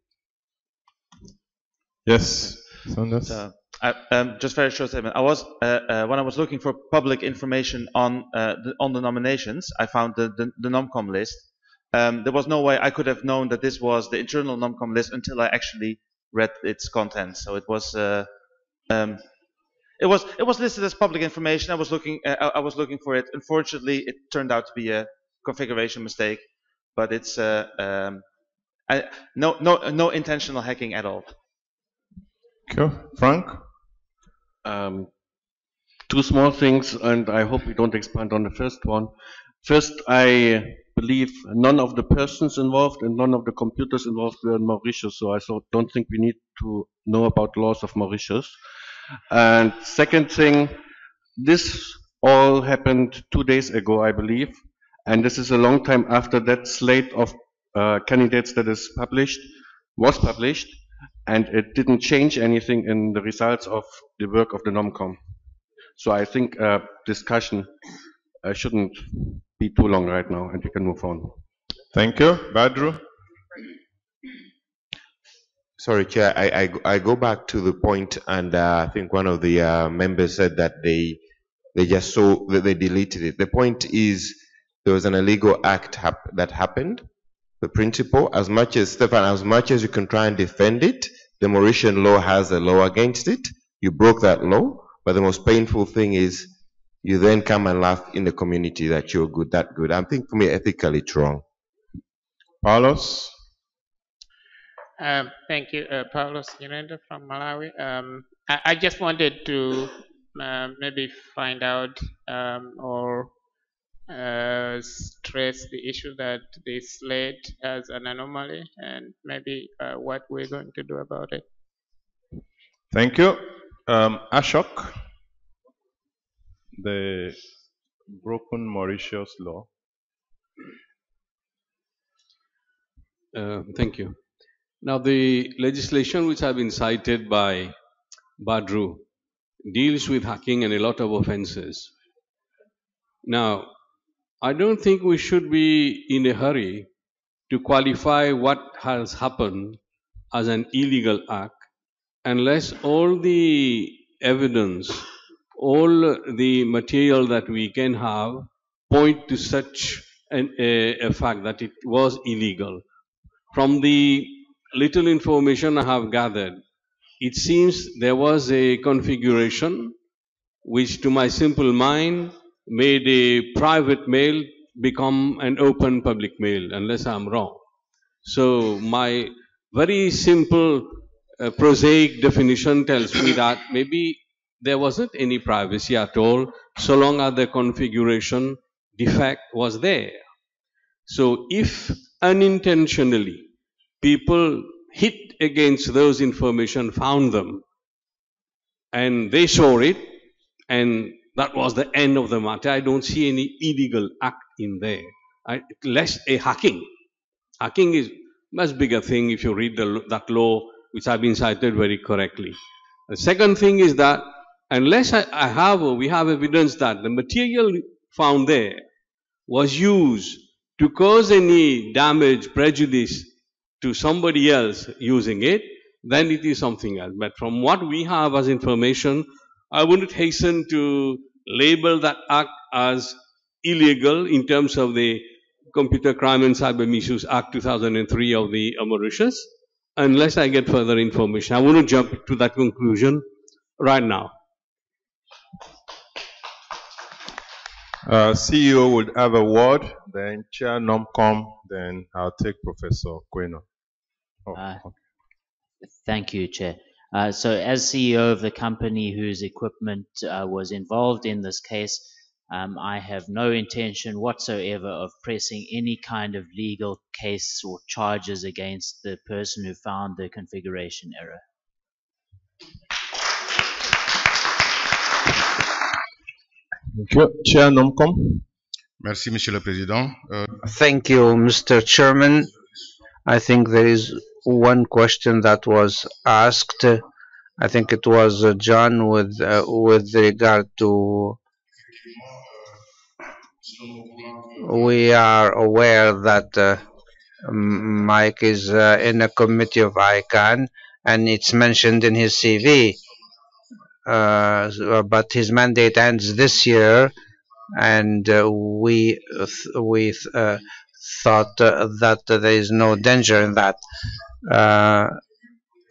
Yes, just very short statement. I was when I was looking for public information on the nominations, I found the NOMCOM list. There was no way I could have known that this was the internal NOMCOM list until I actually read its contents. So it was listed as public information. I was looking for it. Unfortunately, it turned out to be a configuration mistake, but it's no intentional hacking at all. Okay, Frank? Two small things, and I hope we don't expand on the first one. First, I believe none of the persons involved and none of the computers involved were in Mauritius, so I don't think we need to know about laws of Mauritius. And second thing, this all happened 2 days ago, I believe, and this is a long time after that slate of candidates that was published, and it didn't change anything in the results of the work of the NOMCOM. So I think discussion shouldn't be too long right now, and we can move on. Thank you. Badru? Sorry, Chair, I go back to the point, and I think one of the members said that they They just saw that they deleted it. The point is there was an illegal act that happened. The principle, as much as Stefan, as much as you can try and defend it, the Mauritian law has a law against it. You broke that law, but the most painful thing is you then come and laugh in the community that you're good, that good. I think for me, ethically, it's wrong. Paulus? Thank you, Paulos Nyirenda from Malawi. I just wanted to maybe find out or stress the issue that they slate as an anomaly and maybe what we're going to do about it. Thank you. Ashok, the broken Mauritius law. Thank you. Now, the legislation which have been cited by Badru deals with hacking and a lot of offenses. Now, I don't think we should be in a hurry to qualify what has happened as an illegal act unless all the evidence, all the material that we can have point to such a fact that it was illegal. From the little information I have gathered, it seems there was a configuration which to my simple mind made a private mail become an open public mail, unless I'm wrong. So my very simple prosaic definition tells me that maybe there wasn't any privacy at all, so long as the configuration defect was there. So if unintentionally people hit against those information, found them, and they saw it, and that was the end of the matter, I don't see any illegal act in there. Less a hacking. Hacking is much bigger thing if you read that law, which have been cited very correctly. The second thing is that unless we have evidence that the material found there was used to cause any damage, prejudice to somebody else using it, then it is something else. But from what we have as information, I wouldn't hasten to label that act as illegal in terms of the Computer Crime and Cyber Misuse Act 2003 of the Mauritius, unless I get further information. I want to jump to that conclusion right now. CEO would have a word, then Chair Nomcom, then I'll take Professor Queno. Okay. Thank you, Chair. So as CEO of the company whose equipment was involved in this case, I have no intention whatsoever of pressing any kind of legal case or charges against the person who found the configuration error. Chair Nomcom. Merci, Monsieur le Président. Thank you, Mr. Chairman. I think there is one question that was asked. I think it was John with regard to. We are aware that Mike is in a committee of ICANN, and it's mentioned in his CV. But his mandate ends this year, and we thought that there is no danger in that.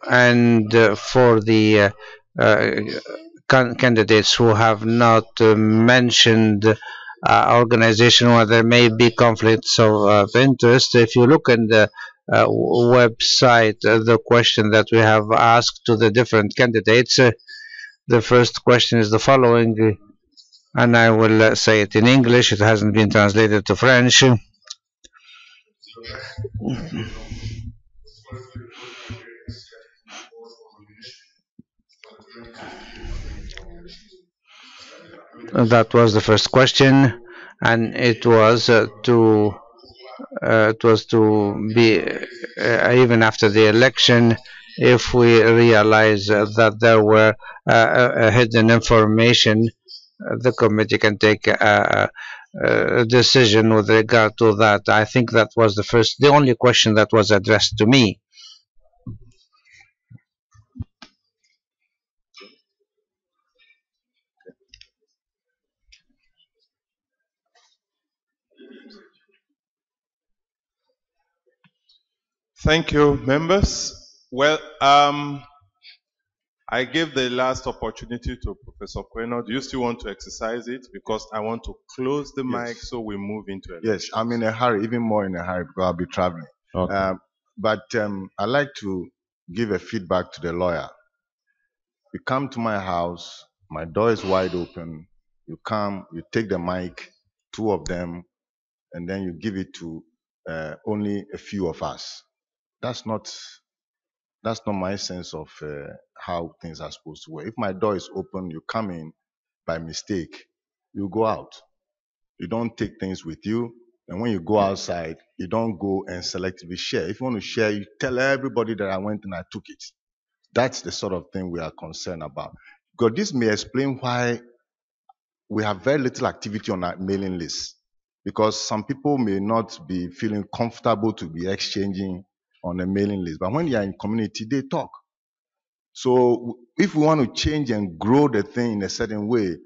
And for the candidates who have not mentioned organization where there may be conflicts of interest, if you look in the website, the question that we have asked to the different candidates, the first question is the following, and I will say it in English, it hasn't been translated to French. That was the first question, and it was to be even after the election, if we realize that there were hidden information, the committee can take a decision with regard to that. I think that was the only question that was addressed to me. Thank you, members. Well, I gave the last opportunity to Professor Kweno. Do you still want to exercise it? Because I want to close the mic so we move into it. Yes, I'm in a hurry, even more in a hurry because I'll be traveling. Okay. But I'd like to give a feedback to the lawyer. You come to my house, my door is wide open. You come, you take the mic, two of them, and then you give it to only a few of us. That's not my sense of how things are supposed to work. If my door is open, you come in by mistake, you go out. You don't take things with you. And when you go outside, you don't go and selectively share. If you want to share, you tell everybody that I went and I took it. That's the sort of thing we are concerned about. Because this may explain why we have very little activity on our mailing list. Because some people may not be feeling comfortable to be exchanging on a mailing list. But when they are in community, they talk. So if we want to change and grow the thing in a certain way,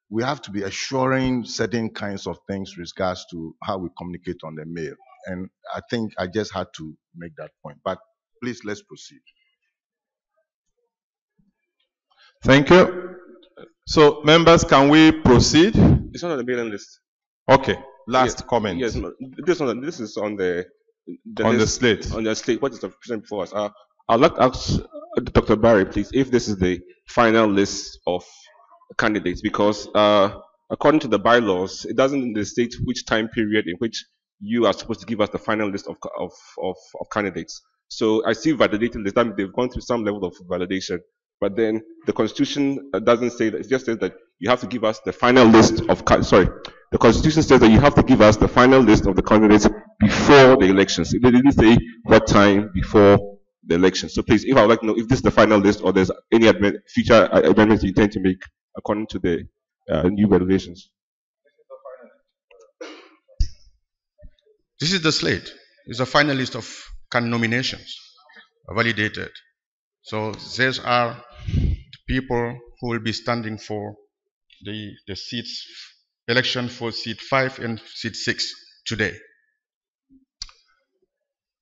we have to be assuring certain kinds of things with regards to how we communicate on the mail. And I think I just had to make that point. But please, let's proceed. Thank you. So, members, can we proceed? It's not on the mailing list. Okay. Last comment. Yes, no, this is on the On the list, slate. On the slate. What is the present before us? I'd like to ask Dr. Barry, please, if this is the final list of candidates, because according to the bylaws, it doesn't state which time period in which you are supposed to give us the final list of candidates. So I see validated list. That means they've gone through some level of validation. But then the Constitution doesn't say that. It just says that you have to give us the final list of the Constitution says that you have to give us the final list of the candidates before the elections. It didn't say what time before the election. So please, if I would like to know if this is the final list or there's any future amendments you intend to make according to the new regulations. This is the slate. It's a final list of nominations validated. So these are the people who will be standing for the seats, election for seat 5 and seat 6 today.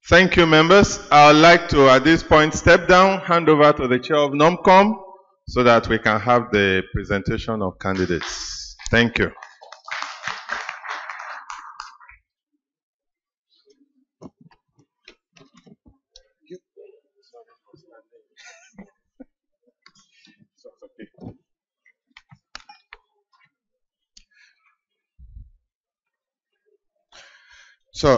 Thank you, members. I would like to, at this point, step down, hand over to the chair of NOMCOM so that we can have the presentation of candidates. Thank you. So,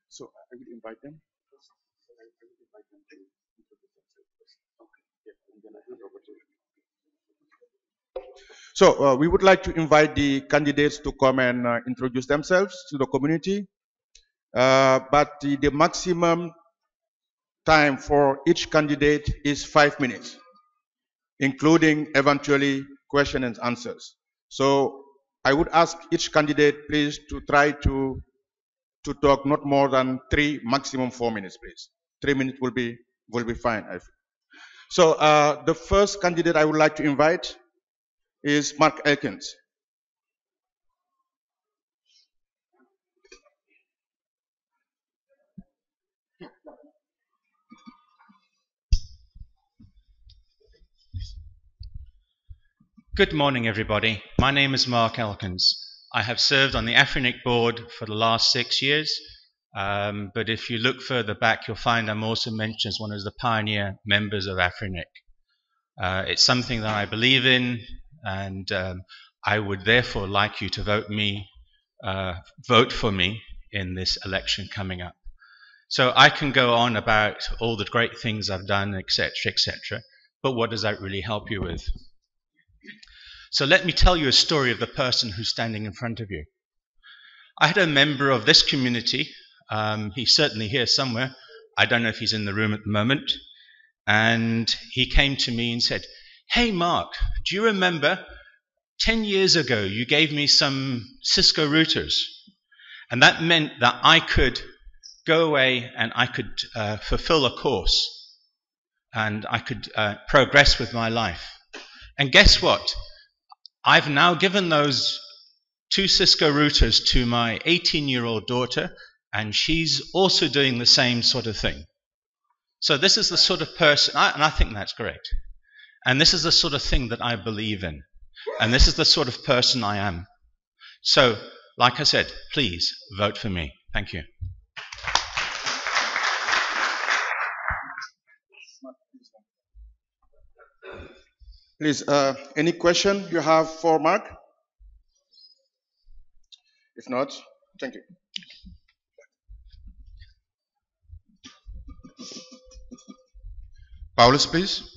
so I will invite them. So we would like to invite the candidates to come and introduce themselves to the community. But the maximum time for each candidate is 5 minutes, including eventually question and answers. So I would ask each candidate, please, to try to talk not more than 3, maximum 4 minutes, please. 3 minutes will be fine, I feel. So the first candidate I would like to invite is Mark Elkins. Good morning, everybody. My name is Mark Elkins. I have served on the AFRINIC board for the last 6 years, but if you look further back, you'll find I'm also mentioned as one of the pioneer members of AFRINIC. It's something that I believe in, and I would therefore like you to vote for me in this election coming up. So I can go on about all the great things I've done, etc., etc., but what does that really help you with? So let me tell you a story of the person who's standing in front of you. I had a member of this community, he's certainly here somewhere, I don't know if he's in the room at the moment, and he came to me and said, "Hey Mark, do you remember 10 years ago you gave me some Cisco routers, and that meant that I could go away and I could fulfill a course and I could progress with my life. And guess what? I've now given those 2 Cisco routers to my 18-year-old daughter, and she's also doing the same sort of thing. So this is the sort of person, and I think that's correct. And this is the sort of thing that I believe in. And this is the sort of person I am. So, like I said, please vote for me. Thank you. Please, any question you have for Mark? If not, thank you. Paulus, please.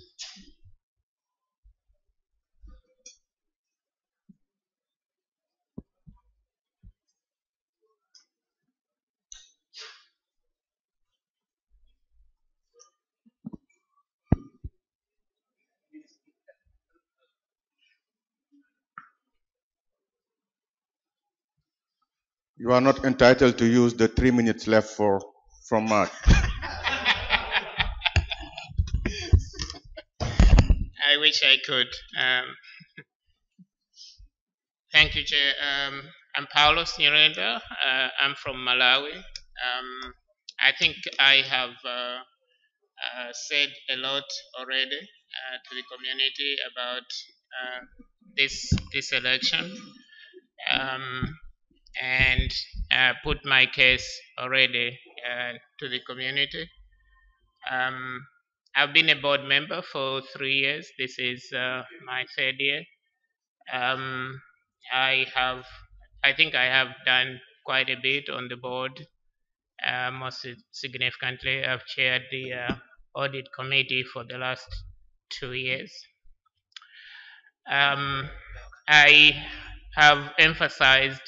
You are not entitled to use the 3 minutes left from Mark. I wish I could. Thank you, Chair. I'm Paulos Nyirenda. I'm from Malawi. I think I have said a lot already to the community about this election, and put my case already to the community. I've been a board member for 3 years. This is my 3rd year. I think I have done quite a bit on the board. Most significantly, I've chaired the audit committee for the last 2 years. I have emphasized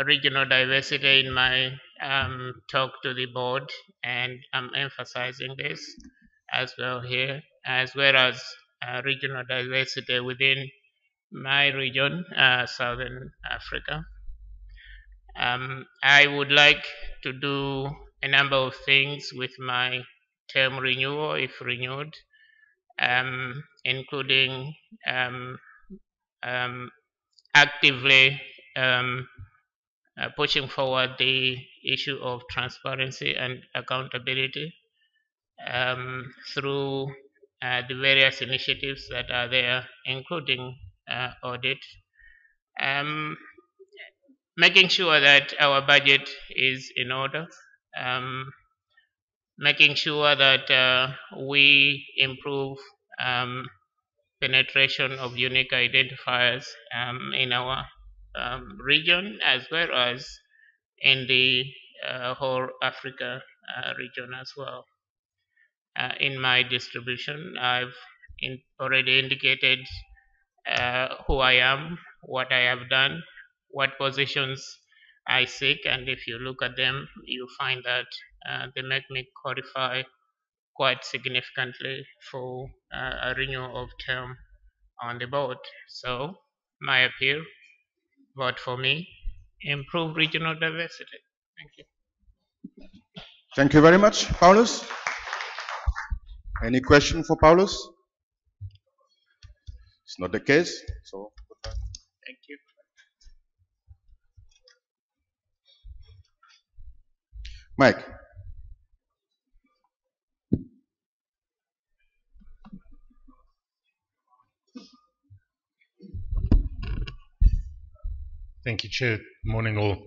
regional diversity in my talk to the board, and I'm emphasizing this as well here, as well as regional diversity within my region, Southern Africa. I would like to do a number of things with my term renewal, if renewed, including actively pushing forward the issue of transparency and accountability through the various initiatives that are there, including audit. Making sure that our budget is in order, making sure that we improve penetration of unique identifiers in our region, as well as in the whole Africa region as well. In my distribution, I've already indicated who I am, what I have done, what positions I seek, and if you look at them, you find that they make me qualify quite significantly for a renewal of term on the board. So, my appeal, vote for me, improve regional diversity. Thank you. Thank you very much, Paulus. Any question for Paulus? It's not the case, so thank you. Mike. Thank you, Chair. Morning all.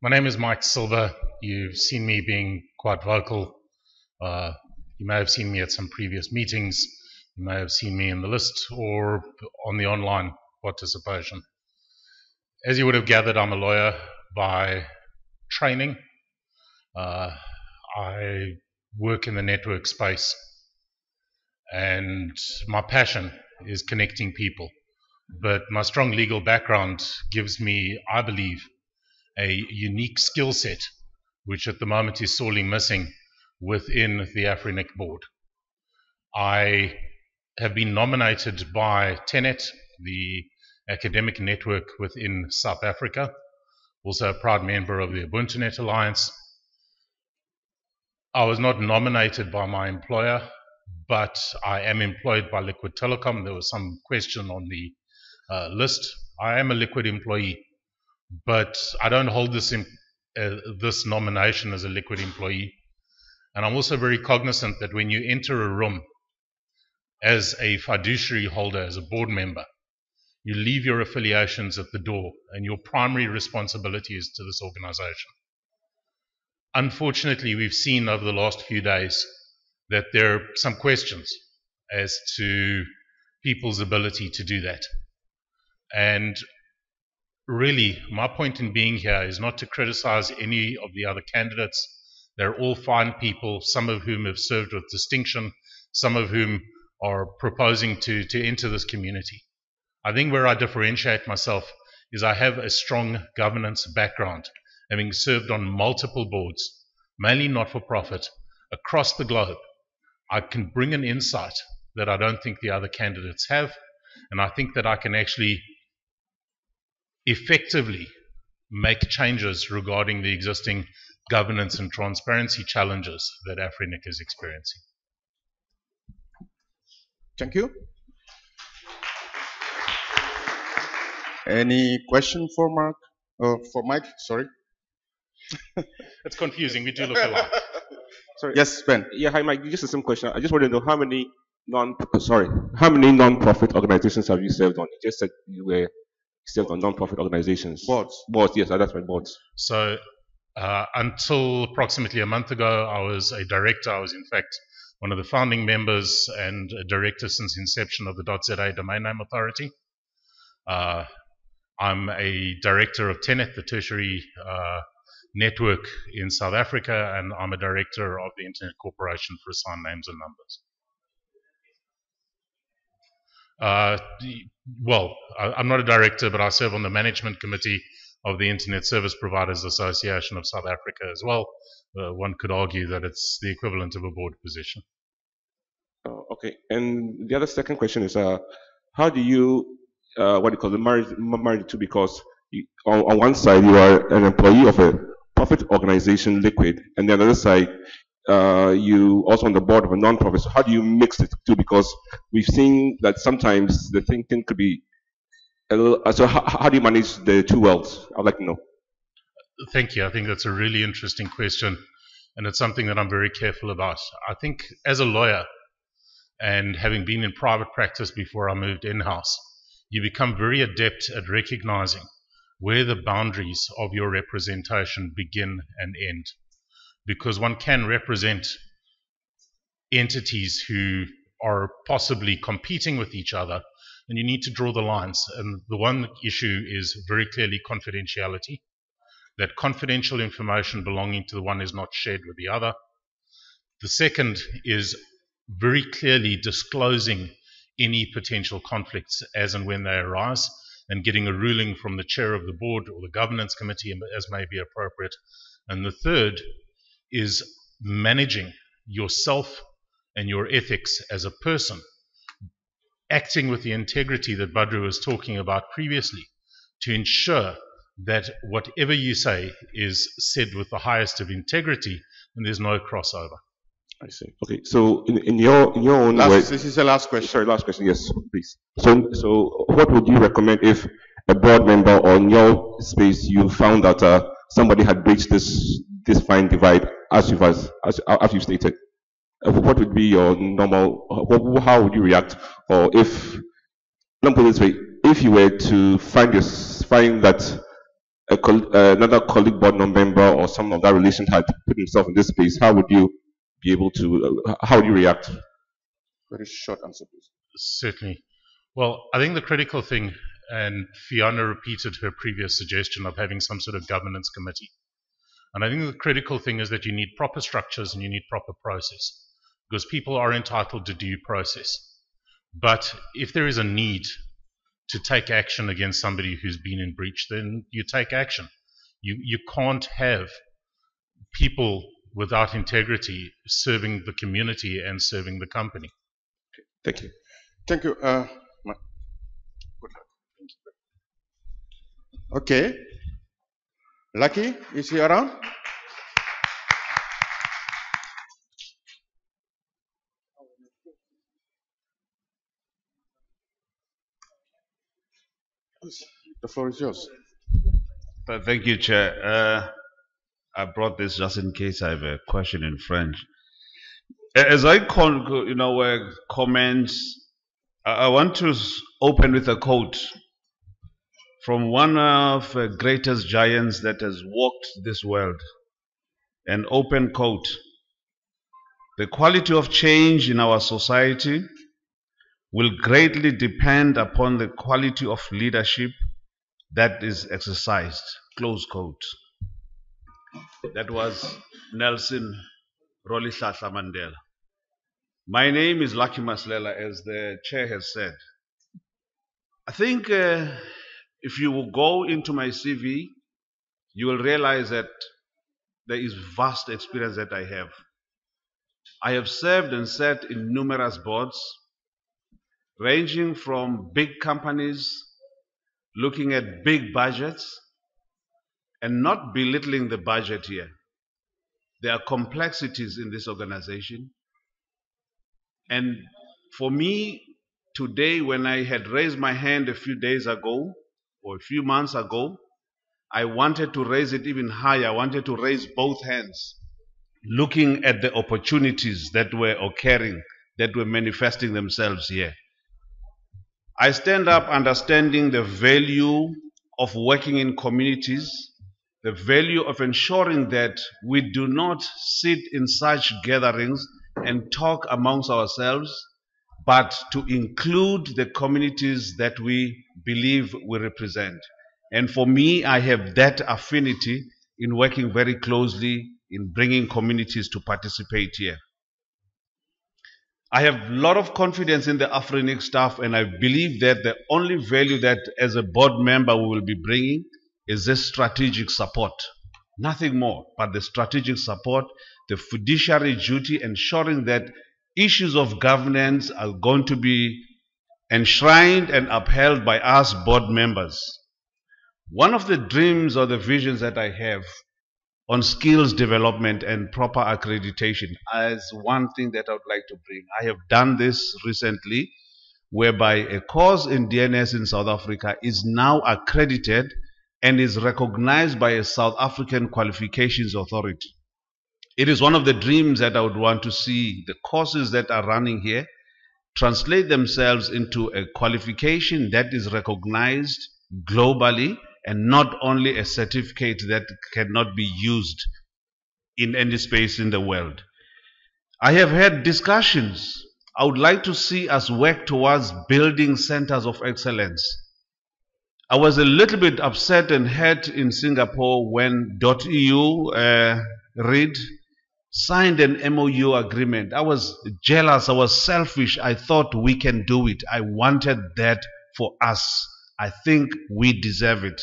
My name is Mike Silver. You've seen me being quite vocal. You may have seen me at some previous meetings. You may have seen me in the list or on the online participation. As you would have gathered, I'm a lawyer by training. I work in the network space, and my passion is connecting people. But my strong legal background gives me, I believe, a unique skill set, which at the moment is sorely missing within the AFRINIC board. I have been nominated by TENET, the academic network within South Africa, also a proud member of the UbuntuNet Alliance. I was not nominated by my employer, but I am employed by Liquid Telecom. There was some question on the list. I am a Liquid employee, but I don't hold this nomination as a Liquid employee. And I'm also very cognizant that when you enter a room as a fiduciary holder, as a board member, you leave your affiliations at the door, and your primary responsibility is to this organization. Unfortunately, we've seen over the last few days that there are some questions as to people's ability to do that. And really, my point in being here is not to criticize any of the other candidates. They're all fine people, some of whom have served with distinction, some of whom are proposing to enter this community. I think where I differentiate myself is I have a strong governance background, having served on multiple boards, mainly not-for-profit, across the globe. I can bring an insight that I don't think the other candidates have, and I think that I can actually effectively make changes regarding the existing governance and transparency challenges that AFRINIC is experiencing. Thank you. Any question for Mark? For Mike? Sorry. It's confusing. We do look alike. Sorry. Yes, Ben. Yeah, hi, Mike. Just a simple question. I just want to know how many non-profit organizations have you served on? You just said you served on non-profit organizations. Boards. Boards, yes, that's right, boards. So until approximately a month ago, I was a director. I was, in fact, one of the founding members and a director since inception of the .za Domain Name Authority. I'm a director of Tenet, the tertiary network in South Africa, and I'm a director of the Internet Corporation for Assigned Names and Numbers. Well, I'm not a director, but I serve on the management committee of the Internet Service Providers Association of South Africa as well. One could argue that it's the equivalent of a board position. Okay, and the other second question is, how do you, marry the two? Because on one side you are an employee of a profit organization, Liquid, and on the other side you also on the board of a non-profit. So how do you mix the two? Because we've seen that sometimes the thinking could be a little. So how do you manage the two worlds? I'd like to know. Thank you. I think that's a really interesting question, and it's something that I'm very careful about. I think as a lawyer, and having been in private practice before I moved in-house, you become very adept at recognizing where the boundaries of your representation begin and end. Because one can represent entities who are possibly competing with each other, and you need to draw the lines. And the one issue is very clearly confidentiality, that confidential information belonging to the one is not shared with the other. The second is very clearly disclosing any potential conflicts as and when they arise, and getting a ruling from the chair of the board or the governance committee as may be appropriate. And the third is managing yourself and your ethics as a person, acting with the integrity that Badru was talking about previously, to ensure that whatever you say is said with the highest of integrity and there's no crossover. I see. Okay, so in your own way, this is the last question. Sorry, last question. Yes, please. So what would you recommend if a board member or in your space you found that somebody had breached this fine divide as you've stated? What would be your normal? How would you react? Or if, let me put it this way: if you were to find that another colleague board member or some of that relation had put himself in this space, how would you be able to, how would you react? Very short answer, please. Certainly. Well, I think the critical thing, and Fiona repeated her previous suggestion of having some sort of governance committee. And I think the critical thing is that you need proper structures and you need proper process, because people are entitled to due process. But if there is a need to take action against somebody who's been in breach, then you take action. You can't have people without integrity serving the community and serving the company. Thank you. Thank you. Okay. Lucky, is he around? The floor is yours. Thank you, Chair. I brought this just in case I have a question in French. As I comments, I want to open with a quote from one of the greatest giants that has walked this world. An open quote. The quality of change in our society will greatly depend upon the quality of leadership that is exercised. Close quote. That was Nelson Rolihlahla Mandela. My name is Lucky Maslela, as the chair has said. I think if you will go into my CV, you will realize that there is vast experience that I have. I have served and sat in numerous boards, ranging from big companies, looking at big budgets, and not belittling the budget here. There are complexities in this organization. And for me, today, when I had raised my hand a few days ago, or a few months ago, I wanted to raise it even higher. I wanted to raise both hands, looking at the opportunities that were occurring, that were manifesting themselves here. I stand up understanding the value of working in communities, the value of ensuring that we do not sit in such gatherings and talk amongst ourselves, but to include the communities that we believe we represent. And for me, I have that affinity in working very closely in bringing communities to participate here. I have a lot of confidence in the AFRINIC staff, and I believe that the only value that as a board member we will be bringing is this strategic support. Nothing more but the strategic support, the fiduciary duty, ensuring that issues of governance are going to be enshrined and upheld by us board members. One of the dreams or the visions that I have on skills development and proper accreditation as one thing that I would like to bring. I have done this recently, whereby a course in DNS in South Africa is now accredited and is recognized by a South African Qualifications Authority. It is one of the dreams that I would want to see the courses that are running here translate themselves into a qualification that is recognized globally, and not only a certificate that cannot be used in any space in the world. I have had discussions. I would like to see us work towards building centers of excellence. I was a little bit upset and hurt in Singapore when .eu read signed an MOU agreement. I was jealous, I was selfish. I thought we can do it. I wanted that for us. I think we deserve it.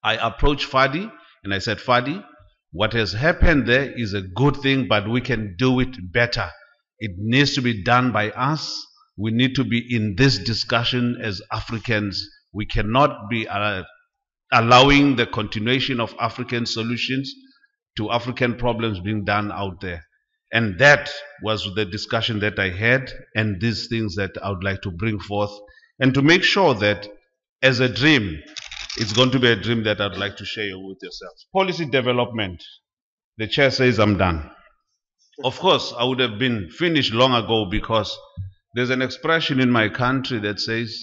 I approached Fadi and I said, Fadi, what has happened there is a good thing, but we can do it better. It needs to be done by us. We need to be in this discussion as Africans. We cannot be allowing the continuation of African solutions to African problems being done out there. And that was the discussion that I had, and these things that I would like to bring forth, and to make sure that as a dream, it's going to be a dream that I'd like to share with yourselves. Policy development. The chair says I'm done. Of course, I would have been finished long ago, because there's an expression in my country that says,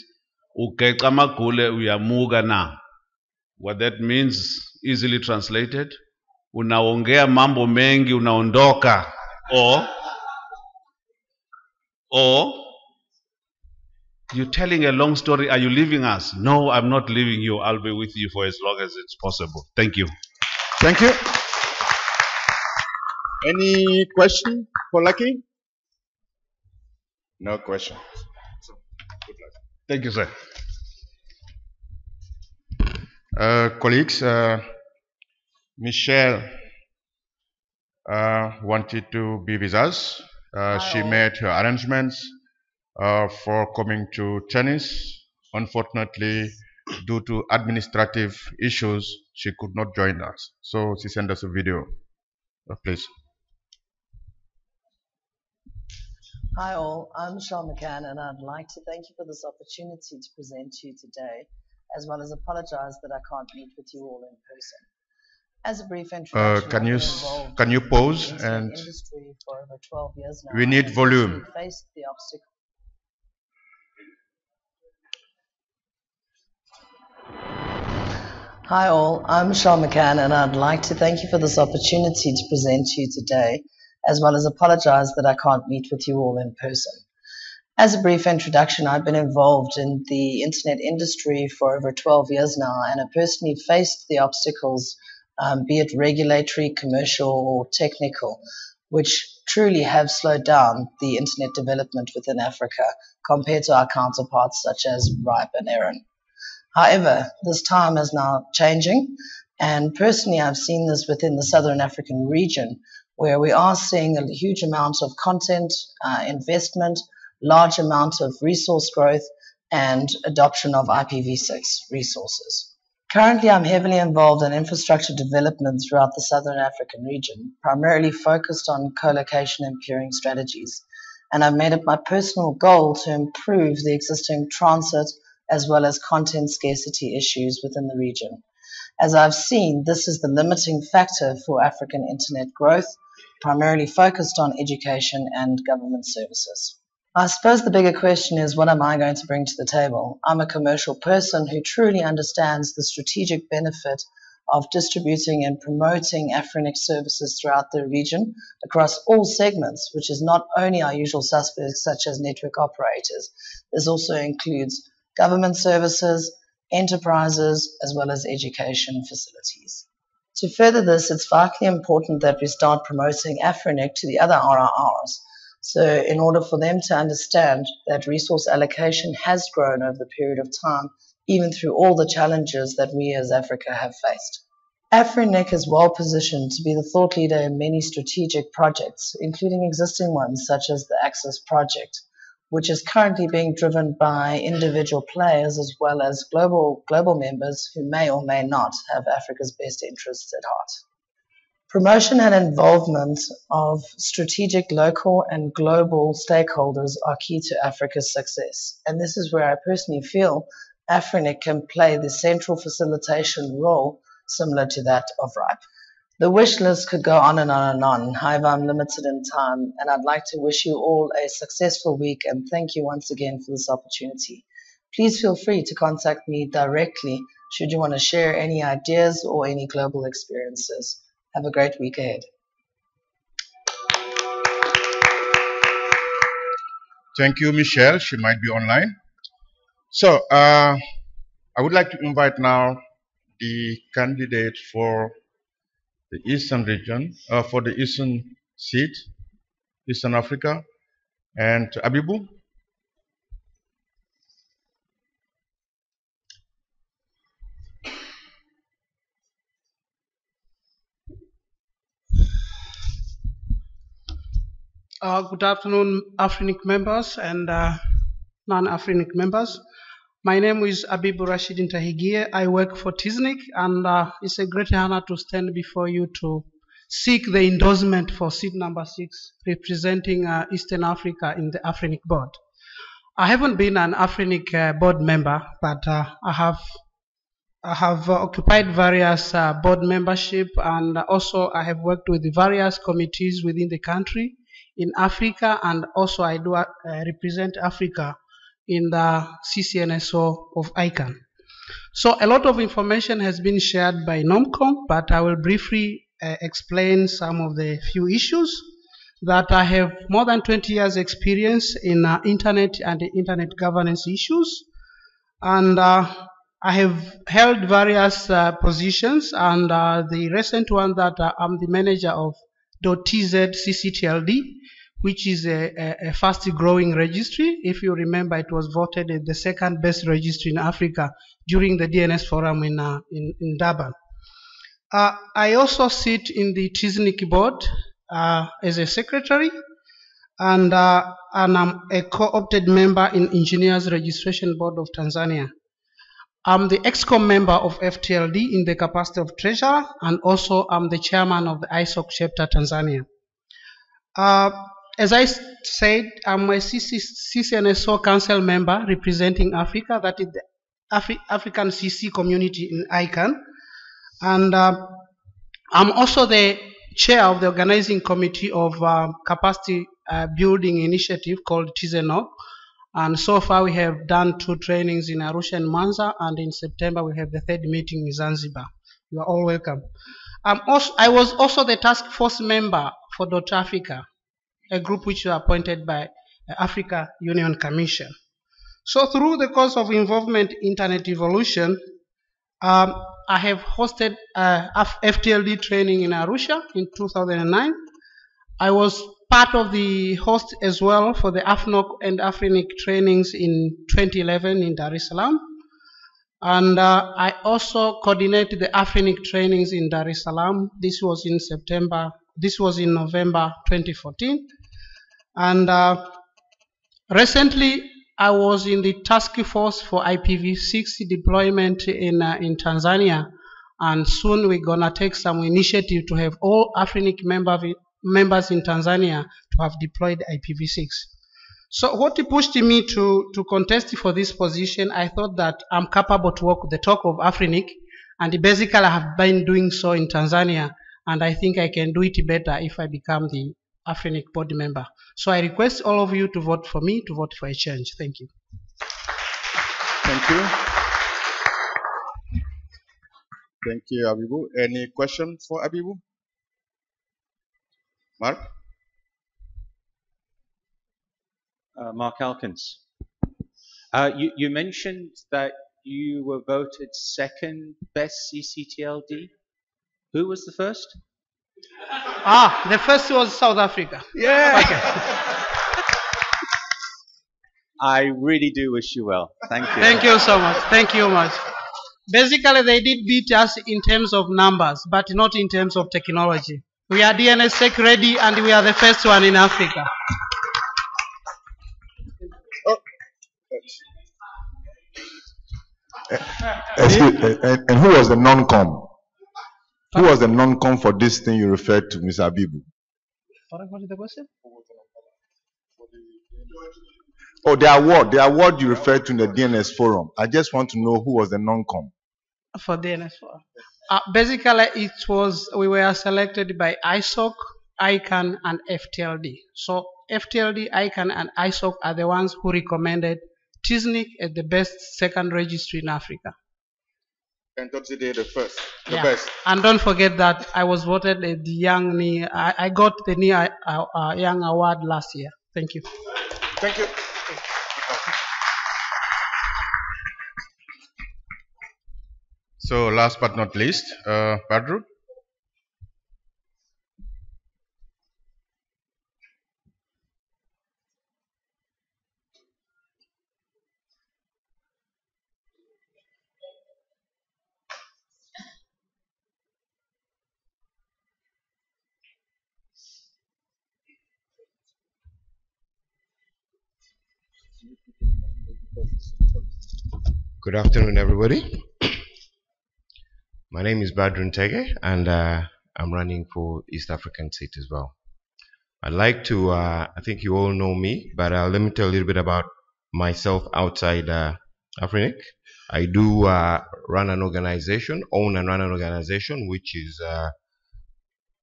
"Ugeca magule uyamuka na." What that means, easily translated, unaongea mambo mengi unaondoka, or you're telling a long story. Are you leaving us? No, I'm not leaving you. I'll be with you for as long as it's possible. Thank you. Thank you. Any question for Lucky? No question. So, good luck. Thank you, sir. Colleagues, Michelle wanted to be with us. She made her arrangements for coming to tennis. Unfortunately, due to administrative issues, she could not join us. So she sent us a video. Please. Hi all, I'm Michelle McCann, and I'd like to thank you for this opportunity to present to you today. as well as apologize that I can't meet with you all in person. As a brief introduction, Can I've you been involved can you in pause the internet and industry for over 12 years now. we need and volume. personally faced the obstacle. Hi all, I'm Michelle McCann and I'd like to thank you for this opportunity to present to you today, as well as apologize that I can't meet with you all in person. As a brief introduction, I've been involved in the internet industry for over 12 years now and have personally faced the obstacles, be it regulatory, commercial or technical, which truly have slowed down the internet development within Africa compared to our counterparts such as RIPE and ERIN. However, this time is now changing, and personally I've seen this within the Southern African region, where we are seeing a huge amount of content investment, large amount of resource growth, and adoption of IPv6 resources. Currently, I'm heavily involved in infrastructure development throughout the Southern African region, primarily focused on co-location and peering strategies, and I've made it my personal goal to improve the existing transit as well as content scarcity issues within the region. As I've seen, this is the limiting factor for African internet growth, primarily focused on education and government services. I suppose the bigger question is, what am I going to bring to the table? I'm a commercial person who truly understands the strategic benefit of distributing and promoting AFRINIC services throughout the region across all segments, which is not only our usual suspects such as network operators. This also includes government services, enterprises, as well as education facilities. To further this, it's vitally important that we start promoting AFRINIC to the other RRRs. So in order for them to understand that resource allocation has grown over the period of time, even through all the challenges that we as Africa have faced. AFRINIC is well positioned to be the thought leader in many strategic projects, including existing ones such as the AXIS project, which is currently being driven by individual players as well as global members who may or may not have Africa's best interests at heart. Promotion and involvement of strategic local and global stakeholders are key to Africa's success, and this is where I personally feel AFRINIC can play the central facilitation role similar to that of RIPE. The wish list could go on and on and on. However, I'm limited in time, and I'd like to wish you all a successful week and thank you once again for this opportunity. Please feel free to contact me directly should you want to share any ideas or any global experiences. Have a great week ahead. Thank you, Michelle. She might be online. So I would like to invite now the candidate for the Eastern region, for the Eastern seat, Eastern Africa, and Abibu. Good afternoon, AFRINIC members and non-AFRINIC members. My name is Abibu Rashid Ntahigie. I work for TISNIC, and it's a great honor to stand before you to seek the endorsement for seat number 6, representing Eastern Africa in the AFRINIC board. I haven't been an AFRINIC board member, but I have occupied various board membership, and also I have worked with various committees within the country in Africa, and also I do represent Africa in the CCNSO of ICANN. So a lot of information has been shared by NOMCOM, but I will briefly explain some of the few issues that I have more than 20 years experience in internet and internet governance issues, and I have held various positions, and the recent one that I'm the manager of .tz CCTLD, which is a fast growing registry. If you remember, it was voted the second best registry in Africa during the DNS forum in Durban. I also sit in the TISNIC board as a secretary, and I'm a co-opted member in Engineers Registration Board of Tanzania. I'm the ExCom member of FTLD in the capacity of treasurer, and also I'm the chairman of the ISOC chapter Tanzania. As I said, I'm a CCNSO council member representing Africa, that is the African CC community in ICANN. And I'm also the chair of the organizing committee of capacity building initiative called TZNOC. And so far we have done 2 trainings in Arusha and Mwanza, and in September we have the 3rd meeting in Zanzibar. You are all welcome. I was also the task force member for Dot Africa, a group which was appointed by the Africa Union Commission. So through the course of involvement in Internet evolution, I have hosted FTLD training in Arusha in 2009. I was part of the host as well for the AFNOC and AFRINIC trainings in 2011 in Dar es Salaam. And I also coordinated the AFRINIC trainings in Dar es Salaam. This was in November 2014. And recently, I was in the task force for IPv6 deployment in Tanzania, and soon we're gonna take some initiative to have all AFRINIC members in Tanzania to have deployed IPv6. So what pushed me to contest for this position, I thought that I'm capable to walk the talk of AFRINIC, and basically I have been doing so in Tanzania, and I think I can do it better if I become the AFRINIC board member. So I request all of you to vote for me, to vote for a change. Thank you. Thank you. Thank you, Abibu. Any questions for Abibu? Mark? Mark Elkins. You mentioned that you were voted 2nd best CCTLD. Who was the first? The first was South Africa. Yeah. Okay. I really do wish you well. Thank you. Thank you so much. Thank you much. Basically, they did beat us in terms of numbers, but not in terms of technology. We are DNSSEC ready, and we are the first one in Africa. And who was the non-com? Who was the non-com for this thing you referred to, Mr. Abibu? What is the question? Oh, the award you referred to in the DNS forum. I just want to know who was the non-com. For DNS forum. Basically, we were selected by ISOC, ICANN, and FTLD. So FTLD, ICANN, and ISOC are the ones who recommended TISNIC as the best 2nd registry in Africa. And today the first, the Yeah. best. And don't forget that I was voted the young. I got the young award last year. Thank you. Thank you. So last but not least, Badru. Good afternoon, everybody. My name is Badru Ntege, and I'm running for East African seat as well. I'd like to, I think you all know me, but let me tell you a little bit about myself outside AFRINIC. I do run an organization, own and run an organization, which is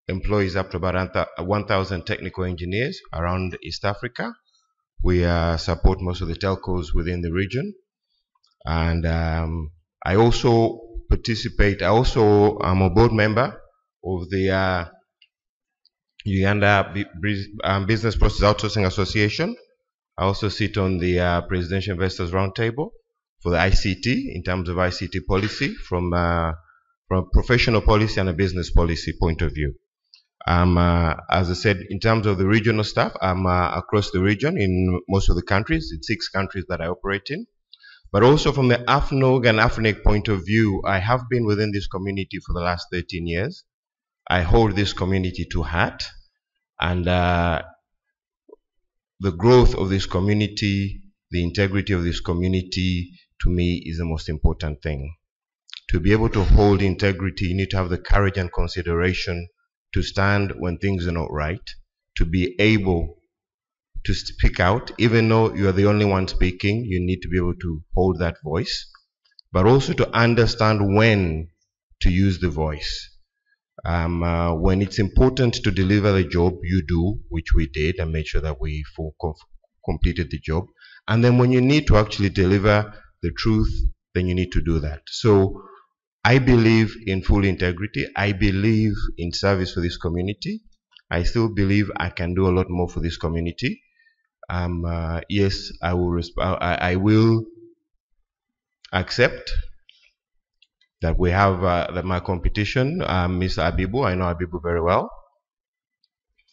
employs up to about 1,000 technical engineers around East Africa. We support most of the telcos within the region. And I also participate, I'm a board member of the Uganda Business Process Outsourcing Association. I also sit on the Presidential Investors Roundtable for the ICT, in terms of ICT policy, from a professional policy and a business policy point of view. As I said, in terms of the regional stuff, I'm across the region in most of the countries, in 6 countries that I operate in. But also from the AFNOG and AFRINIC point of view, I have been within this community for the last 13 years. I hold this community to heart, and the growth of this community, the integrity of this community, to me, is the most important thing. To be able to hold integrity, you need to have the courage and consideration to stand when things are not right, to be able to speak out. Even though you are the only one speaking, you need to be able to hold that voice. but also to understand when to use the voice. When it's important to deliver the job, you do, which we did, and made sure that we completed the job. And then when you need to actually deliver the truth, then you need to do that. So I believe in full integrity. I believe in service for this community. I still believe I can do a lot more for this community. Yes, I will accept that we have that my competition, Mr. Abibu. I know Abibu very well,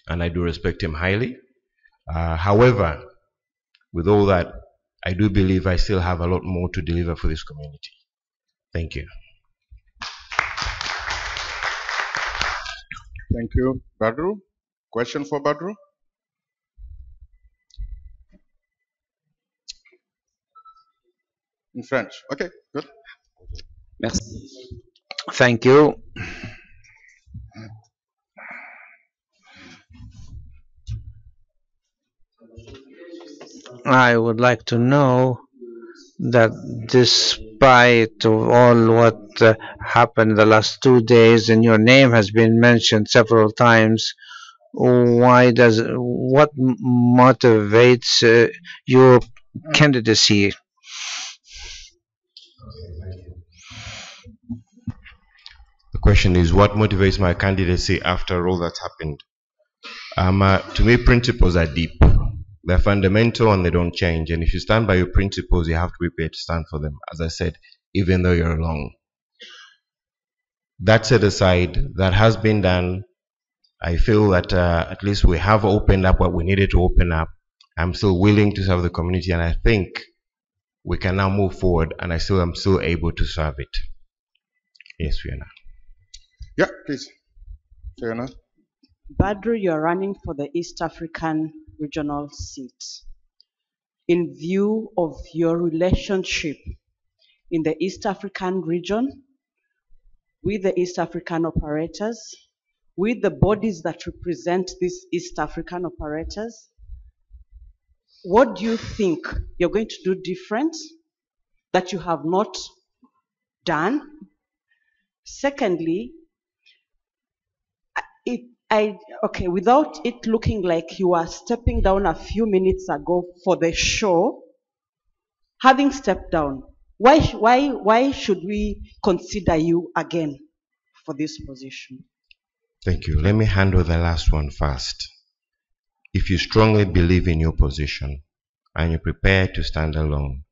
and I do respect him highly. However, with all that, I do believe I still have a lot more to deliver for this community. Thank you. Thank you, Badru. Question for Badru? In French. Okay, good. Merci. Thank you. I would like to know that despite of all what happened the last 2 days, and your name has been mentioned several times, what motivates your candidacy? The question is, what motivates my candidacy after all that's happened? To me, principles are deep. They're fundamental and they don't change. And if you stand by your principles, you have to be prepared to stand for them, as I said, even though you're wrong. That set aside, that has been done. I feel that at least we have opened up what we needed to open up. I'm still willing to serve the community, and I think we can now move forward, and I'm still able to serve it. Yes, Fiona. Yeah, please. Fiona. Badru, you're running for the East African regional seat. In view of your relationship in the East African region, with the East African operators, with the bodies that represent these East African operators, what do you think you're going to do different that you have not done? Secondly, without it looking like you are stepping down a few minutes ago for the show, having stepped down, why should we consider you again for this position? Thank you. Let me handle the last one first. If you strongly believe in your position and you're prepared to stand alone,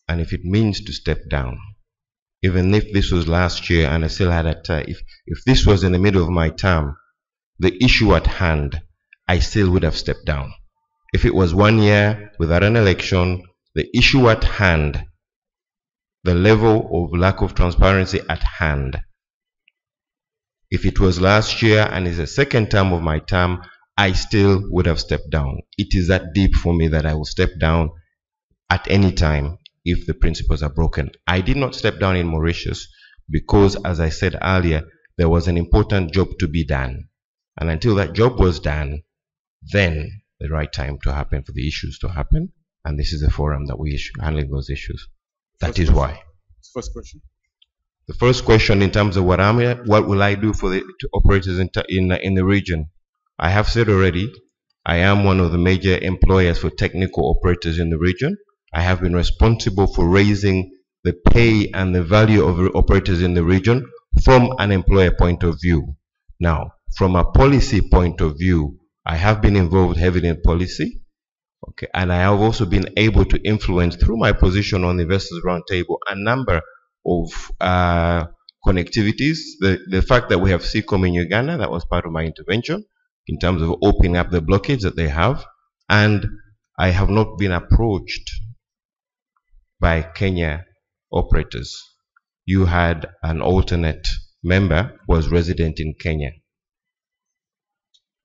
and if it means to step down, even if this was last year and I still had if this was in the middle of my term, the issue at hand, I still would have stepped down. If it was 1 year without an election, the issue at hand, the level of lack of transparency at hand, if it was last year and it's the second term of my term, I still would have stepped down. It is that deep for me that I will step down at any time if the principles are broken. I did not step down in Mauritius because, as I said earlier, there was an important job to be done. And until that job was done, then the right time to happen for the issues to happen. And this is the forum that we handling those issues. That is why. First question. The first question in terms of what will I do for the operators in the region? I have said already, I am one of the major employers for technical operators in the region. I have been responsible for raising the pay and the value of the operators in the region from an employer point of view. Now, from a policy point of view, I have been involved heavily in policy. Okay, and I have also been able to influence through my position on the Investors Roundtable a number of connectivities. The fact that we have SECOM in Uganda, that was part of my intervention in terms of opening up the blockage that they have. And I have not been approached by Kenya operators. You had an alternate member who was resident in Kenya.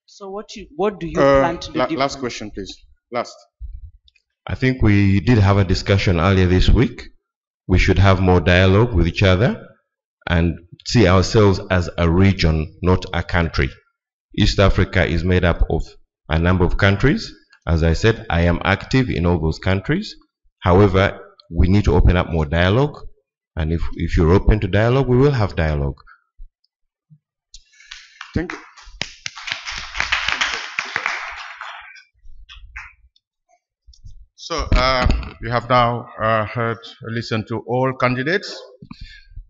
So what do you plan to do different? Last question, please. Last. I think we did have a discussion earlier this week. We should have more dialogue with each other and see ourselves as a region, not a country. East Africa is made up of a number of countries. As I said, I am active in all those countries. However, we need to open up more dialogue. And if you're open to dialogue, we will have dialogue. Thank you. So we have now listened to all candidates.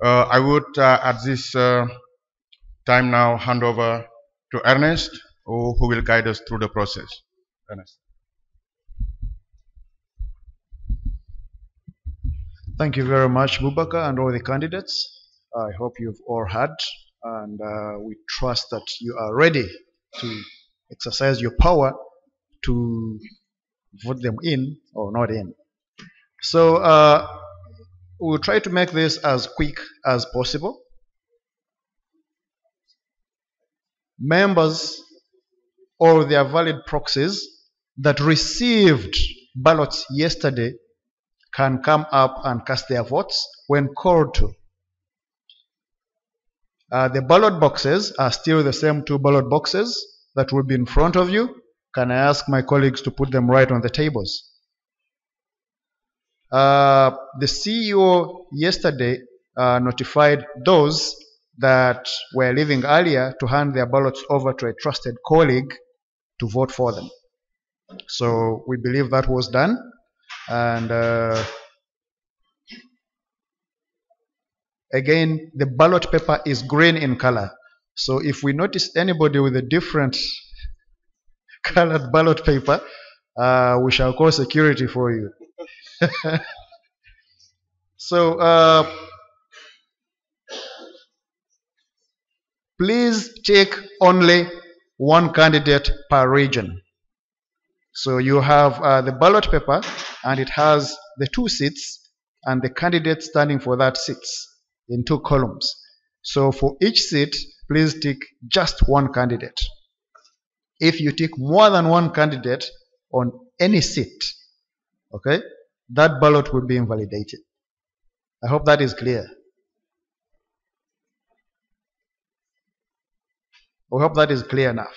I would at this time now hand over to Ernest, who will guide us through the process. Ernest. Thank you very much, Bubaka, and all the candidates. I hope you've all heard, and we trust that you are ready to exercise your power to vote them in or not in. So we'll try to make this as quick as possible. Members or their valid proxies that received ballots yesterday can come up and cast their votes when called to. The ballot boxes are still the same 2 ballot boxes that will be in front of you. Can I ask my colleagues to put them right on the tables? The CEO yesterday notified those that were leaving earlier to hand their ballots over to a trusted colleague to vote for them. So we believe that was done. And again, the ballot paper is green in color. So if we notice anybody with a different colored ballot paper, we shall call security for you. So please check only one candidate per region. So you have the ballot paper, and it has the 2 seats and the candidate standing for that seats in 2 columns. So for each seat, please tick just one candidate. If you tick more than one candidate on any seat, okay, that ballot will be invalidated. I hope that is clear. We hope that is clear enough.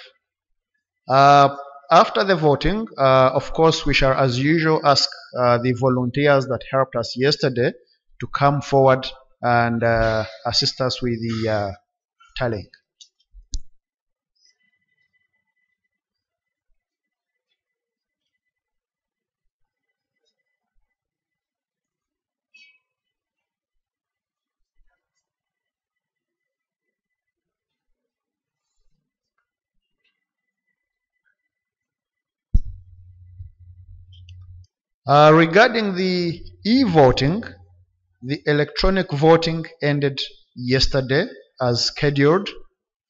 After the voting, of course, we shall, as usual, ask the volunteers that helped us yesterday to come forward and assist us with the tallying. Regarding the e-voting, the electronic voting ended yesterday as scheduled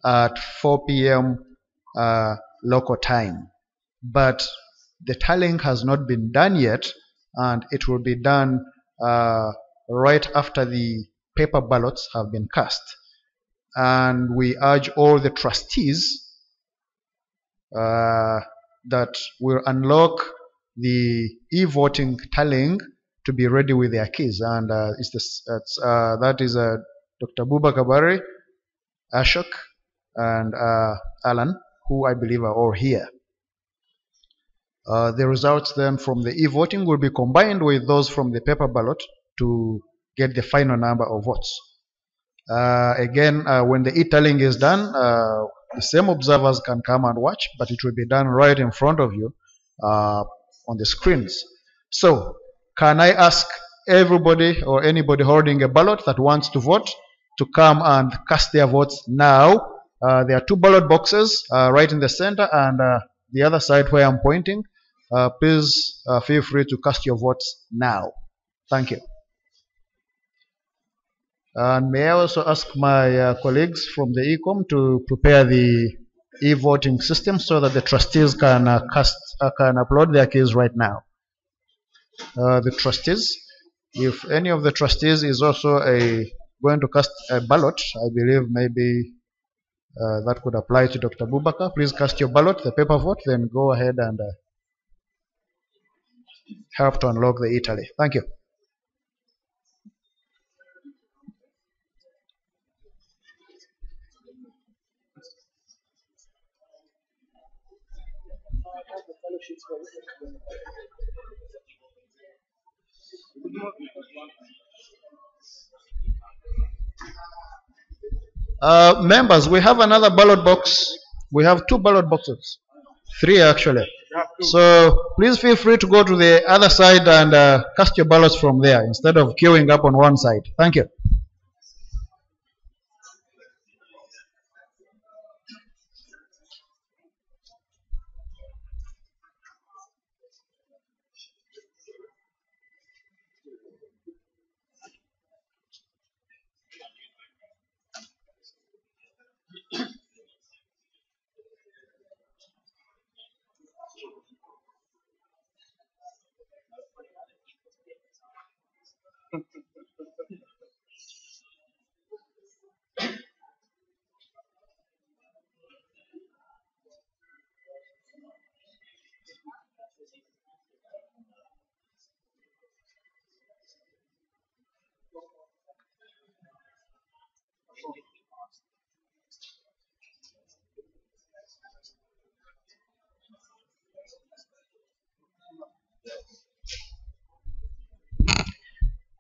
at 4 p.m. Local time. But the tallying has not been done yet, and it will be done right after the paper ballots have been cast. And we urge all the trustees that will unlock the e-voting tallying to be ready with their keys. And that is Dr. Buba Kabari, Ashok, and Alan, who I believe are all here. The results then from the e-voting will be combined with those from the paper ballot to get the final number of votes. Again, when the e-tallying is done, the same observers can come and watch, but it will be done right in front of you on the screens. So, can I ask everybody or anybody holding a ballot that wants to vote to come and cast their votes now? There are 2 ballot boxes right in the center, and the other side where I'm pointing. Please feel free to cast your votes now. Thank you. And may I also ask my colleagues from the ECOM to prepare the e-voting system so that the trustees can can upload their keys right now. The trustees, if any of the trustees is also going to cast a ballot, I believe maybe that could apply to Dr. Bubaka. Please cast your ballot, the paper vote, then go ahead and help to unlock the e-tally. Thank you. Members, we have another ballot box. We have two ballot boxes. Three actually. So please feel free to go to the other side and cast your ballots from there instead of queuing up on one side. Thank you.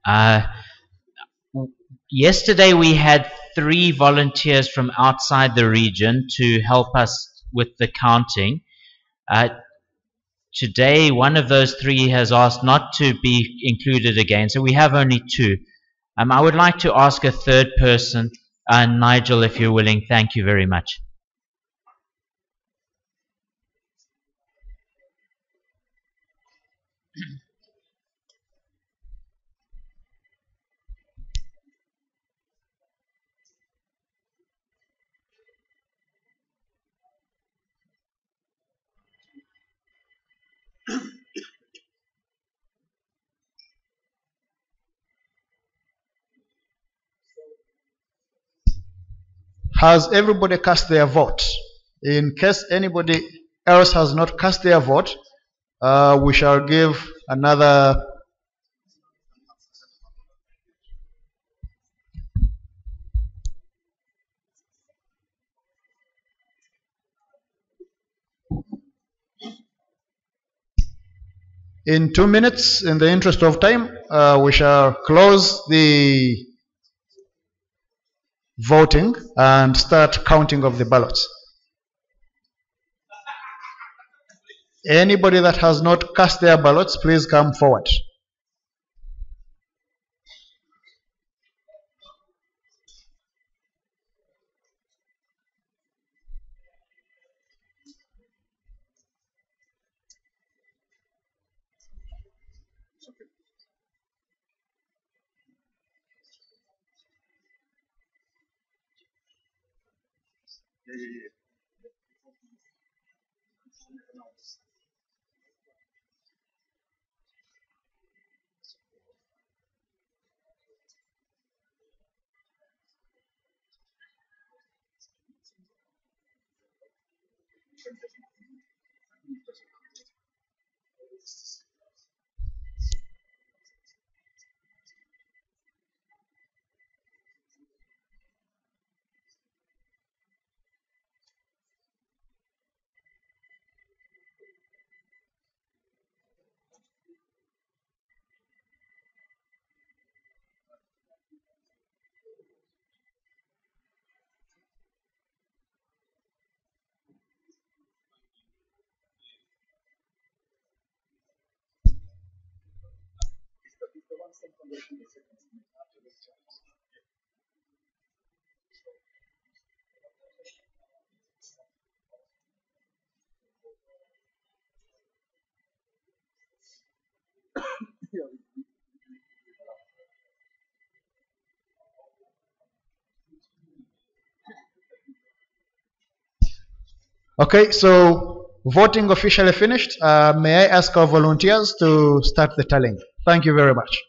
Uh, Yesterday we had 3 volunteers from outside the region to help us with the counting. Today one of those 3 has asked not to be included again, so we have only 2. I would like to ask a third person, Nigel, if you're willing. Thank you very much. Has everybody cast their vote? In case anybody else has not cast their vote, we shall give another in 2 minutes. In the interest of time, we shall close the voting and start counting of the ballots. Anybody that has not cast their ballots, please come forward. Okay, so voting officially finished. May I ask our volunteers to start the tallying? Thank you very much.